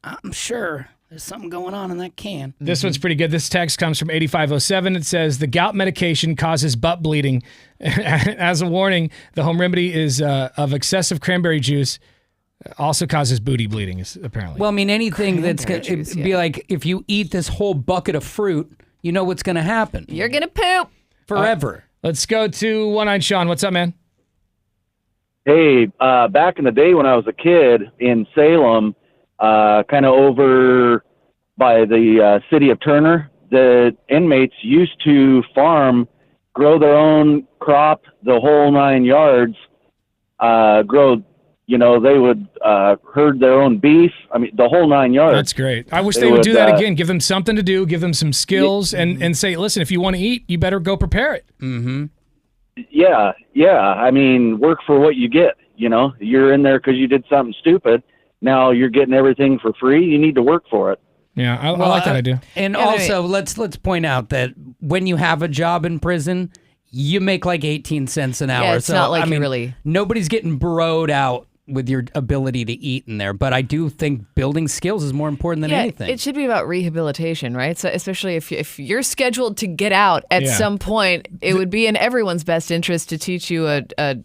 I'm sure there's something going on in that can. This one's pretty good. This text comes from 8507. It says, the gout medication causes butt bleeding. As a warning, the home remedy is of excessive cranberry juice. Also causes booty bleeding, apparently. Well, I mean, anything that's going to be like, if you eat this whole bucket of fruit, you know what's going to happen. You're going to poop. Forever. Let's go to One-Eyed Sean. What's up, man? Hey, back in the day when I was a kid in Salem, kind of over by the city of Turner, the inmates used to grow their own crop, the whole 9 yards, they would herd their own beef. I mean, the whole 9 yards. That's great. I wish they would do that again. Give them something to do, give them some skills, and say, listen, if you want to eat, you better go prepare it. Mm-hmm. Yeah. I mean, work for what you get. You're in there because you did something stupid. Now you're getting everything for free. You need to work for it. Yeah, I like that idea. And also, let's point out that when you have a job in prison, you make like 18 cents an hour. Yeah, it's not like really... Nobody's getting broed out with your ability to eat in there. But I do think building skills is more important than anything. It should be about rehabilitation, right? So especially if you're scheduled to get out at some point, it would be in everyone's best interest to teach you a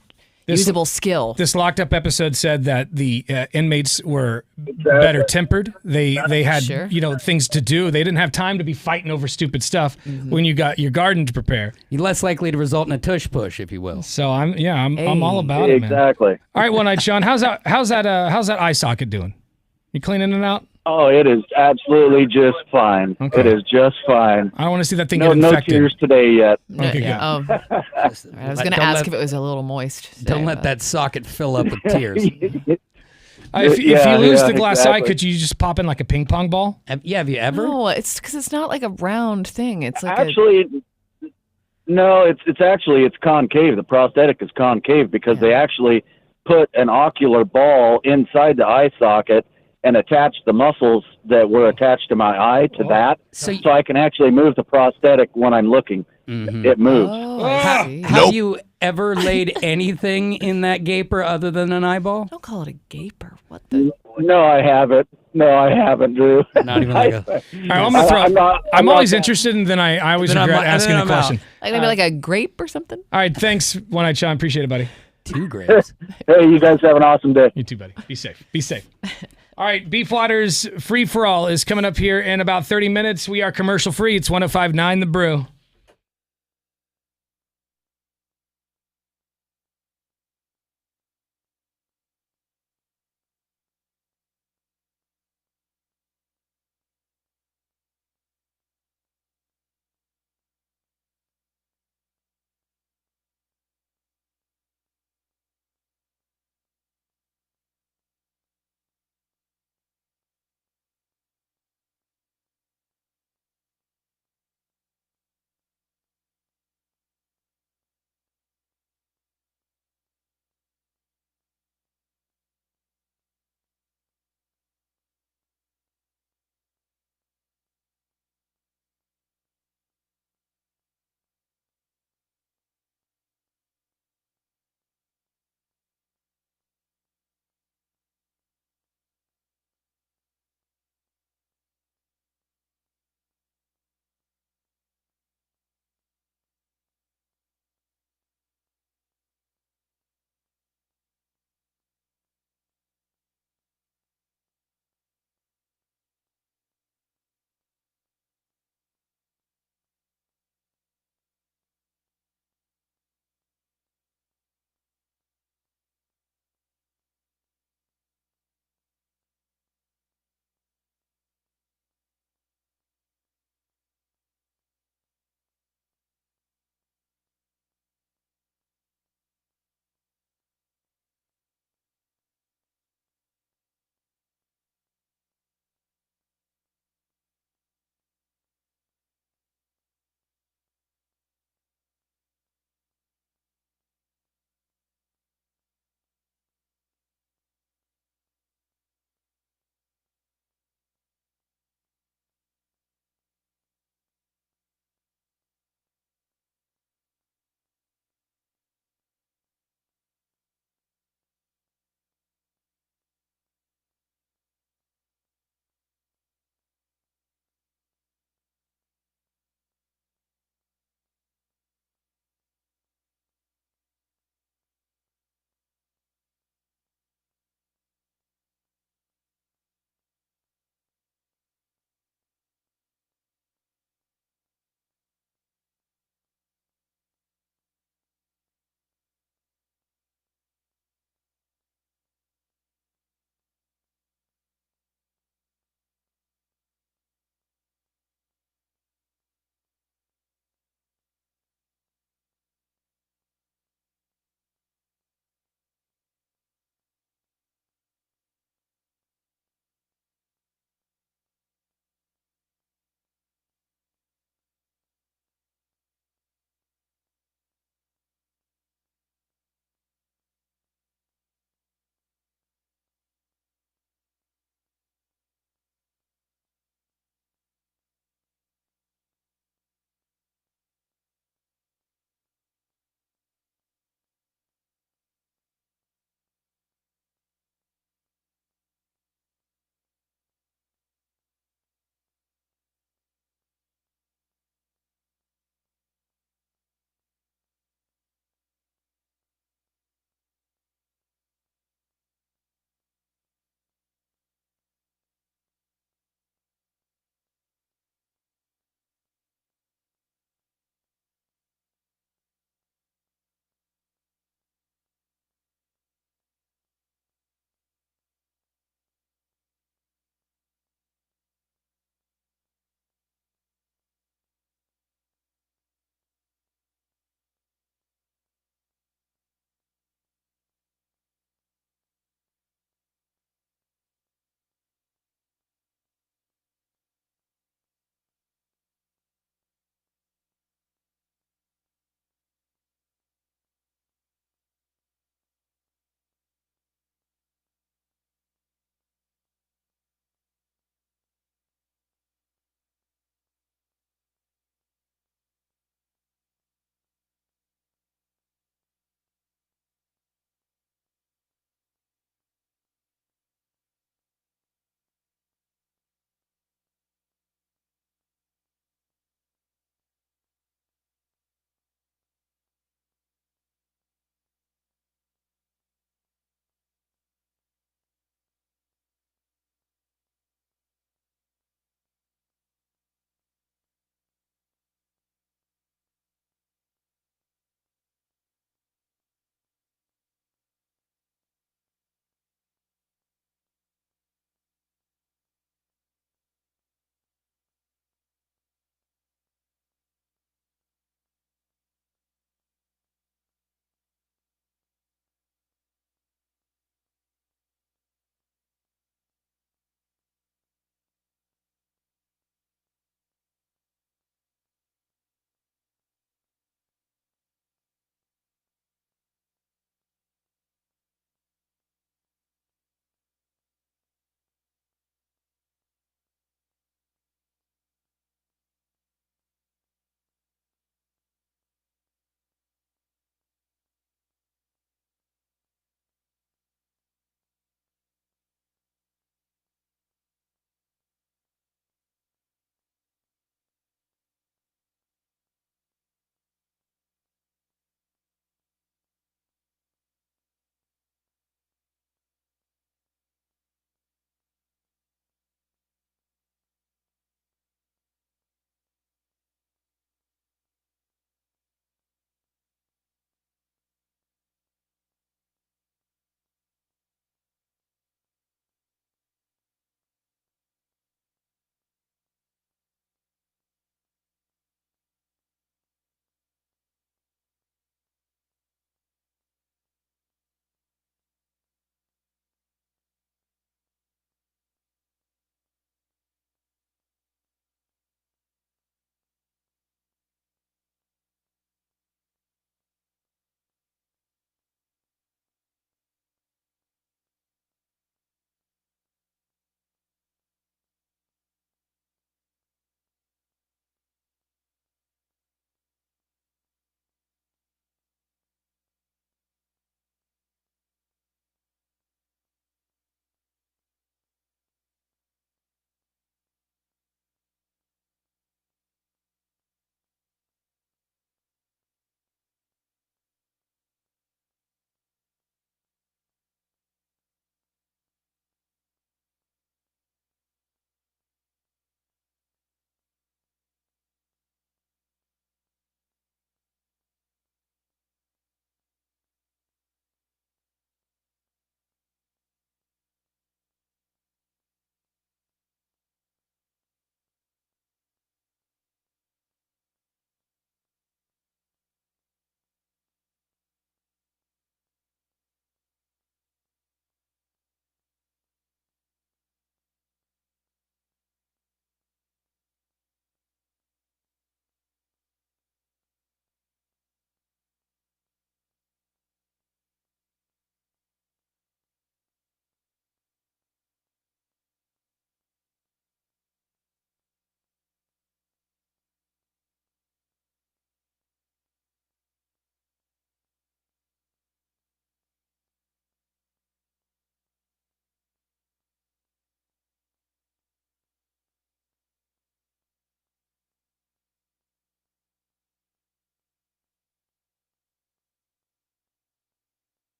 usable skill. This Locked Up episode said that the inmates were better tempered. They had things to do. They didn't have time to be fighting over stupid stuff when you got your garden to prepare. You're less likely to result in a tush push, if you will. So I'm all about it, man. Exactly. All right, One-Eyed Sean, how's that eye socket doing? You cleaning it out? Oh, it is absolutely just fine. Okay. It is just fine. I don't want to see that thing get infected. No tears today yet. Okay, good. I was going to ask if it was a little moist. Don't let that socket fill up with tears. If you lose the glass eye, exactly. could you just pop in like a ping pong ball? Have you ever? No, it's because it's not like a round thing. It's like Actually, no, it's concave. The prosthetic is concave because they actually put an ocular ball inside the eye socket and attached the muscles that were attached to my eye to that, so I can actually move the prosthetic when I'm looking. It moves. Have you ever laid anything in that gaper other than an eyeball? Don't call it a gaper. What the? No, I haven't. No, I haven't, Drew. Not even like a. All right, I'm gonna throw. I'm always interested, and then I always regret asking the question. Like maybe like a grape or something? All right, thanks, One-Eyed Sean. Appreciate it, buddy. 2 grapes. Hey, you guys have an awesome day. You too, buddy. Be safe. Be safe. All right, Beef Waters Free for All is coming up here in about 30 minutes. We are commercial free. It's 105.9 The Brew.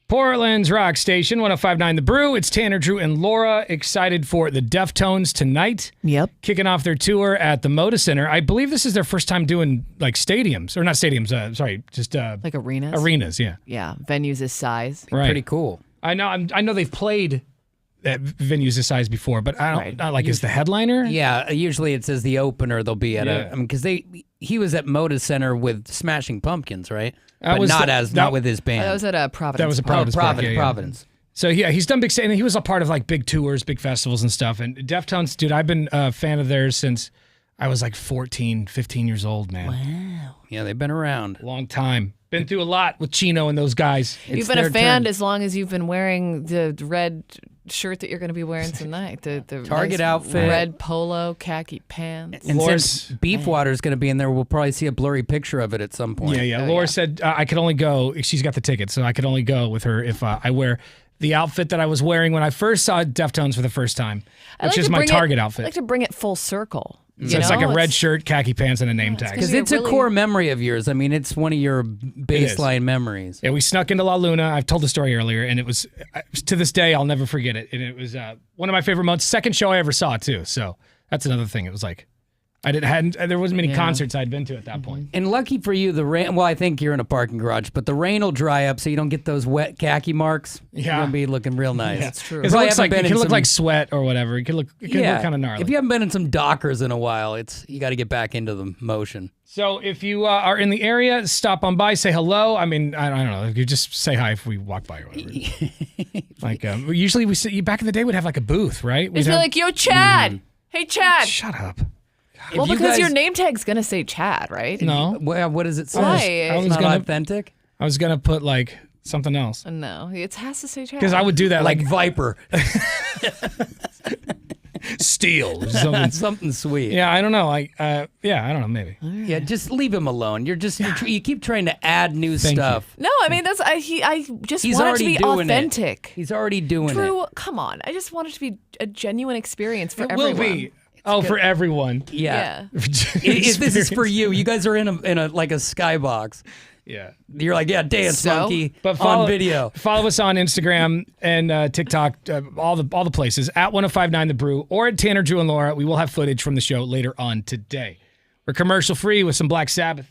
Portland's Rock Station, 105.9 The Brew. It's Tanner, Drew, and Laura. Excited for the Deftones tonight. Yep. Kicking off their tour at the Moda Center. I believe this is their first time doing like stadiums. Or not stadiums, just... like arenas? Arenas, yeah. Yeah, venues this size. Right. Pretty cool. I know they've played at venues this size before, but I don't not like as the headliner. Yeah, usually it says the opener. They'll be at because he was at Moda Center with Smashing Pumpkins, right? But not with his band. That was at Providence. That was a Providence. Providence. So yeah, he's done big, and he was a part of like big tours, big festivals and stuff. And Deftones, dude, I've been a fan of theirs since I was like 14, 15 years old, man. Wow. Yeah, they've been around long time. Been through a lot with Chino and those guys. You've been a fan as long as you've been wearing the red shirt that you're going to be wearing tonight. The Target nice outfit, red polo, khaki pants. And since Beefwater is going to be in there, we'll probably see a blurry picture of it at some point. Yeah. Laura said I could only go. She's got the ticket, so I could only go with her if I wear the outfit that I was wearing when I first saw Deftones for the first time, which is my Target outfit. I like to bring it full circle. So it's like a red shirt, khaki pants, and a name tag. Because it's a core memory of yours. I mean, it's one of your baseline memories. Yeah, we snuck into La Luna. I've told the story earlier, and it was, to this day, I'll never forget it. And it was one of my favorite moments. Second show I ever saw, too. So that's another thing. It was like, there wasn't many concerts I'd been to at that point. And lucky for you, the rain, well, I think you're in a parking garage, but the rain will dry up so you don't get those wet khaki marks. Yeah. You're going to be looking real nice. Yeah. That's true. It can look like sweat or whatever. It can look kind of gnarly. If you haven't been in some Dockers in a while, you got to get back into the motion. So if you are in the area, stop on by, say hello. I mean, I don't know. You just say hi if we walk by or whatever. Usually back in the day, we'd have like a booth, right? We'd be like, yo, Chad. Hey, Chad. Shut up. Well, because your name tag's going to say Chad, right? No. What does it say? Why? It's not authentic? I was going to put like something else. No, it has to say Chad. Because I would do that like Viper. Steel. Something sweet. Yeah, I don't know. I don't know, maybe. Yeah, just leave him alone. You keep trying to add new stuff. No, I mean, I just He's want it to already be doing authentic. He's already doing it. Drew, come on. I just want it to be a genuine experience for It everyone. will be. For everyone. Yeah. This is for you. You guys are in a like a skybox. Yeah. You're like, dance monkey but on video. Follow us on Instagram and TikTok, all the places, at 105.9 The Brew or at Tanner, Drew, and Laura. We will have footage from the show later on today. We're commercial free with some Black Sabbath.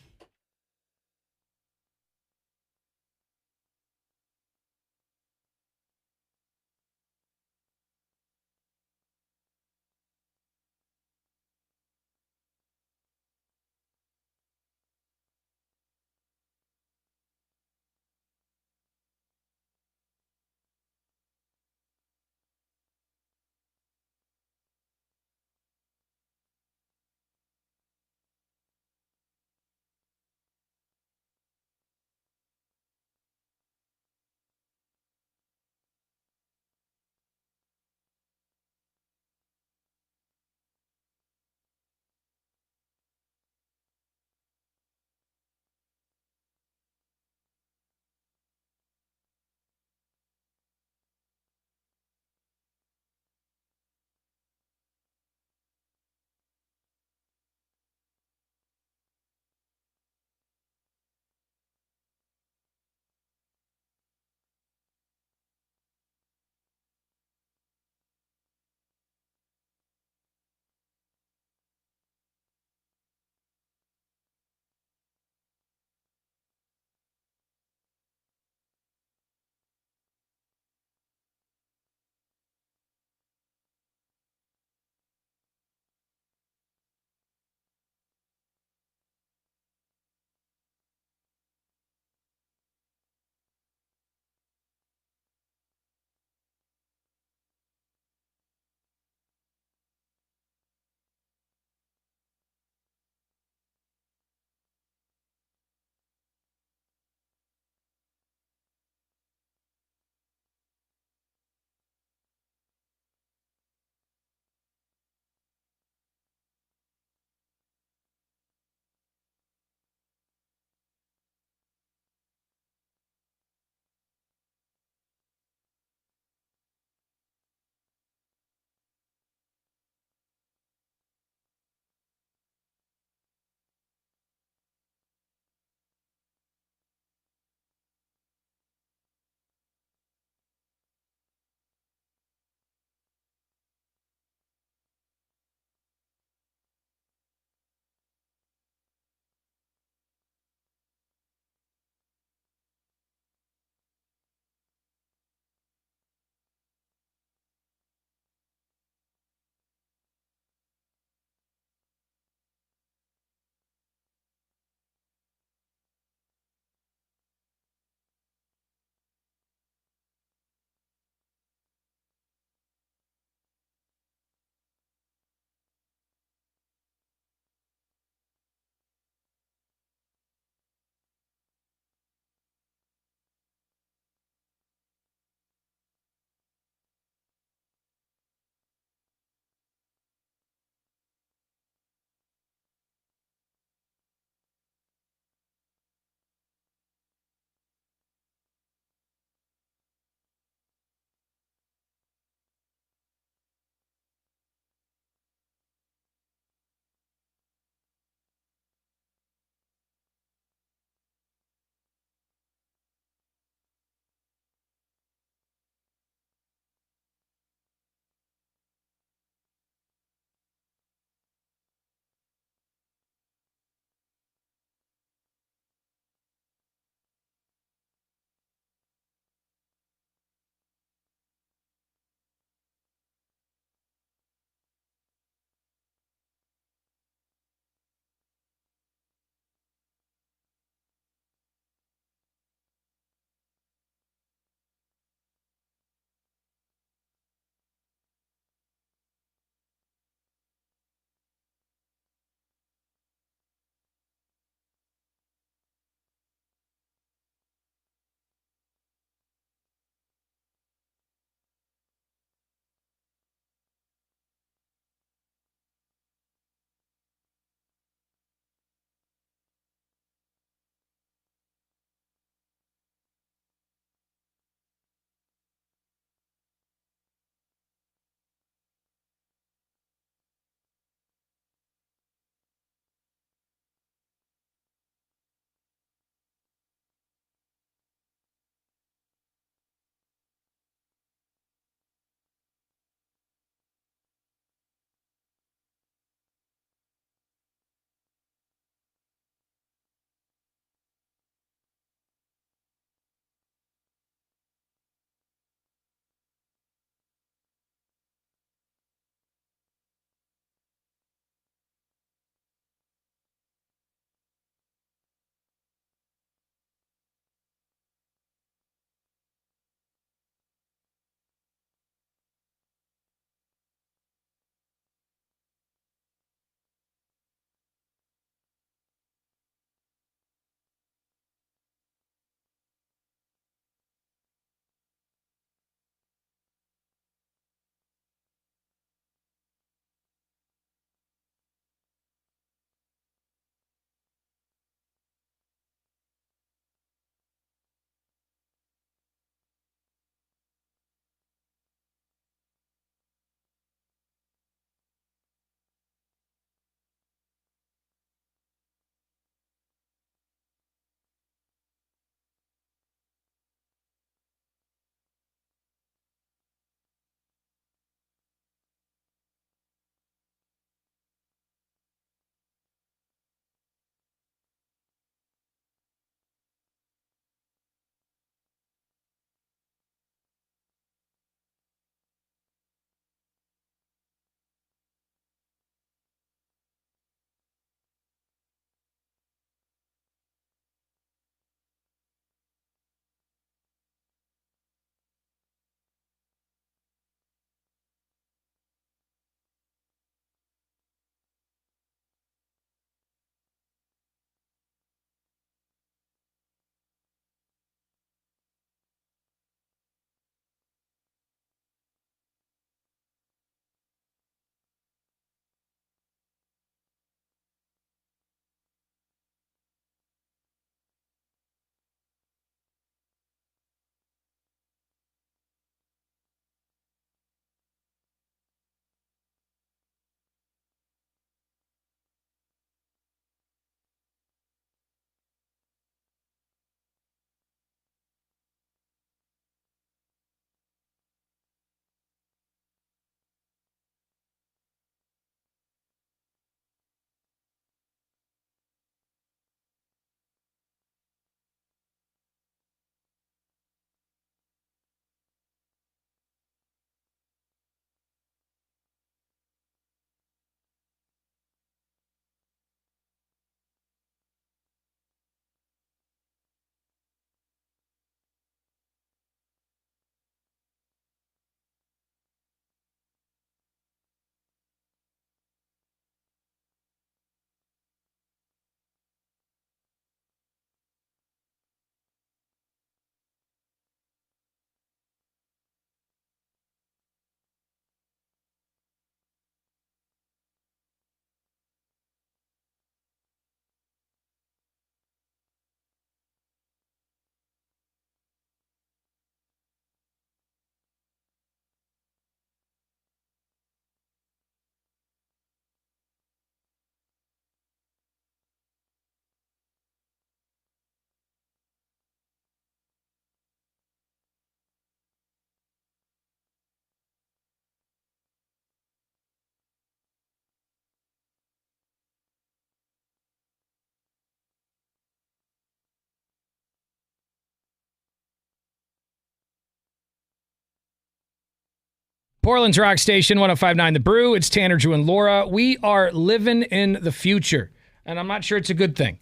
Portland's Rock Station, 105.9 The Brew. It's Tanner, Drew, and Laura. We are living in the future, and I'm not sure it's a good thing.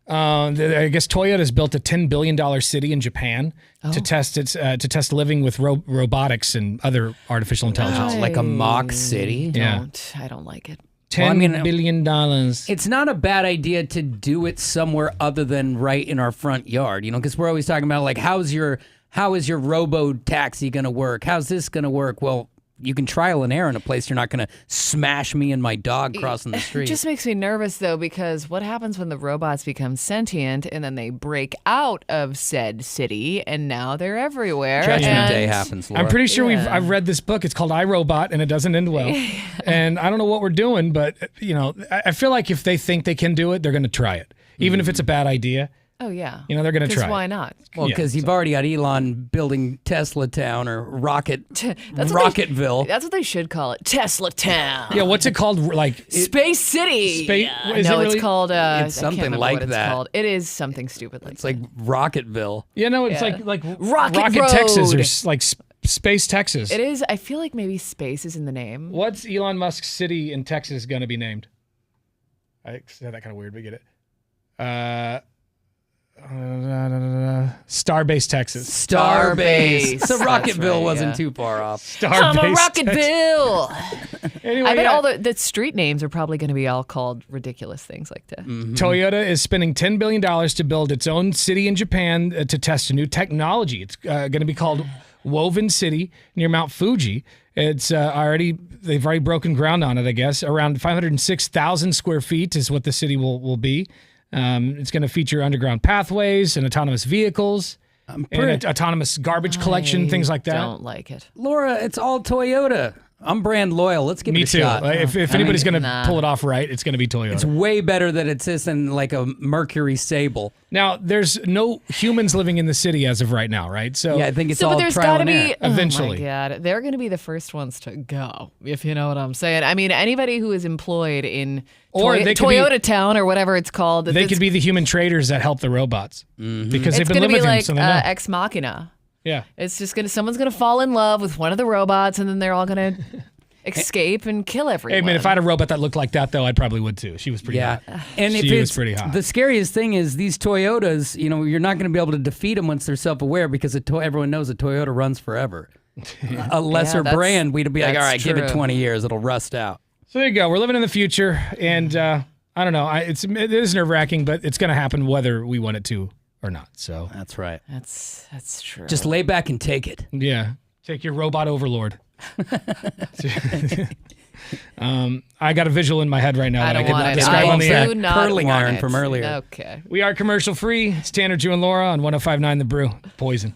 I guess Toyota's built a $10 billion city in Japan to test living with robotics and other artificial intelligence. Like a mock city? I don't like it. $10 billion. It's not a bad idea to do it somewhere other than right in our front yard, because we're always talking about, like, how is your robo-taxi going to work? How's this going to work? Well, you can trial and error in a place you're not going to smash me and my dog crossing the street. It just makes me nervous, though, because what happens when the robots become sentient and then they break out of said city and now they're everywhere? Judgment Day happens, Laura. I'm pretty sure I've read this book. It's called iRobot, and it doesn't end well. And I don't know what we're doing, but I feel like if they think they can do it, they're going to try it, even if it's a bad idea. Oh, yeah. They're going to try. Why not? Well, because you've already got Elon building Tesla Town or Rocketville. That's what they should call it. Tesla Town. Yeah, what's it called? Space City. It's called... it's something like that. It's called. It is something stupid like that. It's like Rocketville. Yeah, no, it's like Rocket Road. Texas or like Space Texas. It is. I feel like maybe space is in the name. What's Elon Musk's city in Texas going to be named? I said that kind of weird, but get it. Starbase, Texas. Starbase. So Rocketville wasn't too far off. I'm a Rocketville. Anyway, I mean, all the street names are probably going to be all called ridiculous things like that. Mm-hmm. Toyota is spending $10 billion to build its own city in Japan to test a new technology. It's going to be called Woven City near Mount Fuji. It's they've already broken ground on it, I guess. Around 506,000 square feet is what the city will be. It's going to feature underground pathways and autonomous vehicles and autonomous garbage collection, things like that. I don't like it. Laura, it's all Toyota. I'm brand loyal. Let's give it a shot. Me too. If anybody's going to pull it off right, it's going to be Toyota. It's way better than it sits in like a Mercury Sable. Now, there's no humans living in the city as of right now, right? So yeah, I think it's all there's trial gotta and error. be, Eventually. Oh my God. They're going to be the first ones to go, if you know what I'm saying. I mean, anybody who is employed in Toyota Town or whatever it's called. They could be the human traders that help the robots because they've been living with them. So they know. Ex Machina. Yeah. It's just someone's going to fall in love with one of the robots and then they're all going to escape and kill everyone. Hey, man, if I had a robot that looked like that, though, I probably would too. She was pretty hot. And she was pretty hot. The scariest thing is these Toyotas, you're not going to be able to defeat them once they're self-aware because everyone knows a Toyota runs forever. A lesser brand, we'd be like, all right, give it 20 years, it'll rust out. So there you go. We're living in the future, and I don't know. It is nerve-wracking, but it's going to happen whether we want it to or not. So that's right. That's true. Just lay back and take it. Yeah. Take your robot overlord. I got a visual in my head right now that I cannot describe on the air. Curling iron from earlier. Okay. We are commercial free. It's Tanner, Drew, and Laura on 105.9 The Brew. Poison.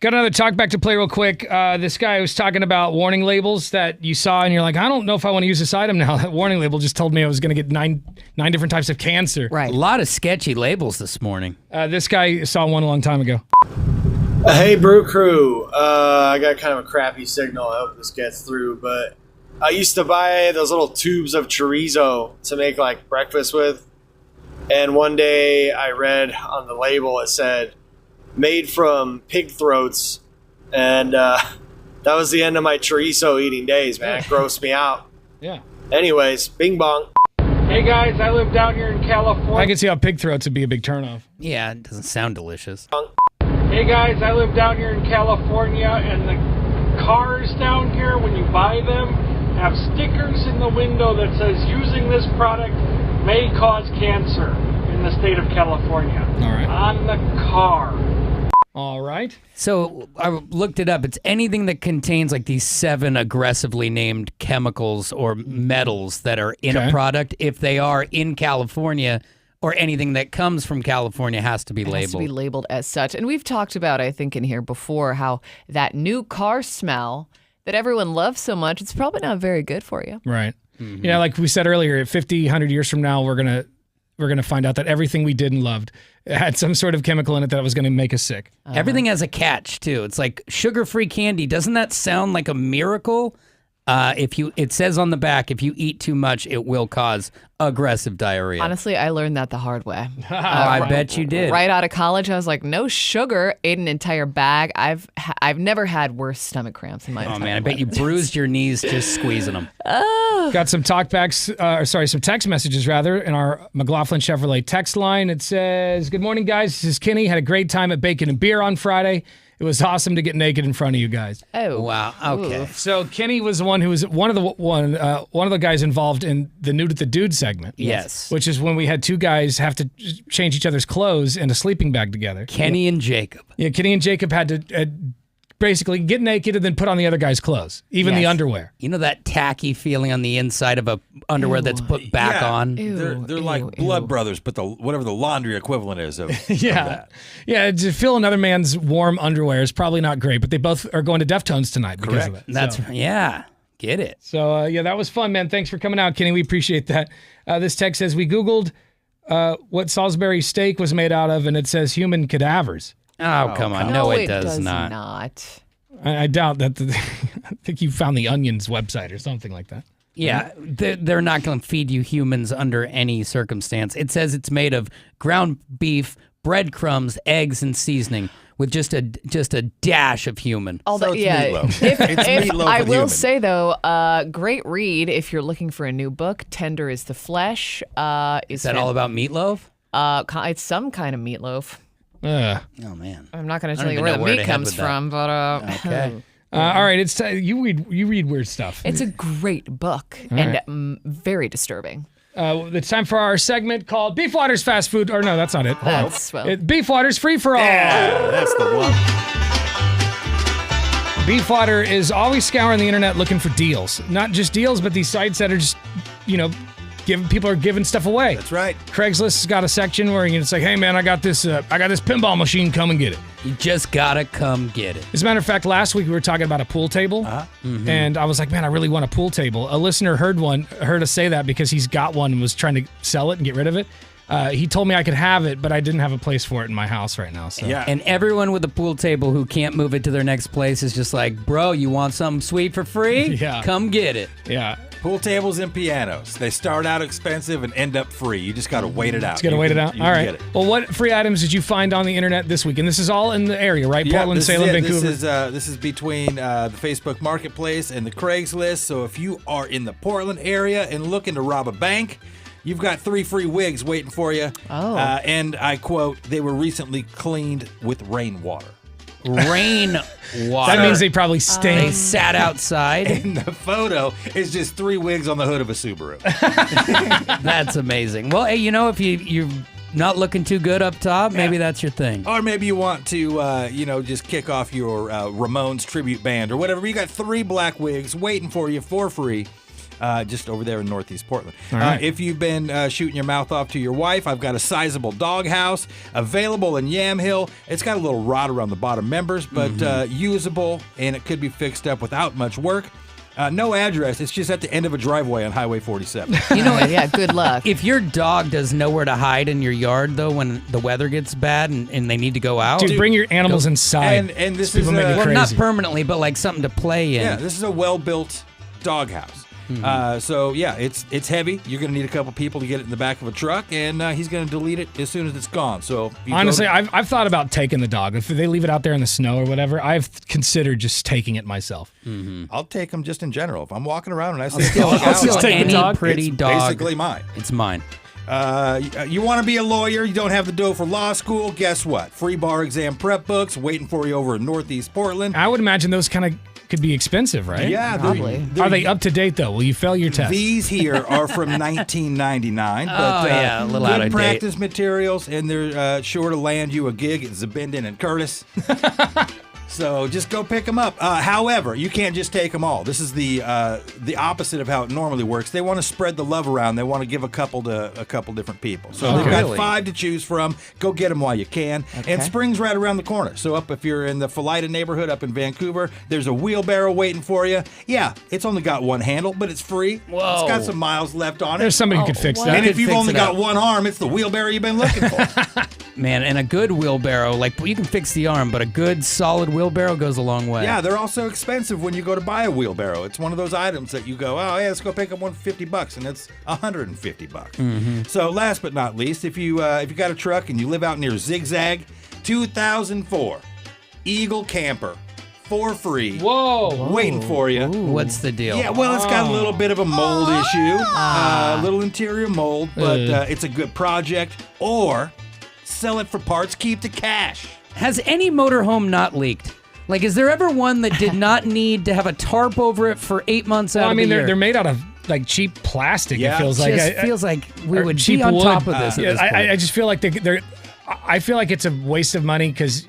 Got another talk back to play real quick. This guy was talking about warning labels that you saw, and you're like, I don't know if I want to use this item now. That warning label just told me I was going to get nine different types of cancer. Right. A lot of sketchy labels this morning. This guy saw one a long time ago. Hey, Brew Crew. I got kind of a crappy signal. I hope this gets through, but I used to buy those little tubes of chorizo to make like breakfast with. And one day I read on the label, it said, made from pig throats, and that was the end of my chorizo eating days, man. It grossed me out. Yeah. Anyways, bing bong. Hey guys, I live down here in California. I can see how pig throats would be a big turnoff. Yeah, it doesn't sound delicious. Hey guys, I live down here in California, and the cars down here, when you buy them, have stickers in the window that says using this product may cause cancer in the state of California. All right. On the car. All right. So I looked it up. It's anything that contains like these 7 aggressively named chemicals or metals that are in a product. If they are in California or anything that comes from California has to be labeled. It has to be labeled as such. And we've talked about, I think, in here before how that new car smell that everyone loves so much, it's probably not very good for you. Right. Mm-hmm. Yeah, like we said earlier, 50, 100 years from now, we're gonna find out that everything we did and loved had some sort of chemical in it that was going to make us sick. Everything has a catch too. It's like sugar-free candy. Doesn't that sound like a miracle? It says on the back, if you eat too much, it will cause aggressive diarrhea. Honestly, I learned that the hard way. I bet you did. Right out of college, I was like, no sugar. Ate an entire bag. I've never had worse stomach cramps in my entire Oh man, I life. bet you bruised your knees just squeezing them. Got some some text messages rather in our McLaughlin Chevrolet text line. It says, "Good morning, guys. This is Kenny. Had a great time at Bacon and Beer on Friday. It was awesome to get naked in front of you guys." Oh wow! Okay. So Kenny was the one who was one of the guys involved in the Nude at the Dude segment. Yes. Which is when we had 2 guys have to change each other's clothes and a sleeping bag together. Kenny and Jacob. Yeah, Kenny and Jacob had to basically get naked and then put on the other guy's clothes, even the underwear. You know that tacky feeling on the inside of a underwear that's put back on? They're like blood brothers, but whatever the laundry equivalent is of that. Yeah, to feel another man's warm underwear is probably not great, but they both are going to Deftones tonight because of it. That's get it. So that was fun, man. Thanks for coming out, Kenny. We appreciate that. This text says, we Googled what Salisbury steak was made out of, and it says human cadavers. Oh, come on. No, it does not. I doubt that. I think you found the Onion's website or something like that. Yeah, they're not going to feed you humans under any circumstance. It says it's made of ground beef, breadcrumbs, eggs, and seasoning with just a dash of human. Although, meatloaf. I with will human. say though, great read if you're looking for a new book. Tender is the Flesh. Is that all about meatloaf? It's some kind of meatloaf. Oh man, I'm not going to tell you where the meat comes from, but okay. All right, it's you read weird stuff. It's a great book and very disturbing. It's time for our segment called Beef Waters Fast Food. Or no, that's not it. That's Beef Waters Free for All. Yeah, that's the one. Beef Water is always scouring the internet looking for deals. Not just deals, but these sites that are just, people are giving stuff away. That's right. Craigslist has got a section where it's like, hey man, I got this pinball machine, come and get it. You just gotta come get it. As a matter of fact, last week we were talking about a pool table, and I was like, man, I really want a pool table. A listener heard us say that because he's got one and was trying to sell it and get rid of it. He told me I could have it, but I didn't have a place for it in my house right now. So. Yeah. And everyone with a pool table who can't move it to their next place is just like, bro, you want something sweet for free? Yeah. Come get it. Yeah. Pool tables and pianos. They start out expensive and end up free. You just got to wait it out. Just got to wait it out. All right. Well, what free items did you find on the internet this week? And this is all in the area, right? Yeah, Portland, Salem, Vancouver. This is between the Facebook Marketplace and the Craigslist. So if you are in the Portland area and looking to rob a bank, you've got 3 free wigs waiting for you. Oh. And I quote, they were recently cleaned with rainwater. Rainwater. That means they probably stink. They sat outside. And the photo is just 3 wigs on the hood of a Subaru. That's amazing. Well, hey, if you're not looking too good up top, maybe that's your thing. Or maybe you want to, just kick off your Ramones tribute band or whatever. You got 3 black wigs waiting for you for free. just over there in Northeast Portland. All right. If you've been shooting your mouth off to your wife, I've got a sizable doghouse available in Yamhill. It's got a little rod around the bottom members, but usable, and it could be fixed up without much work. No address. It's just at the end of a driveway on Highway 47. You know, yeah, good luck. If your dog does nowhere to hide in your yard, though, when the weather gets bad and they need to go out, Dude, bring your animals inside. And this People is make me well, crazy. not permanently, but like something to play in. Yeah, this is a well-built doghouse. So yeah, it's heavy. You're going to need a couple people to get it in the back of a truck, and he's going to delete it as soon as it's gone. So if you Honestly, I've thought about taking the dog. If they leave it out there in the snow or whatever, I've considered just taking it myself. I'll take them just in general. If I'm walking around and I see I'll steal any pretty it's dog. basically mine. It's mine. You want to be a lawyer, you don't have the dough for law school, guess what? Free bar exam prep books waiting for you over in Northeast Portland. I would imagine those kind of could be expensive, right? Yeah, Probably. Are they up to date though? Will you fail your test? These here are from 1999, but yeah, a little good out of date. practice materials, and they're sure to land you a gig at Zabindin and Curtis. So just go pick them up. However, you can't just take them all. This is the opposite of how it normally works. They want to spread the love around. They want to give a couple to a couple different people. So they've got 5 to choose from. Go get them while you can. Okay. And spring's right around the corner. So if you're in the Philida neighborhood up in Vancouver, there's a wheelbarrow waiting for you. Yeah, it's only got one handle, but it's free. Whoa. It's got some miles left on it. There's somebody who could fix what? that. And if you've fix only it got up. one arm, it's the wheelbarrow you've been looking for. Man, and a good wheelbarrow, like you can fix the arm, but a good solid wheelbarrow goes a long way. Yeah, they're also expensive when you go to buy a wheelbarrow. It's one of those items that you go, oh yeah, let's go pick up one for $50, and it's $150. So last but not least, if you got a truck and you live out near Zigzag, 2004 Eagle camper for free. Whoa. Waiting for you. What's the deal? Yeah, well, it's got a little bit of a mold issue, a little interior mold, but it's a good project. Or sell it for parts, keep the cash. Has any motorhome not leaked? Like, is there ever one that did not need to have a tarp over it for 8 months out Well, I of mean, the year? they're made out of like cheap plastic. Yeah. It feels like. Just feels like we or would cheap be on wood. top of this at this point. I just feel like they're. I feel like it's a waste of money because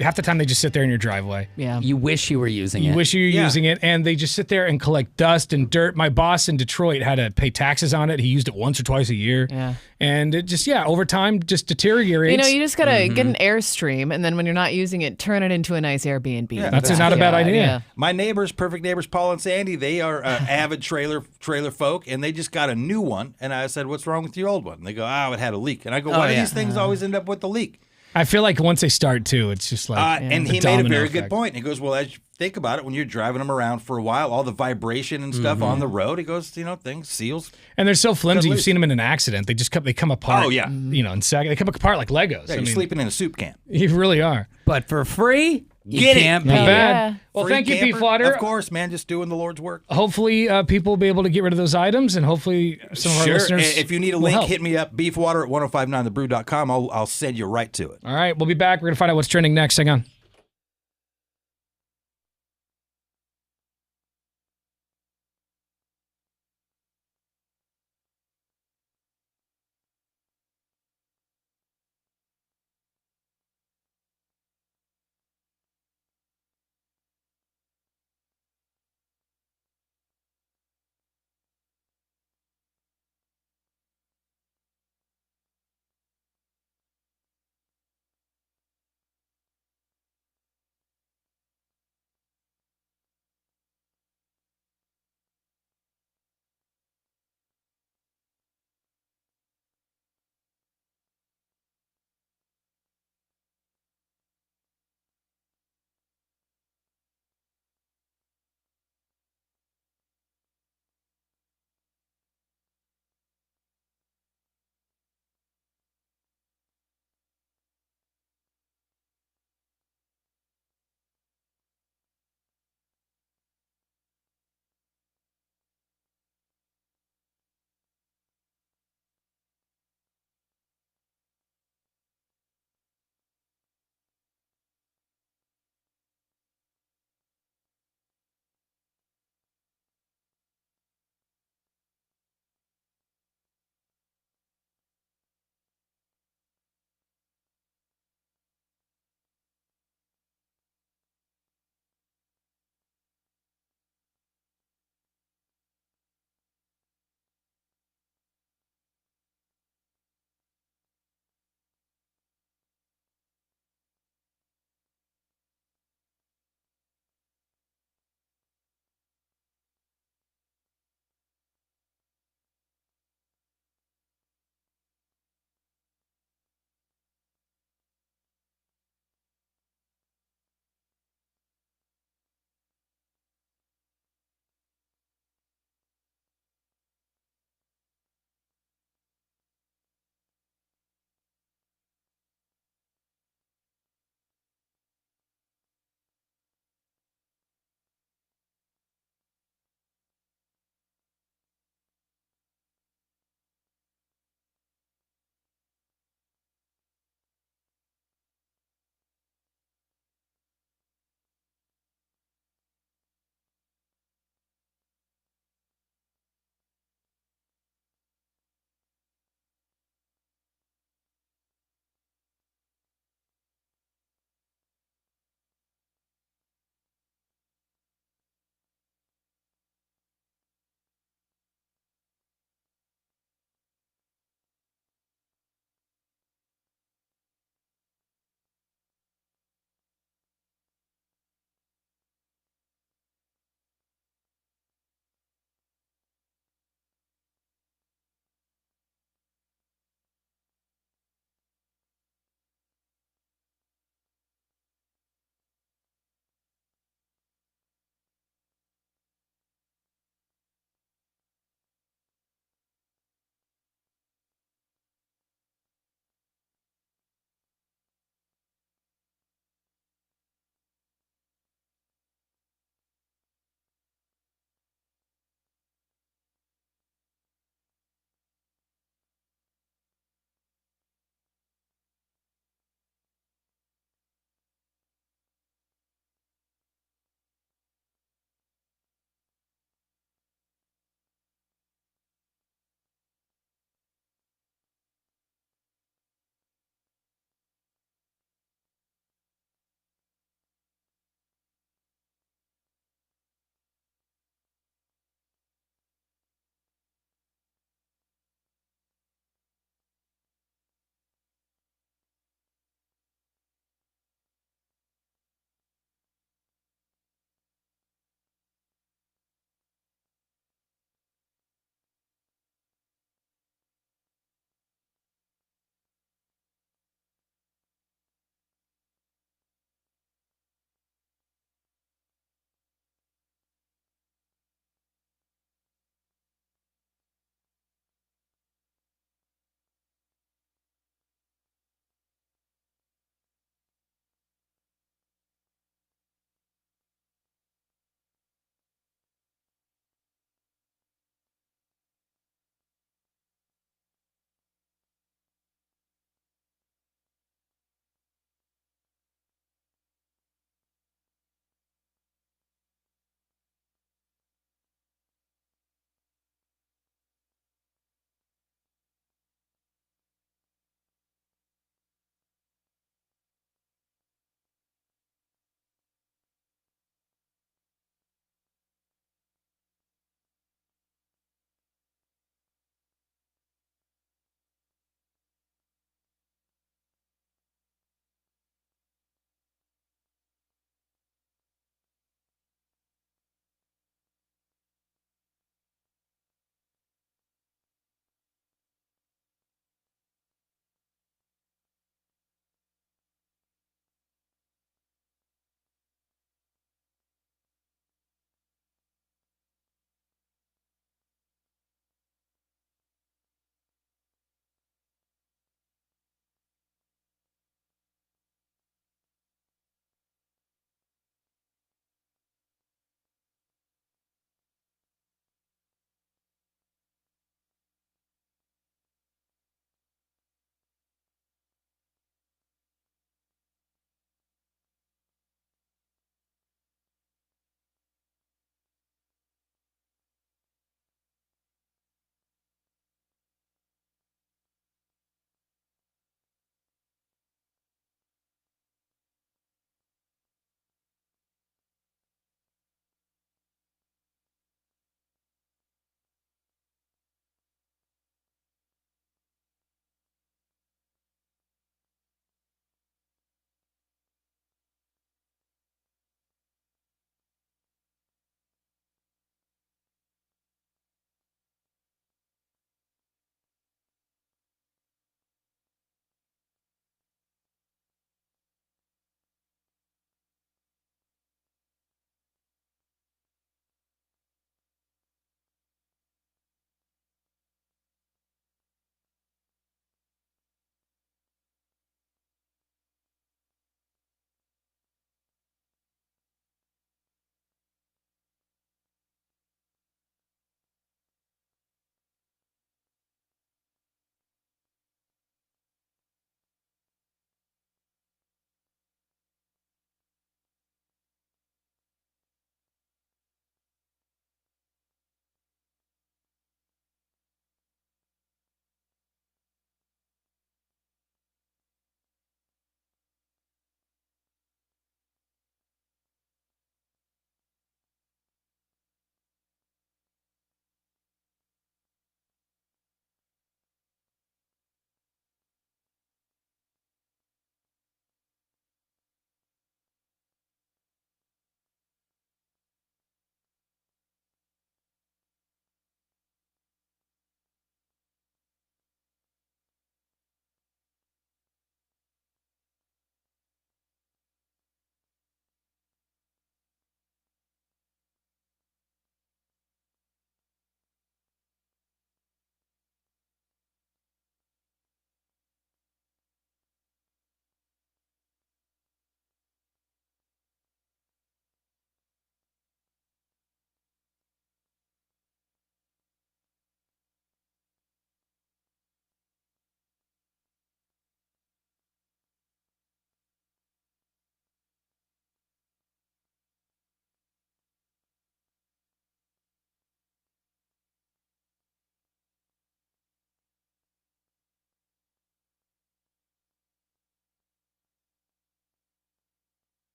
half the time they just sit there in your driveway. Yeah. You wish you were using You it. wish you were using it, and they just sit there and collect dust and dirt. My boss in Detroit had to pay taxes on it. He used it once or twice a year. Yeah. And it just, over time, just deteriorates. You know, you just gotta get an Airstream, and then when you're not using it, turn it into a nice Airbnb. Yeah, That's not a bad idea. Yeah. My neighbors, perfect neighbors, Paul and Sandy, they are avid trailer folk, and they just got a new one. And I said, "What's wrong with your old one?" And they go, "Oh, it had a leak." And I go, "Why do these things always end up with the leak?" I feel like once they start too, it's just like. And he made a very good point. He goes, "Well, as you think about it, when you're driving them around for a while, all the vibration and stuff on the road," he goes, things, seals. And they're so flimsy. You've loose. seen them in an accident. They just come apart. Oh, yeah. In second. They come apart like Legos. Yeah, you're sleeping in a soup can. You really are. But for free, you Get it. can't Not beat bad. it. Well, Free thank you, camper? Beefwater. Of course, man, just doing the Lord's work. Hopefully, people will be able to get rid of those items, and hopefully, some of our Sure. listeners. If you need a will link, help. hit me up, beefwater at 1059thebrew.com. I'll send you right to it. All right, we'll be back. We're gonna find out what's trending next. Hang on.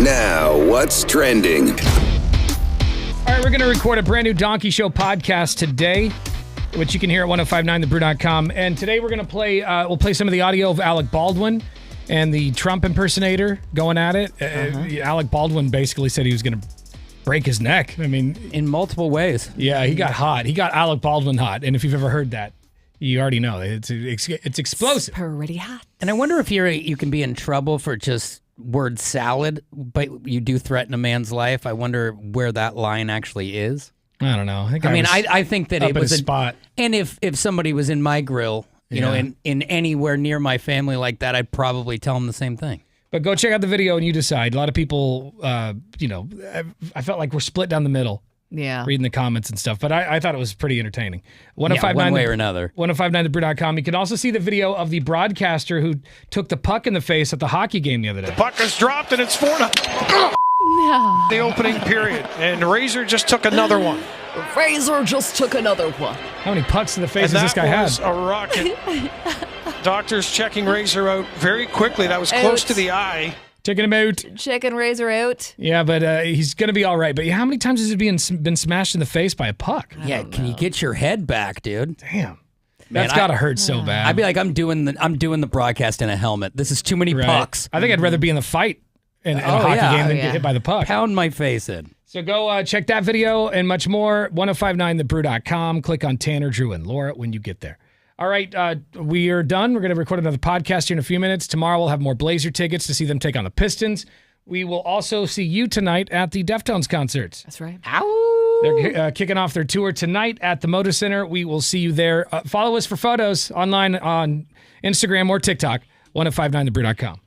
Now, what's trending? All right, we're going to record a brand new Donkey Show podcast today, which you can hear at 1059thebrew.com. And today we're going to play, we'll play some of the audio of Alec Baldwin and the Trump impersonator going at it. Alec Baldwin basically said he was going to break his neck. I mean, in multiple ways. Yeah, he got hot. He got Alec Baldwin hot. And if you've ever heard that, you already know it's explosive. It's pretty hot. And I wonder if you can be in trouble for just word salad, but you do threaten a man's life. I wonder where that line actually is. I don't know. I think that up it in was a spot. And if somebody was in my grill, you know, in anywhere near my family like that, I'd probably tell them the same thing. But go check out the video and you decide. A lot of people, I felt like we're split down the middle. Yeah. Reading the comments and stuff. But I thought it was pretty entertaining. One way or another. 1059thebrew.com. You can also see the video of the broadcaster who took the puck in the face at the hockey game the other day. The puck is dropped and it's 4-0. No. The opening period. And Razor just took another one. Razor just took another one. How many pucks in the face does this guy have? That was a rocket. Doctors checking Razor out very quickly. That was close to the eye. Checking him out. Checking Razor out. Yeah, but he's going to be all right. But how many times has he been smashed in the face by a puck? Yeah, can you get your head back, dude? Damn. That's got to hurt so bad. I'd be like, I'm doing the broadcast in a helmet. This is too many pucks. I think I'd rather be in the fight in a hockey game than get hit by the puck. Pound my face in. So go check that video and much more. 1059thebrew.com. Click on Tanner, Drew, and Laura when you get there. All right, we are done. We're going to record another podcast here in a few minutes. Tomorrow we'll have more Blazer tickets to see them take on the Pistons. We will also see you tonight at the Deftones concerts. That's right. Ow! They're kicking off their tour tonight at the Motor Center. We will see you there. Follow us for photos online on Instagram or TikTok, 1059thebrew.com.